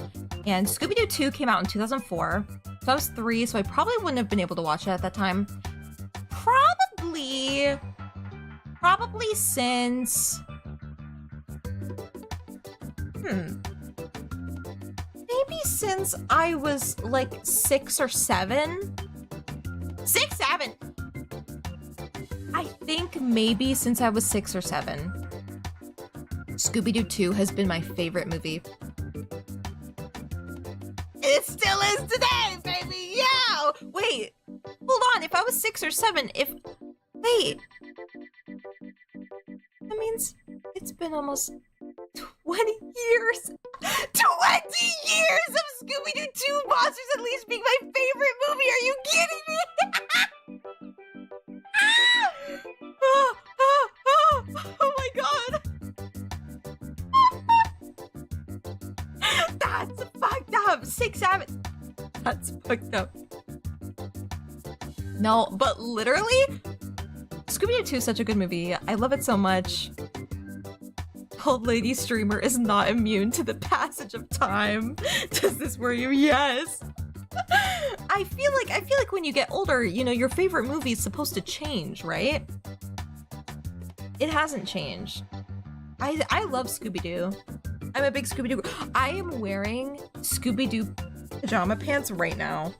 And Scooby-Doo 2 came out in 2004. So I was 3, so I probably wouldn't have been able to watch it at that time. Probably Probably since... Maybe since I was like 6 or 7. 6, 7! I think maybe since I was 6 or 7. Scooby-Doo 2 has been my favorite movie. It still is today, baby! Yo! Wait, hold on. If I was 6 or 7, wait. That means it's been almost 20 years. 20 years of Scooby-Doo 2 Monsters Unleashed being my favorite movie. Are you kidding me? Oh my god. That's fucked up. 6, 7. That's fucked up. No, but literally, Scooby-Doo 2 is such a good movie. I love it so much. Old lady streamer is not immune to the passage of time. Does this worry you? Yes. I feel like when you get older, you know, your favorite movie is supposed to change, right? It hasn't changed. I love Scooby-Doo. I'm a big Scooby-Doo. I am wearing Scooby-Doo pajama pants right now.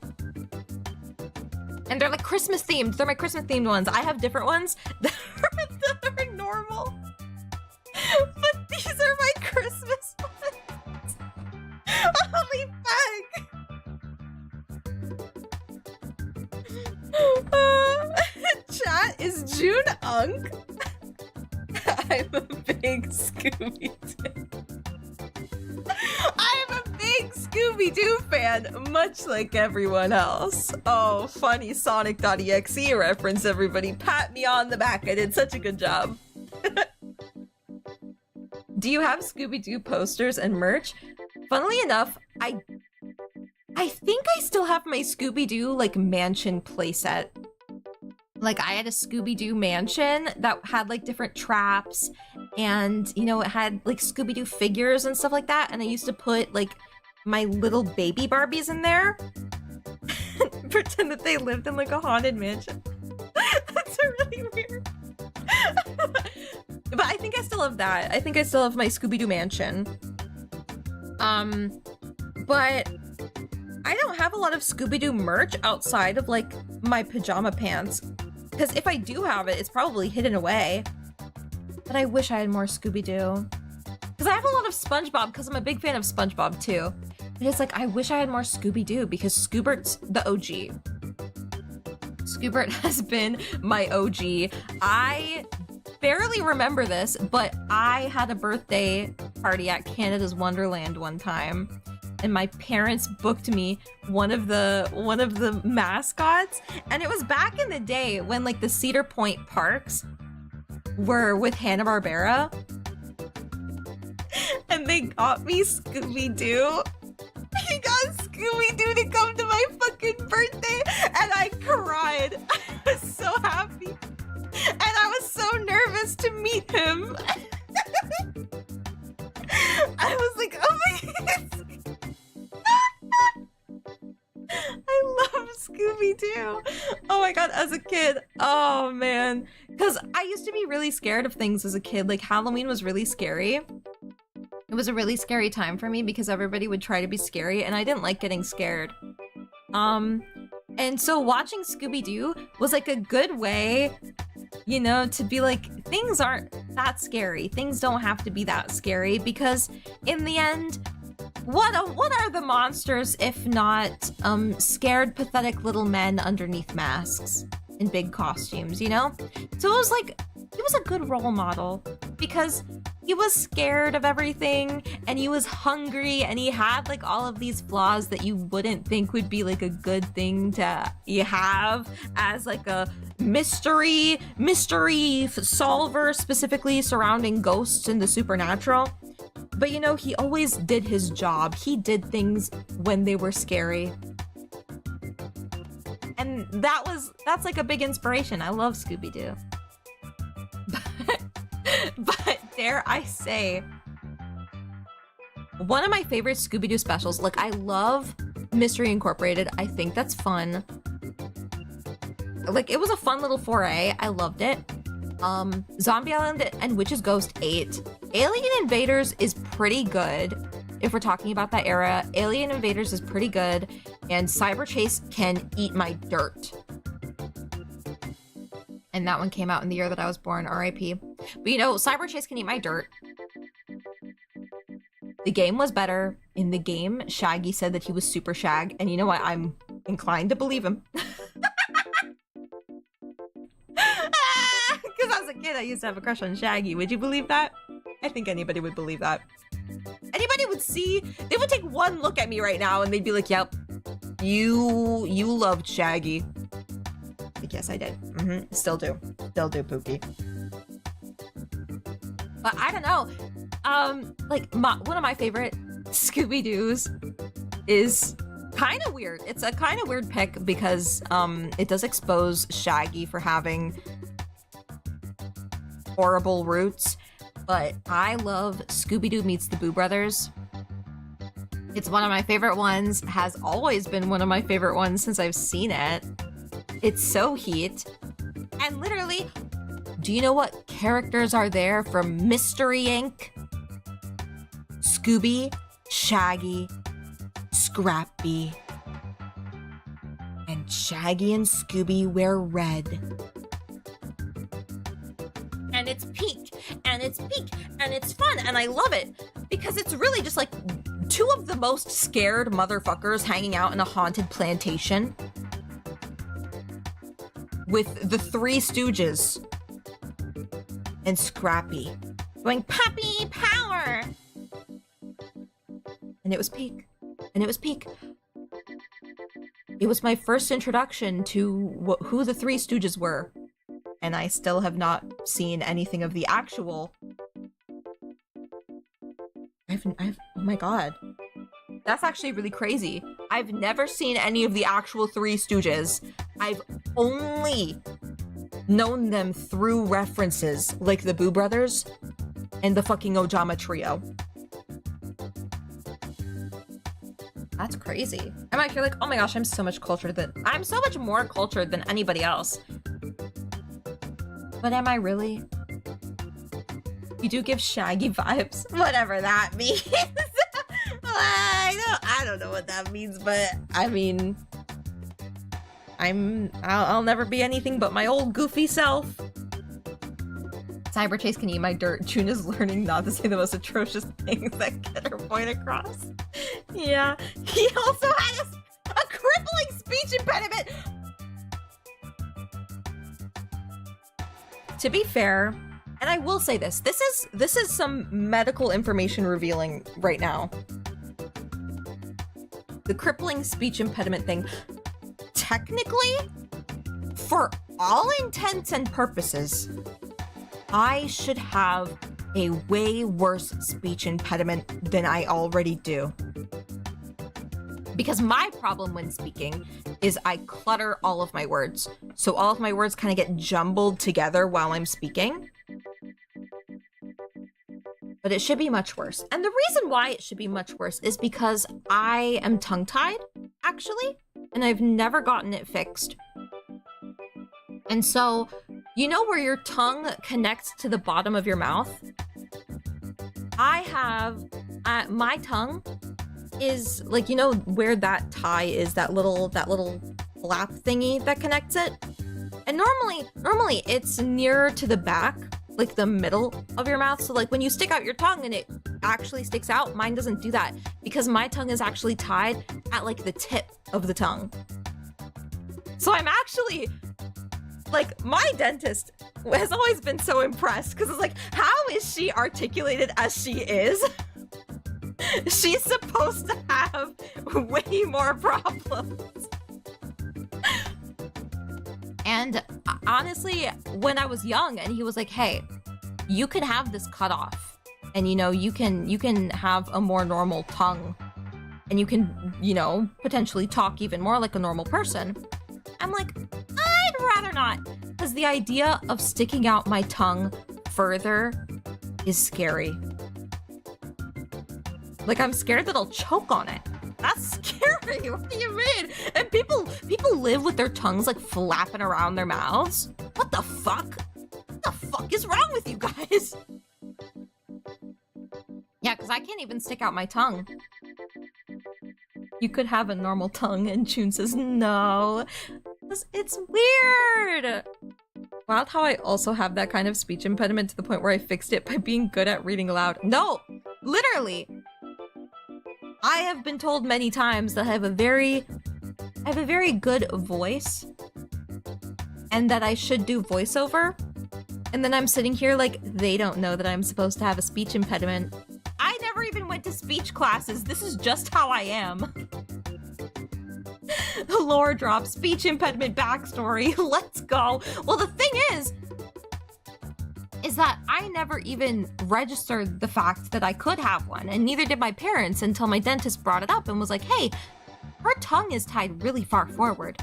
And they're like Christmas themed. They're my Christmas themed ones. I have different ones that are normal. But these are my Christmas ones. Holy fuck. Chat, is June Unk? I'm a big Scooby-Doo. I'm a big Scooby-Doo fan, much like everyone else. Oh, funny Sonic.exe reference, everybody. Pat me on the back. I did such a good job. Do you have Scooby-Doo posters and merch? Funnily enough, I think I still have my Scooby-Doo like mansion playset. Like I had a Scooby-Doo mansion that had like different traps and, you know, it had like Scooby-Doo figures and stuff like that. And I used to put like my little baby Barbies in there. Pretend that they lived in like a haunted mansion. That's really weird. But I think I still have that. I think I still have my Scooby-Doo mansion. But I don't have a lot of Scooby-Doo merch outside of like my pajama pants. Because if I do have it, it's probably hidden away. But I wish I had more Scooby-Doo. Because I have a lot of SpongeBob because I'm a big fan of SpongeBob too. But it's like, I wish I had more Scooby-Doo because Scoobert's the OG. Scoobert has been my OG. I barely remember this, but I had a birthday party at Canada's Wonderland one time. And my parents booked me one of the mascots. And it was back in the day when like the Cedar Point parks were with Hanna-Barbera. And they got me Scooby-Doo. He got Scooby-Doo to come to my fucking birthday and I cried. I was so happy. And I was so nervous to meet him. I was like, oh my god. I love Scooby-Doo. Oh my god, as a kid. Oh man. Because I used to be really scared of things as a kid. Like Halloween was really scary. It was a really scary time for me because everybody would try to be scary and I didn't like getting scared. And so watching Scooby-Doo was like a good way, you know, to be like, things aren't that scary. Things don't have to be that scary because in the end, what are the monsters if not scared, pathetic little men underneath masks in big costumes, you know? So it was like, he was a good role model because he was scared of everything and he was hungry and he had like all of these flaws that you wouldn't think would be like a good thing to have as like a mystery solver, specifically surrounding ghosts and the supernatural. But you know, he always did his job. He did things when they were scary. And that's like a big inspiration. I love Scooby-Doo. But dare I say, one of my favorite Scooby-Doo specials, like I love Mystery Incorporated. I think that's fun. Like it was a fun little foray. I loved it. Zombie Island and Witch's Ghost 8. Alien Invaders is pretty good. If we're talking about that era, Alien Invaders is pretty good, and Cyber Chase can eat my dirt. And that one came out in the year that I was born, RIP. But you know, Cyber Chase can eat my dirt. The game was better. In the game, Shaggy said that he was Super Shag, and you know what? I'm inclined to believe him. Because as a kid, I used to have a crush on Shaggy. Would you believe that? I think anybody would believe that. Anybody would see, they would take one look at me right now and they'd be like, yep, you loved Shaggy. Like, yes, I did. Still do, Pookie. But I don't know. Like one of my favorite Scooby-Doos is kind of weird. It's a kind of weird pick because it does expose Shaggy for having horrible roots. But I love Scooby-Doo Meets the Boo Brothers. It's one of my favorite ones, has always been one of my favorite ones since I've seen it. It's so heat. And literally, do you know what characters are there from Mystery Inc? Scooby, Shaggy, Scrappy. And Shaggy and Scooby wear red. And it's pink, and it's pink, and it's fun, and I love it because it's really just like two of the most scared motherfuckers hanging out in a haunted plantation with the Three Stooges and Scrappy going Pappy Power, and it was peak, and it was peak. It was my first introduction to who the Three Stooges were. And I still have not seen anything of the actual. Oh my god. That's actually really crazy. I've never seen any of the actual Three Stooges. I've only known them through references like the Boo Brothers and the fucking Ojama Trio. That's crazy. I might feel like, oh my gosh, I'm so much more cultured than anybody else. But am I really? You do give Shaggy vibes, whatever that means. I don't know what that means, but I mean, I'll never be anything but my old goofy self. Cyber Chase can eat my dirt. June is learning not to say the most atrocious things that get her point across. Yeah, he also had a crippling speech impediment. To be fair, and I will say this is some medical information revealing right now. The crippling speech impediment thing, technically, for all intents and purposes, I should have a way worse speech impediment than I already do. Because my problem when speaking is I clutter all of my words. So all of my words kind of get jumbled together while I'm speaking. But it should be much worse. And the reason why it should be much worse is because I am tongue-tied, actually, and I've never gotten it fixed. And so, you know where your tongue connects to the bottom of your mouth? I have, my tongue is like, you know where that tie is, that little flap thingy that connects it? And normally it's nearer to the back, like the middle of your mouth. So like when you stick out your tongue and it actually sticks out, mine doesn't do that because my tongue is actually tied at like the tip of the tongue. So I'm actually, like, my dentist has always been so impressed because it's like, how is she articulated as she is? She's supposed to have way more problems. And honestly, when I was young and he was like, hey, you can have this cut off and, you know, you can have a more normal tongue and you can, you know, potentially talk even more like a normal person. I'm like, I'd rather not, because the idea of sticking out my tongue further is scary. Like, I'm scared that I'll choke on it. That's scary. What do you mean? And people live with their tongues like flapping around their mouths. What the fuck? What the fuck is wrong with you guys? Yeah, because I can't even stick out my tongue. You could have a normal tongue, and June says no. It's weird! Wild how I also have that kind of speech impediment to the point where I fixed it by being good at reading aloud. No! Literally! I have been told many times that I have a very good voice and that I should do voiceover. And then I'm sitting here like, they don't know that I'm supposed to have a speech impediment. I never even went to speech classes. This is just how I am. Lore drop, speech impediment backstory. Let's go. Well, the thing is that I never even registered the fact that I could have one, and neither did my parents until my dentist brought it up and was like, hey, her tongue is tied really far forward.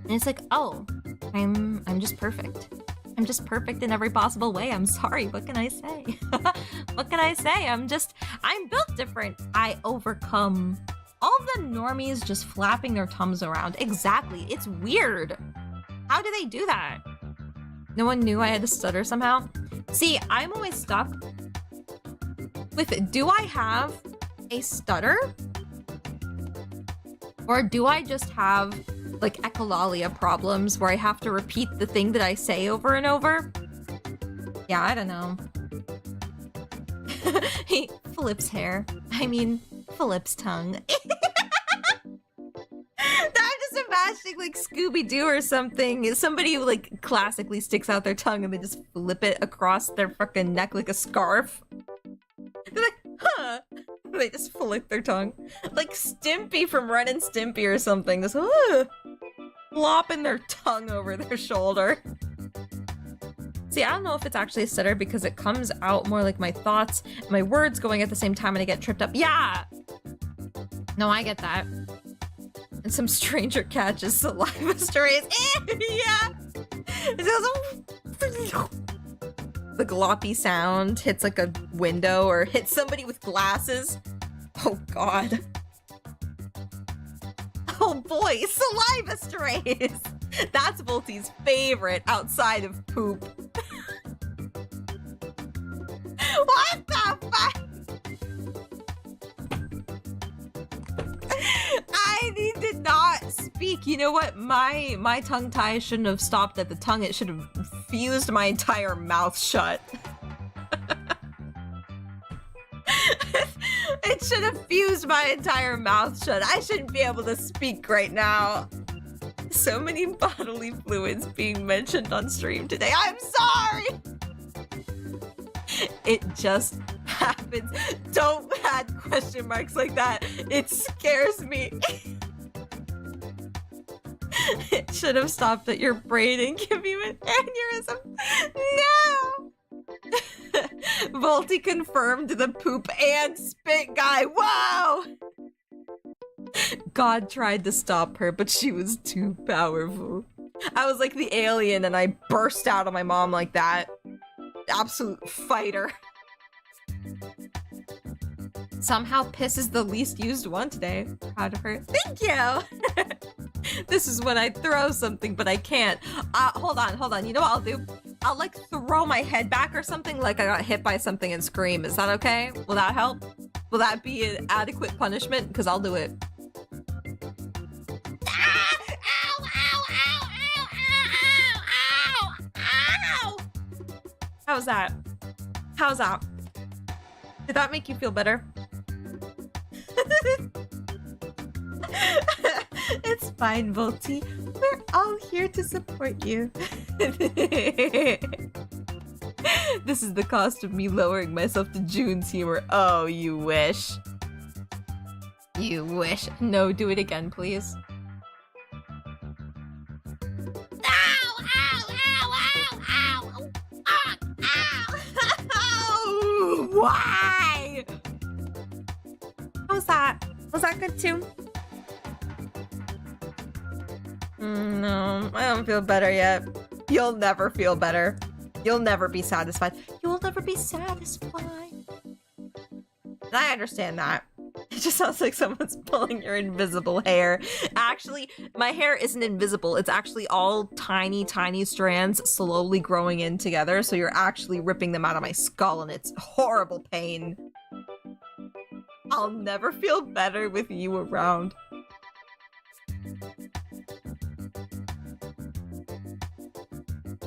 And it's like, oh, I'm just perfect. I'm just perfect in every possible way. I'm sorry, what can I say? What can I say? I'm built different. I overcome all the normies just flapping their thumbs around. Exactly, it's weird. How do they do that? No one knew I had to stutter somehow? See, I'm always stuck with, do I have a stutter? Or do I just have like echolalia problems where I have to repeat the thing that I say over and over? Yeah, I don't know. Hey, Philip's hair. I mean, Philip's tongue. I'm just imagining like Scooby-Doo or something. Somebody who like classically sticks out their tongue and they just flip it across their fucking neck like a scarf. They're like, huh? They just flick their tongue. Like Stimpy from Ren and Stimpy or something. Just flopping their tongue over their shoulder. See, I don't know if it's actually a stutter because it comes out more like my thoughts, my words going at the same time and I get tripped up. Yeah! No, I get that. And some stranger catches saliva strays. Yeah! The gloppy sound hits like a window or hits somebody with glasses. Oh god. Oh boy, saliva strays! That's Volty's favorite outside of poop. What the fuck? I need to not speak. You know what? My tongue tie shouldn't have stopped at the tongue. It should have fused my entire mouth shut. It should have fused my entire mouth shut. I shouldn't be able to speak right now. So many bodily fluids being mentioned on stream today. I'm sorry! It just happens. Don't add question marks like that. It scares me. It should have stopped at your brain and give you an aneurysm. No! Volty confirmed the poop and spit guy. Whoa! God tried to stop her, but she was too powerful. I was like the alien and I burst out on my mom like that. Absolute fighter. Somehow piss is the least used one today. Proud of her. Thank you! This is when I throw something, but I can't. Hold on. You know what I'll do? I'll like throw my head back or something like I got hit by something and scream. Is that okay? Will that help? Will that be an adequate punishment? Because I'll do it. How's that? How's that? Did that make you feel better? It's fine, Volty. We're all here to support you. This is the cost of me lowering myself to June's humor. Oh, you wish. You wish. No, do it again, please. Why? How's that? Was that good too? No, I don't feel better yet. You'll never feel better. You'll never be satisfied. You'll never be satisfied. I understand that. It just sounds like someone's pulling your invisible hair. Actually, my hair isn't invisible. It's actually all tiny, tiny strands slowly growing in together. So you're actually ripping them out of my skull and it's horrible pain. I'll never feel better with you around.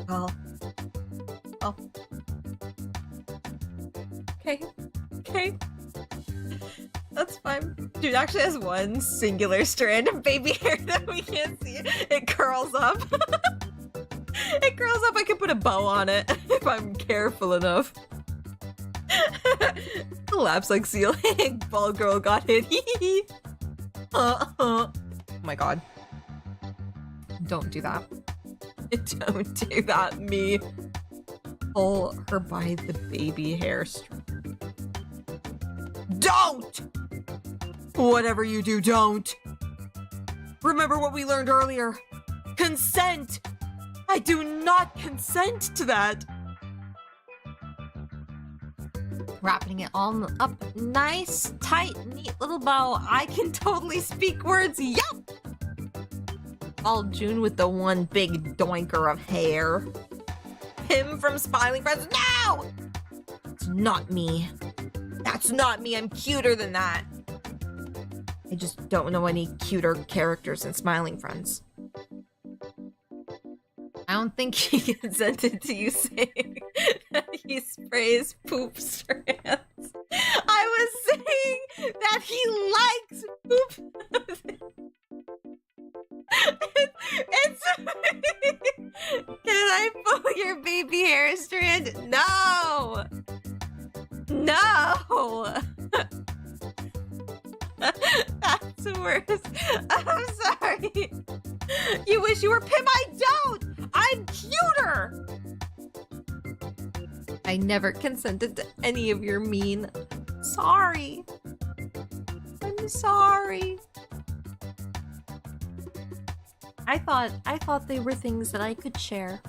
Oh. Okay. That's fine. Dude actually has one singular strand of baby hair that we can't see. It curls up. It curls up. I can put a bow on it if I'm careful enough. Collapse like ceiling. Bald girl got hit. Oh my god. Don't do that. Don't do that, me. Pull her by the baby hair strand. Don't! Whatever you do, don't. Remember what we learned earlier. Consent! I do not consent to that. Wrapping it all up nice, tight, neat little bow. I can totally speak words, yup! All June with the one big doinker of hair. Him from Smiling Friends. No! It's not me. That's not me. I'm cuter than that. I just don't know any cuter characters in Smiling Friends. I don't think he consented to you saying that he sprays poop strands. I was saying that he likes poop. It's Can I pull your baby hair strand? No! No! That's worse. I'm sorry. You wish you were Pim. I don't! I'm cuter! I never consented to any of your mean. Sorry. I'm sorry. I thought they were things that I could share.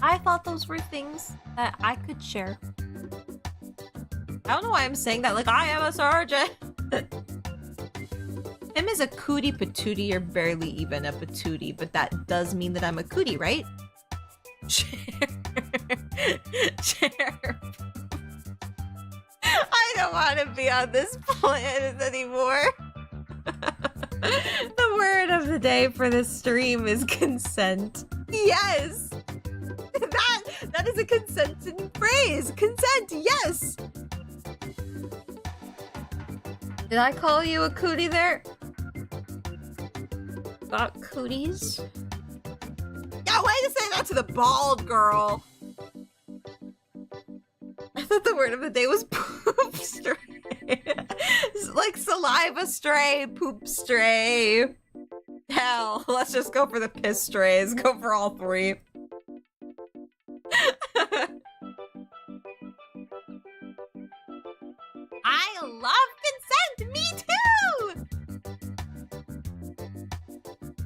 I thought those were things that I could share. I don't know why I'm saying that like I am a sergeant. Him is a cootie patootie or barely even a patootie, but that does mean that I'm a cootie, right? Share. Share. I don't want to be on this planet anymore. The word of the day for this stream is consent. Yes! That is a consenting phrase. Consent, yes! Did I call you a cootie there? Got cooties? Yeah, way to say that to the bald girl! I thought the word of the day was poop stray. Like saliva stray, poop stray. Hell, let's just go for the piss strays. Go for all three. I love consent! Me too!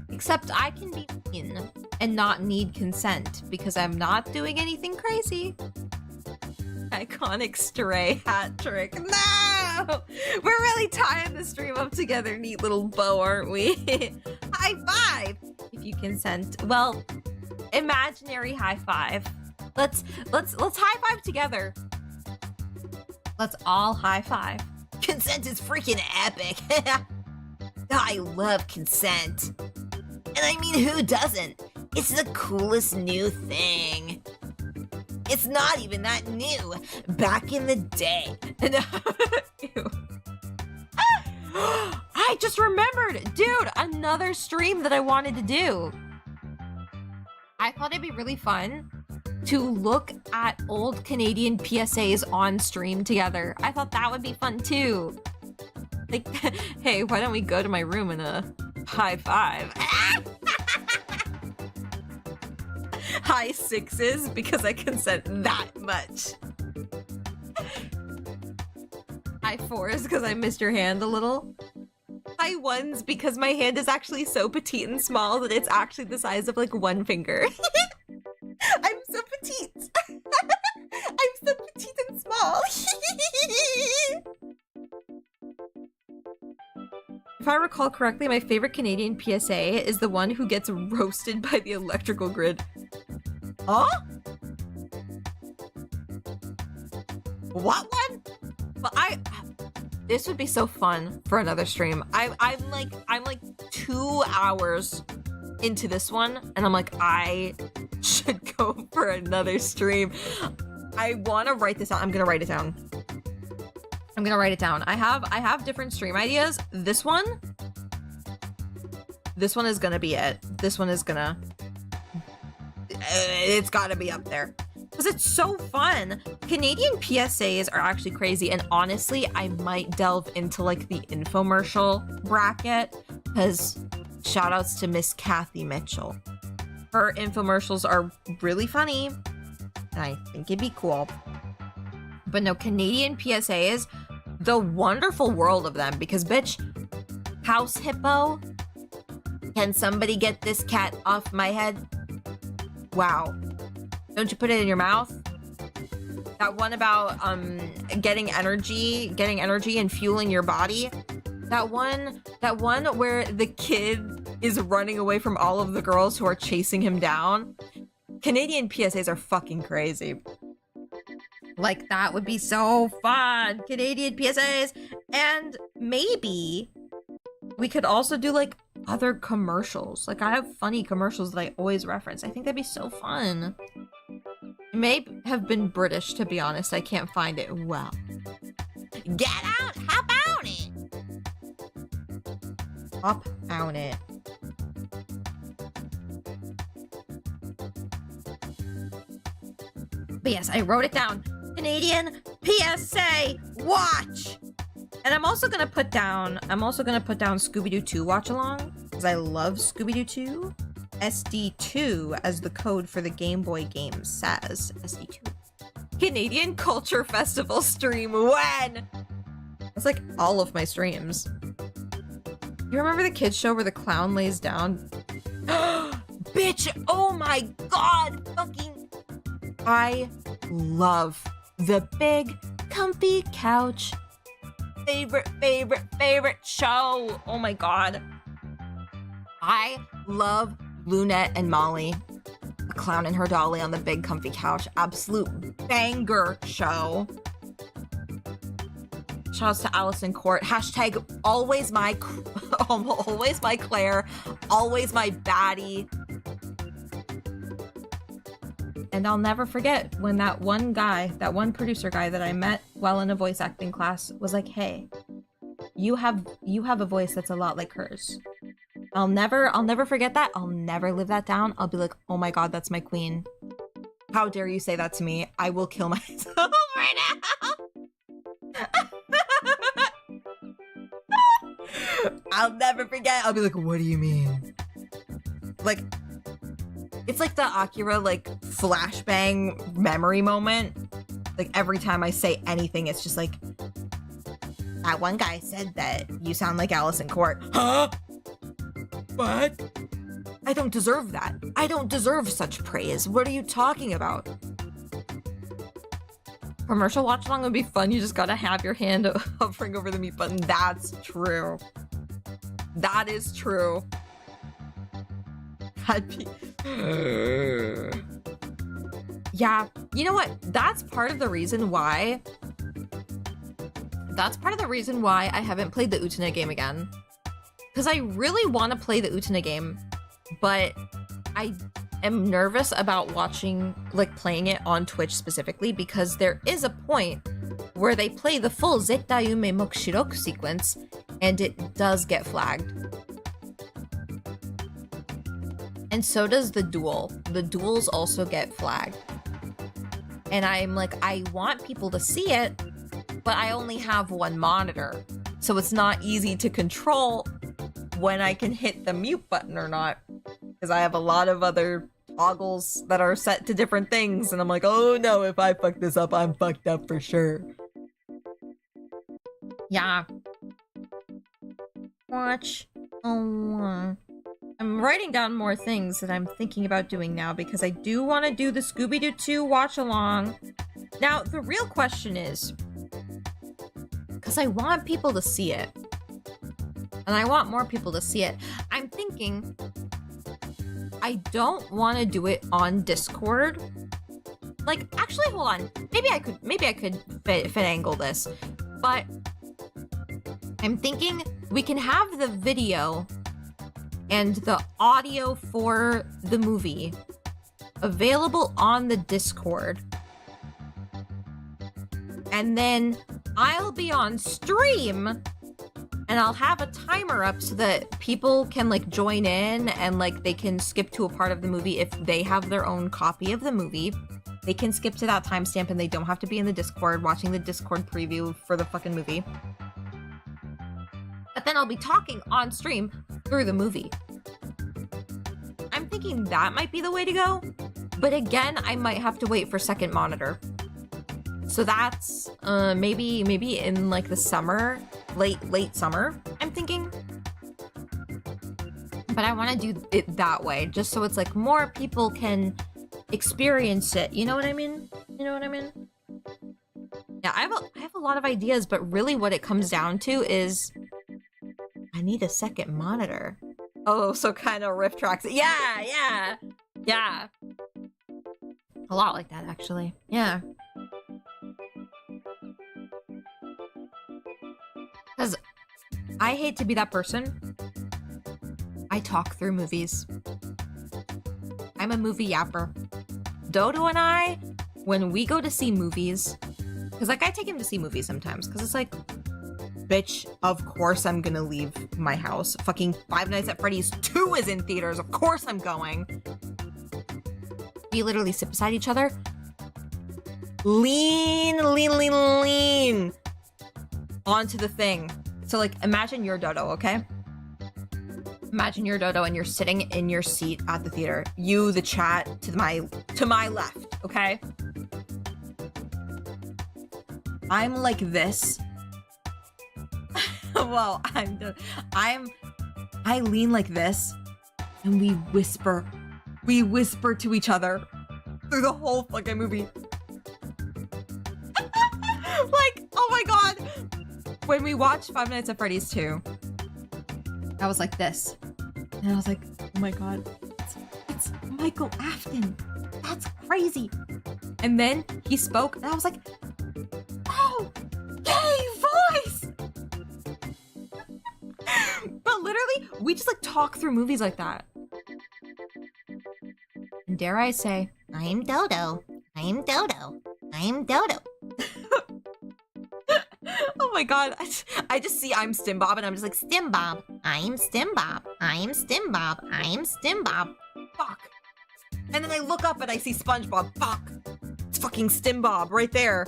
Except I can be mean and not need consent because I'm not doing anything crazy. Iconic stray hat trick. No! We're really tying the stream up together, neat little bow, aren't we? High five! If you consent. Well, imaginary high five. Let's high five together. Let's all high five. Consent is freaking epic. I love consent. And I mean, who doesn't? It's the coolest new thing. It's not even that new. Back in the day. Ew. I just remembered, dude, another stream that I wanted to do. I thought it'd be really fun to look at old Canadian PSAs on stream together. I thought that would be fun too. Like, hey, why don't we go to my room and high five? High sixes because I consent that much. High fours because I missed your hand a little. High ones because my hand is actually so petite and small that it's actually the size of like one finger. I'm so petite. I'm so petite and small. If I recall correctly, my favorite Canadian PSA is the one who gets roasted by the electrical grid. Huh? What one? But this would be so fun for another stream. I'm like 2 hours into this one, and I'm like, I should go for another stream. I want to write this out. I'm gonna write it down. I have different stream ideas. This one is gonna be it. This one is gonna, it's gotta be up there because it's so fun. Canadian PSAs are actually crazy, and honestly, I might delve into like the infomercial bracket because shout outs to Miss Kathy Mitchell. Her infomercials are really funny, and I think it'd be cool. But no, Canadian PSAs, the wonderful world of them, because bitch, House Hippo, can somebody get this cat off my head? Wow. Don't you put it in your mouth? That one about getting energy and fueling your body. That one where the kid is running away from all of the girls who are chasing him down. Canadian PSAs are fucking crazy. Like, that would be so fun. Canadian PSAs. And maybe we could also do like other commercials. Like, I have funny commercials that I always reference. I think that'd be so fun. It may have been British, to be honest. I can't find it. Well, get out! Hop on it! Hop on it. But yes, I wrote it down. Canadian PSA watch. And I'm also gonna put down Scooby-Doo 2 watch along, because I love Scooby-Doo 2. SD2 as the code for the Game Boy game says. SD2. Canadian Culture Festival stream when? It's like all of my streams. You remember the kids show where the clown lays down? Bitch, oh my god, fucking I love the big comfy couch. Favorite show. Oh my god. I love Lunette and Molly, the clown and her dolly on the big comfy couch. Absolute banger show. Shouts to Allison Court. Hashtag always my Claire, always my baddie. And I'll never forget when that one producer guy that I met while in a voice acting class was like, hey, you have a voice that's a lot like hers. I'll never forget that. I'll never live that down. I'll be like, oh my god, that's my queen. How dare you say that to me? I will kill myself right now. I'll never forget. I'll be like, what do you mean? Like, it's like the Akira, like, flashbang memory moment. Like, every time I say anything, it's just like, that one guy said that you sound like Allison Court. Huh? What? I don't deserve that. I don't deserve such praise. What are you talking about? Commercial watch along would be fun. You just gotta have your hand hovering over the mute button. That's true. That is true. I'd be... Yeah, you know what? That's part of the reason why I haven't played the Utena game again. Because I really want to play the Utena game, but I am nervous about playing it on Twitch specifically, because there is a point where they play the full Zettayume Mokushiroku sequence, and it does get flagged. And so does the duel. The duels also get flagged. And I'm like, I want people to see it, but I only have one monitor. So it's not easy to control when I can hit the mute button or not. Because I have a lot of other toggles that are set to different things. And I'm like, oh no, if I fuck this up, I'm fucked up for sure. Yeah. Watch. Oh. I'm writing down more things that I'm thinking about doing now, because I do want to do the Scooby-Doo 2 watch along. Now, the real question is, because I want people to see it, And I want more people to see it. I'm thinking I don't want to do it on Discord. Like, actually, hold on. Maybe I could finagle this. But I'm thinking we can have the video and the audio for the movie available on the Discord. And then I'll be on stream and I'll have a timer up so that people can like join in and like they can skip to a part of the movie if they have their own copy of the movie. They can skip to that timestamp and they don't have to be in the Discord watching the Discord preview for the fucking movie. But then I'll be talking on stream through the movie. I'm thinking that might be the way to go. But again, I might have to wait for second monitor. So that's maybe in like the summer, late summer, I'm thinking. But I want to do it that way, just so it's like more people can experience it. You know what I mean? You know what I mean? Yeah, I have a lot of ideas, but really what it comes down to is I need a second monitor. Oh, so kind of riff tracks. Yeah. A lot like that, actually. Yeah. Because I hate to be that person. I talk through movies. I'm a movie yapper. Dodo and I, when we go to see movies, because like I take him to see movies sometimes, because it's like, bitch, of course I'm gonna leave my house. Fucking Five Nights at Freddy's 2 is in theaters. Of course I'm going. We literally sit beside each other. Lean onto the thing. So like, imagine you're Dodo, okay? Imagine you're Dodo and you're sitting in your seat at the theater. You, the chat, to my left, okay? I'm like this. Well, I lean like this and we whisper to each other through the whole fucking movie. Like, oh my god. When we watched Five Nights at Freddy's 2, I was like this. And I was like, oh my god, it's Michael Afton. That's crazy. And then he spoke and I was like, oh, gay voice. But literally, we just like talk through movies like that. And dare I say, I'm Dodo. I'm Dodo. I'm Dodo. oh my god, I just see I'm Stimbob and I'm just like, Stimbob. I'm Stimbob. I'm Stimbob. I'm Stimbob. fuck. And then I look up and I see SpongeBob, fuck. It's fucking Stimbob right there.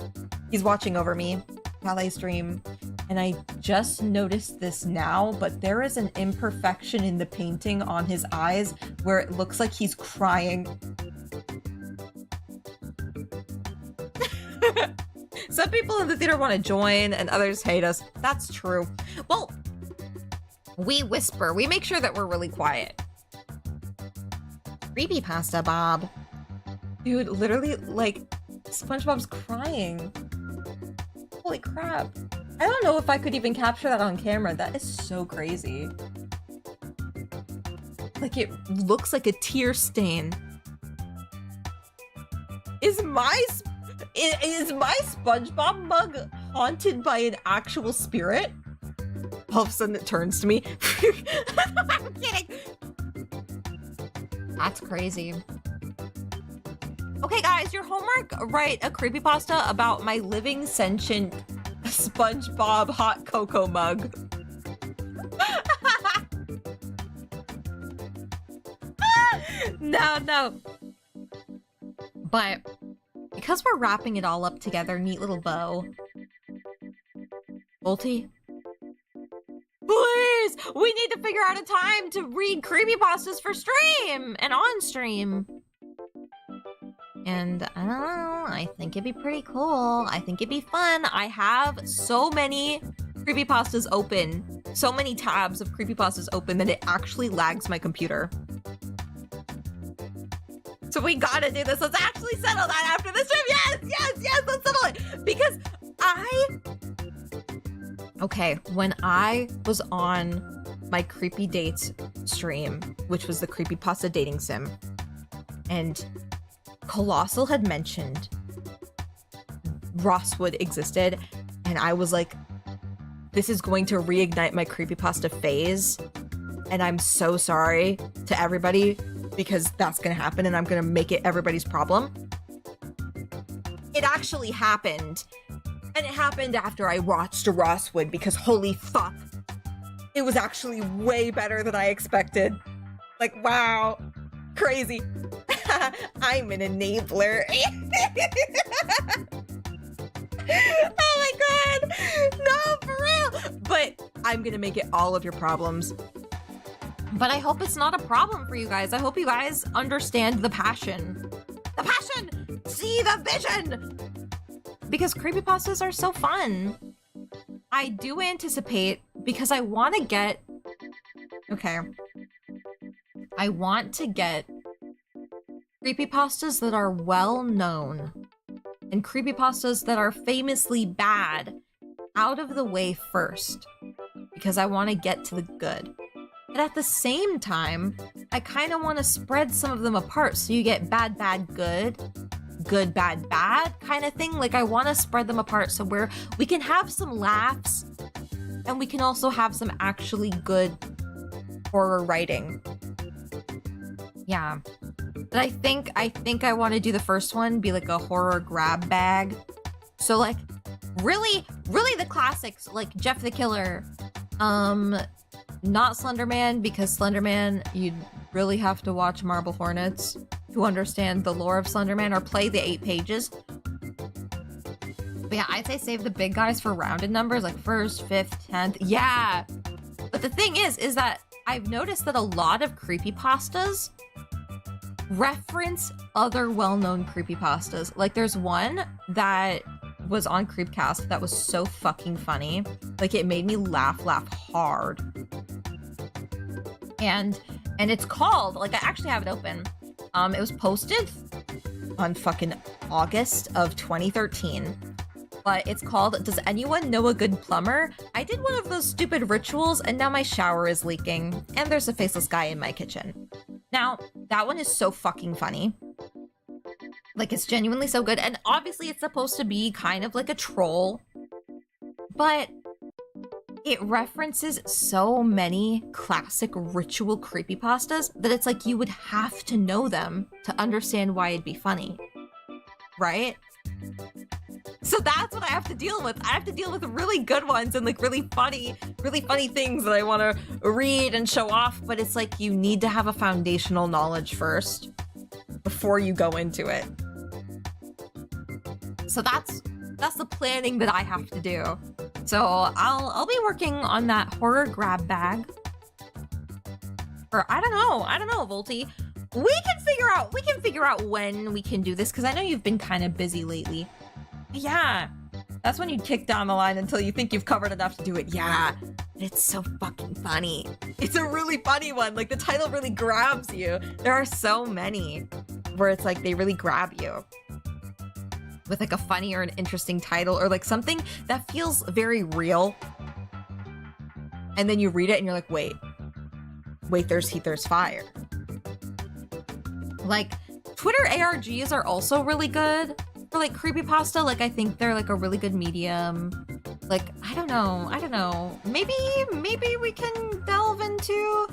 He's watching over me while I stream. And I just noticed this now, but there is an imperfection in the painting on his eyes where it looks like he's crying. Some people in the theater want to join and others hate us. That's true. Well, we whisper. We make sure that we're really quiet. Creepypasta Bob. Dude, literally, like, SpongeBob's crying. Holy crap. I don't know if I could even capture that on camera. That is so crazy. Like, it looks like a tear stain. Is my SpongeBob mug haunted by an actual spirit? All of a sudden it turns to me. I'm kidding. That's crazy. Okay, guys, your homework, write a creepypasta about my living sentient SpongeBob hot cocoa mug. No. But because we're wrapping it all up together, neat little bow. Volty? Please! We need to figure out a time to read creepypastas for stream and on stream. And I don't know, I think it'd be pretty cool. I think it'd be fun. I have so many creepypastas open, so many tabs of creepypastas open that it actually lags my computer. So we gotta do this. Let's actually settle that after this stream. Yes, let's settle it. Because okay, when I was on my creepy dates stream, which was the creepypasta dating sim. And Colossal had mentioned Rosswood existed, and I was like, this is going to reignite my creepypasta phase, and I'm so sorry to everybody because that's gonna happen and I'm gonna make it everybody's problem. It actually happened, and it happened after I watched Rosswood because holy fuck, it was actually way better than I expected. Like, wow, crazy. I'm an enabler. Oh my god, no, for real. But I'm gonna make it all of your problems. But I hope it's not a problem for you guys. I hope you guys understand the passion. The passion! See the vision! Because creepypastas are so fun. I do anticipate, because I want to get... Okay. I want to get creepypastas that are well known and creepypastas that are famously bad out of the way first, because I want to get to the good. But at the same time, I kind of want to spread some of them apart so you get bad, bad, good, good, bad, bad kind of thing. Like, I want to spread them apart so where we can have some laughs and we can also have some actually good horror writing. Yeah. But I think I want to do the first one, be like a horror grab bag. So like really the classics, like Jeff the Killer, not Slenderman, because Slenderman, you'd really have to watch Marble Hornets to understand the lore of Slenderman or play the 8 pages. But yeah, I'd say save the big guys for rounded numbers, like 1st, 5th, 10th. Yeah. But the thing is that I've noticed that a lot of creepypastas reference other well-known creepypastas. Like there's one that was on Creepcast that was so fucking funny. Like it made me laugh hard. And it's called, like I actually have it open. It was posted on fucking August of 2013. But it's called, Does Anyone Know a Good Plumber? I did one of those stupid rituals and now my shower is leaking and there's a faceless guy in my kitchen. Now, that one is so fucking funny. Like, it's genuinely so good. And obviously it's supposed to be kind of like a troll. But it references so many classic ritual creepypastas that it's like you would have to know them to understand why it'd be funny. Right? So that's what I have to deal with. I have to deal with really good ones and like really funny things that I want to read and show off. But it's like you need to have a foundational knowledge first before you go into it. So that's the planning that I have to do. So I'll be working on that horror grab bag. Or I don't know, Volty. We can figure out when we can do this, because I know you've been kind of busy lately. Yeah, that's when you kick down the line until you think you've covered enough to do it. Yeah, it's so fucking funny. It's a really funny one. Like the title really grabs you. There are so many where it's like they really grab you with like a funny or an interesting title or like something that feels very real. And then you read it and you're like, wait, there's heat, there's fire. Like Twitter ARGs are also really good. For like creepypasta, like I think they're like a really good medium. Like I don't know. Maybe we can delve into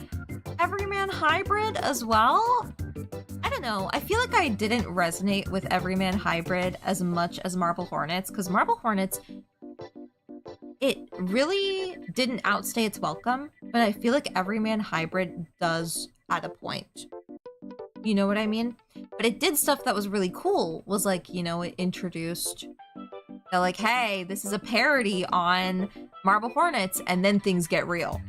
Everyman Hybrid as well. I don't know. I feel like I didn't resonate with Everyman Hybrid as much as Marble Hornets, because Marble Hornets, it really didn't outstay its welcome, but I feel like Everyman Hybrid does at a point. You know what I mean? But it did stuff that was really cool. Was like, you know, it introduced like, hey, this is a parody on Marble Hornets, and then things get real.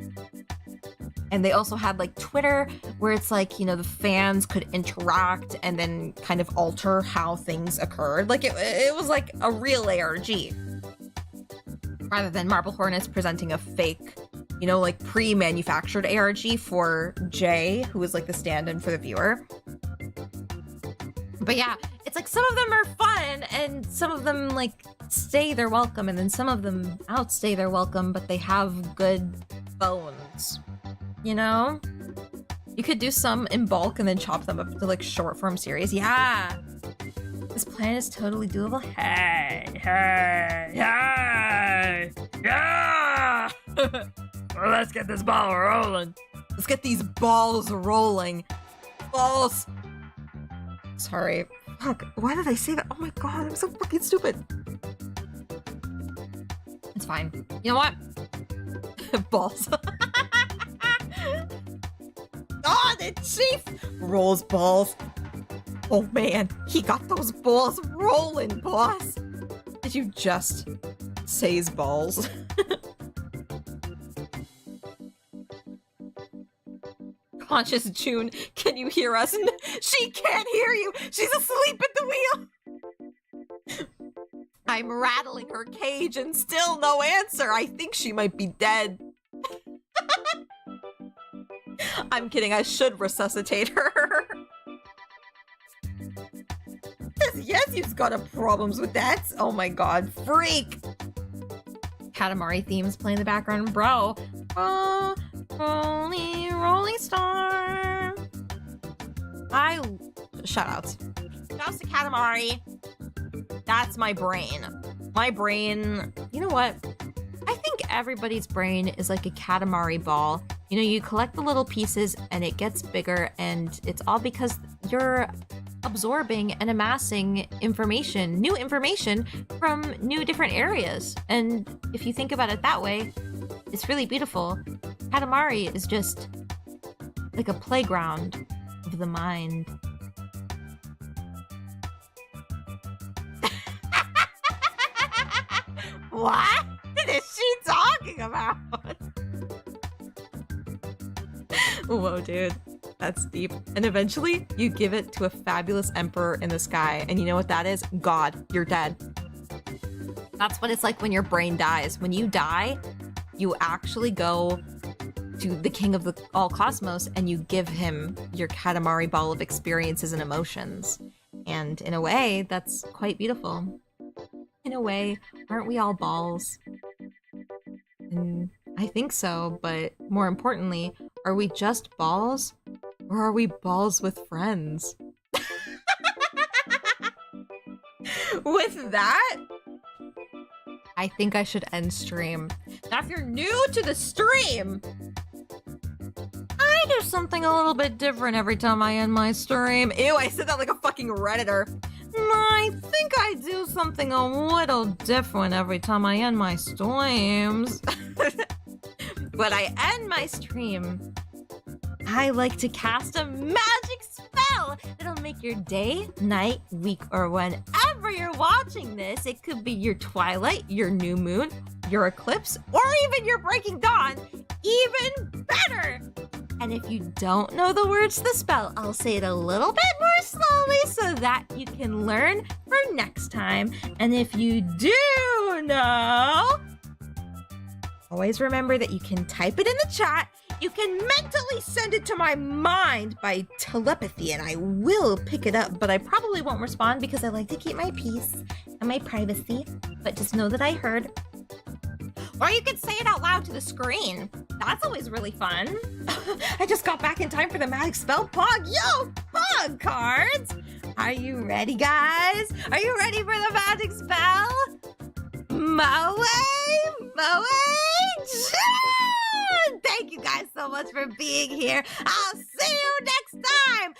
And they also had like Twitter, where it's like, you know, the fans could interact and then kind of alter how things occurred. Like it was like a real ARG. Rather than Marble Hornets presenting a fake, you know, like pre-manufactured ARG for Jay, who was like the stand-in for the viewer. But yeah, it's like some of them are fun and some of them like stay their welcome, and then some of them outstay their welcome, but they have good bones. you know? You could do some in bulk and then chop them up to like short form series. Yeah. This plan is totally doable. Hey, hey, hey, yeah! Well, let's get this ball rolling. Let's get these balls rolling. Balls. Sorry. Fuck, why did I say that? Oh my god, I'm so fucking stupid. It's fine. You know what? Balls. Oh, the chief rolls balls. Oh man, he got those balls rolling, boss. Did you just say's balls? Conscious June, can you hear us? She can't hear you. She's asleep at the wheel. I'm rattling her cage and still no answer. I think she might be dead. I'm kidding. I should resuscitate her. Yes, you've got a problems with that. Oh my god, freak. Katamari themes play in the background, bro. Oh, rolling star. Shoutouts. Shoutouts to Katamari. That's my brain. My brain, you know what? I think everybody's brain is like a Katamari ball. You know, you collect the little pieces and it gets bigger, and it's all because you're absorbing and amassing information, new information from new different areas. And if you think about it that way, it's really beautiful. Katamari is just like a playground of the mind. What is she talking about? Whoa, dude. That's deep. And eventually, you give it to a fabulous emperor in the sky. And you know what that is? God, you're dead. That's what it's like when your brain dies. When you die, you actually go to the king of all cosmos and you give him your Katamari ball of experiences and emotions. And in a way, that's quite beautiful. In a way, aren't we all balls? And I think so, but more importantly, are we just balls? Or are we balls with friends? With that, I think I should end stream. Now, if you're new to the stream, I do something a little bit different every time I end my stream. Ew, I said that like a fucking Redditor. I think I do something a little different every time I end my streams. When I end my stream, I like to cast a magic spell that'll make your day, night, week, or whenever you're watching this. It could be your twilight, your new moon, your eclipse, or even your breaking dawn. Even better! And if you don't know the words to the spell, I'll say it a little bit more slowly so that you can learn for next time. And if you do know, always remember that you can type it in the chat. You can mentally send it to my mind by telepathy, and I will pick it up, but I probably won't respond because I like to keep my peace and my privacy. But just know that I heard. Or you could say it out loud to the screen. That's always really fun. I just got back in time for the magic spell pog. Yo, pog cards. Are you ready, guys? Are you ready for the magic spell? Moe. Thank you guys so much for being here. I'll see you next time.